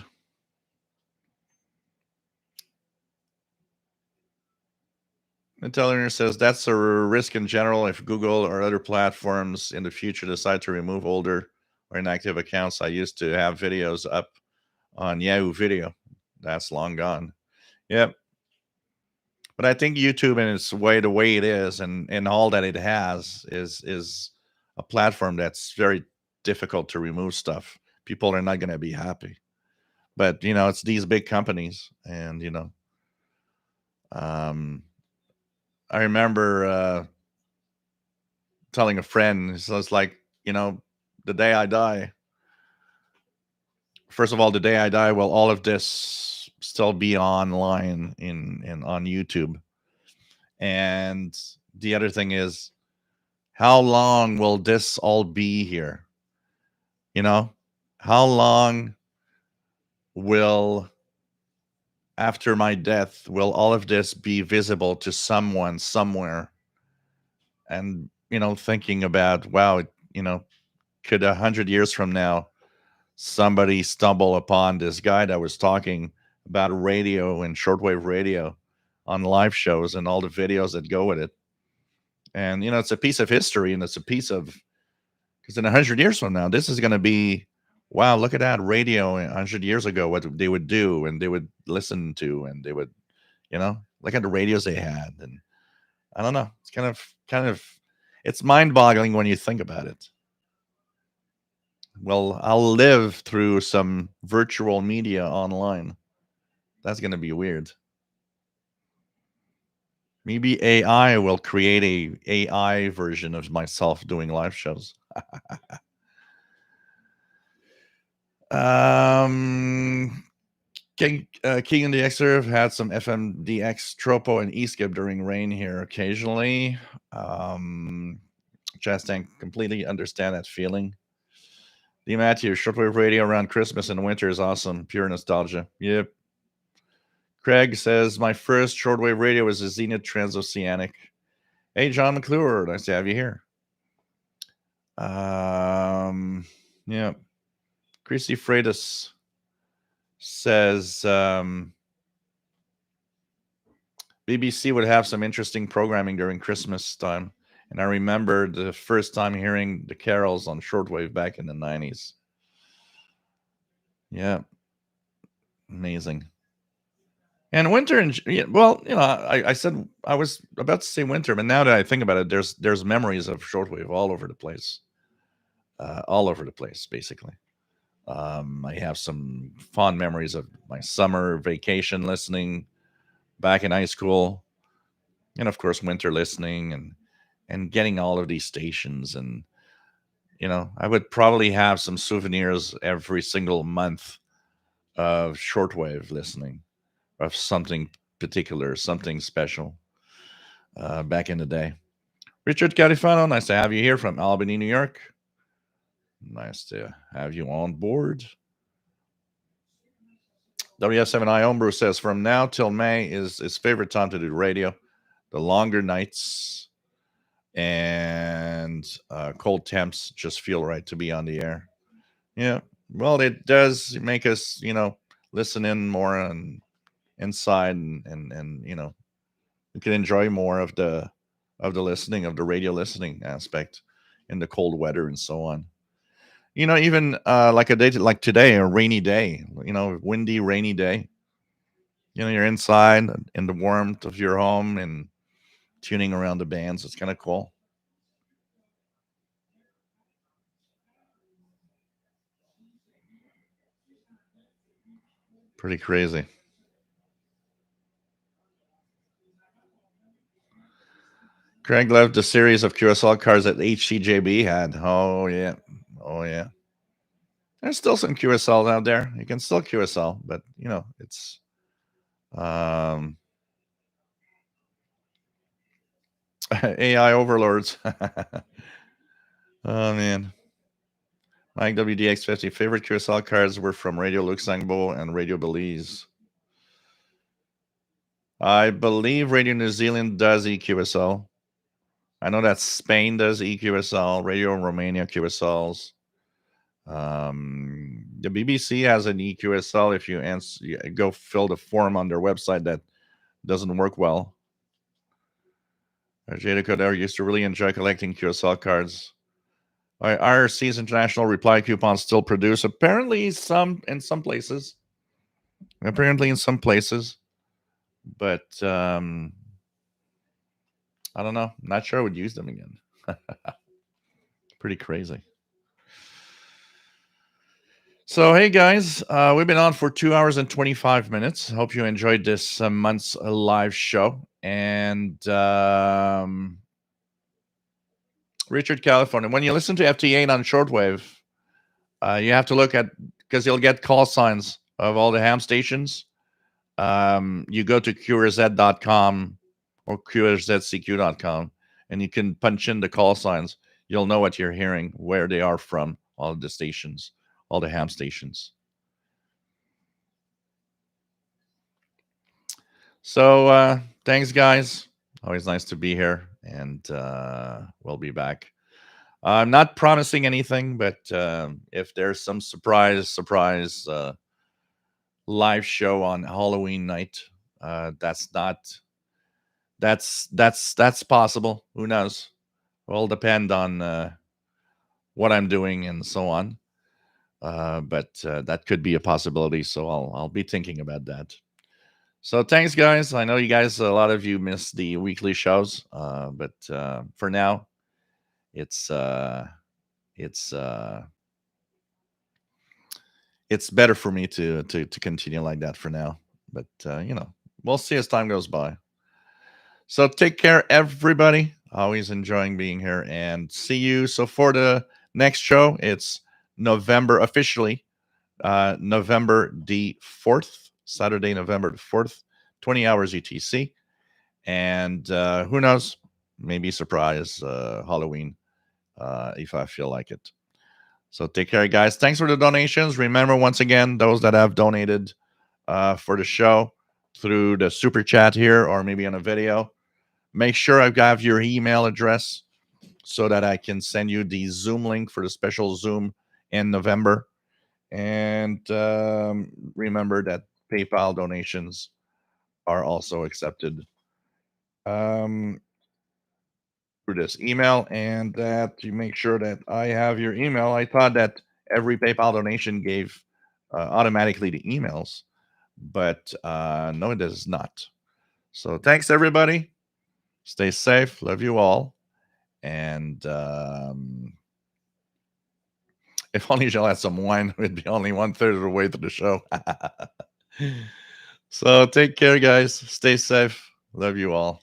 Intelligener says that's a risk in general if Google or other platforms in the future decide to remove older or inactive accounts. I used to have videos up on Yahoo Video. That's long gone. Yep. But I think YouTube and its way the way it is and all that it has is a platform that's very difficult to remove stuff. People are not going to be happy. But it's these big companies, and um, I remember telling a friend, so it's like, the day I die. First of all, the day I die, will all of this still be online in on YouTube? And the other thing is, how long will this all be here? You know, how long will after my death will all of this be visible to someone somewhere? And thinking about, wow, could 100 years from now somebody stumble upon this guy that was talking about radio and shortwave radio on live shows and all the videos that go with it? And it's a piece of history, and it's a piece of, because in 100 years from now, this is going to be, wow, look at that radio 100 years ago, what they would do and they would listen to, and they would, look at the radios they had. And I don't know, it's kind of, it's mind boggling when you think about it. Well, I'll live through some virtual media online. That's going to be weird. Maybe AI will create a AI version of myself doing live shows. King and the Xer had some FMDX, Tropo, and eSkip during rain here occasionally. Chastain, completely understand that feeling. The Matthew, shortwave radio around Christmas and winter is awesome. Pure nostalgia. Yep. Craig says, my first shortwave radio was a Zenith Transoceanic. Hey, John McClure, nice to have you here. Yeah. Chrissy Freitas says, BBC would have some interesting programming during Christmas time. And I remember the first time hearing the carols on shortwave back in the 90s. Yeah. Amazing. And winter, and well, I said I was about to say winter, but now that I think about it, there's memories of shortwave all over the place, basically. I have some fond memories of my summer vacation listening back in high school, and of course winter listening, and getting all of these stations. And I would probably have some souvenirs every single month of shortwave listening, of something particular, something special back in the day. Richard Califano, nice to have you here from Albany, New York. Nice to have you on board. WF7I Homebrew says, from now till May is his favorite time to do radio. The longer nights and cold temps just feel right to be on the air. Yeah, well, it does make us, listen in more and inside, and you can enjoy more of the listening, of the radio listening aspect in the cold weather and so on. Even like a day like today, a rainy day, windy, rainy day. You're inside in the warmth of your home and tuning around the bands. It's kind of cool. Pretty crazy. Craig loved the series of QSL cars that HCJB had. Oh yeah. Oh yeah. There's still some QSL out there. You can still QSL, but it's AI overlords. Oh man. Mike WDX50 favorite QSL cards were from Radio Luxembourg and Radio Belize. I believe Radio New Zealand does EQSL. I know that Spain does EQSL, Radio Romania QSLs. The BBC has an EQSL. If you go fill the form on their website, that doesn't work well. Jada there used to really enjoy collecting QSL cards. IRC's international reply coupons still produce. Apparently, some in some places. Apparently, in some places, but I don't know. Not sure I would use them again. Pretty crazy. So, hey guys, we've been on for 2 hours and 25 minutes. Hope you enjoyed this month's live show. And Richard, California, when you listen to FT8 on shortwave, you have to look at, because you'll get call signs of all the ham stations. You go to QRZ.com or QRZCQ.com and you can punch in the call signs. You'll know what you're hearing, where they are from, all the stations, all the ham stations. So thanks, guys. Always nice to be here, and we'll be back. I'm not promising anything, but if there's some surprise live show on Halloween night, that's possible. Who knows? Will depend on what I'm doing and so on. But that could be a possibility. So I'll be thinking about that. So thanks, guys. I know you guys, a lot of you missed the weekly shows, but for now, it's better for me to continue like that for now. But we'll see as time goes by. So take care, everybody. Always enjoying being here, and see you. So for the next show, it's November officially, November the 4th, Saturday, November the 4th, 20 hours UTC. And who knows, maybe surprise Halloween if I feel like it. So take care, guys. Thanks for the donations. Remember, once again, those that have donated for the show through the super chat here or maybe on a video, make sure I've got your email address so that I can send you the Zoom link for the special Zoom in November. And remember that PayPal donations are also accepted through this email, and that you make sure that I have your email. I thought that every PayPal donation gave automatically the emails, but no, it does not. So thanks, everybody. Stay safe. Love you all. And if only Jill had some wine, we'd be only 1/3 of the way through the show. So take care, guys. Stay safe. Love you all.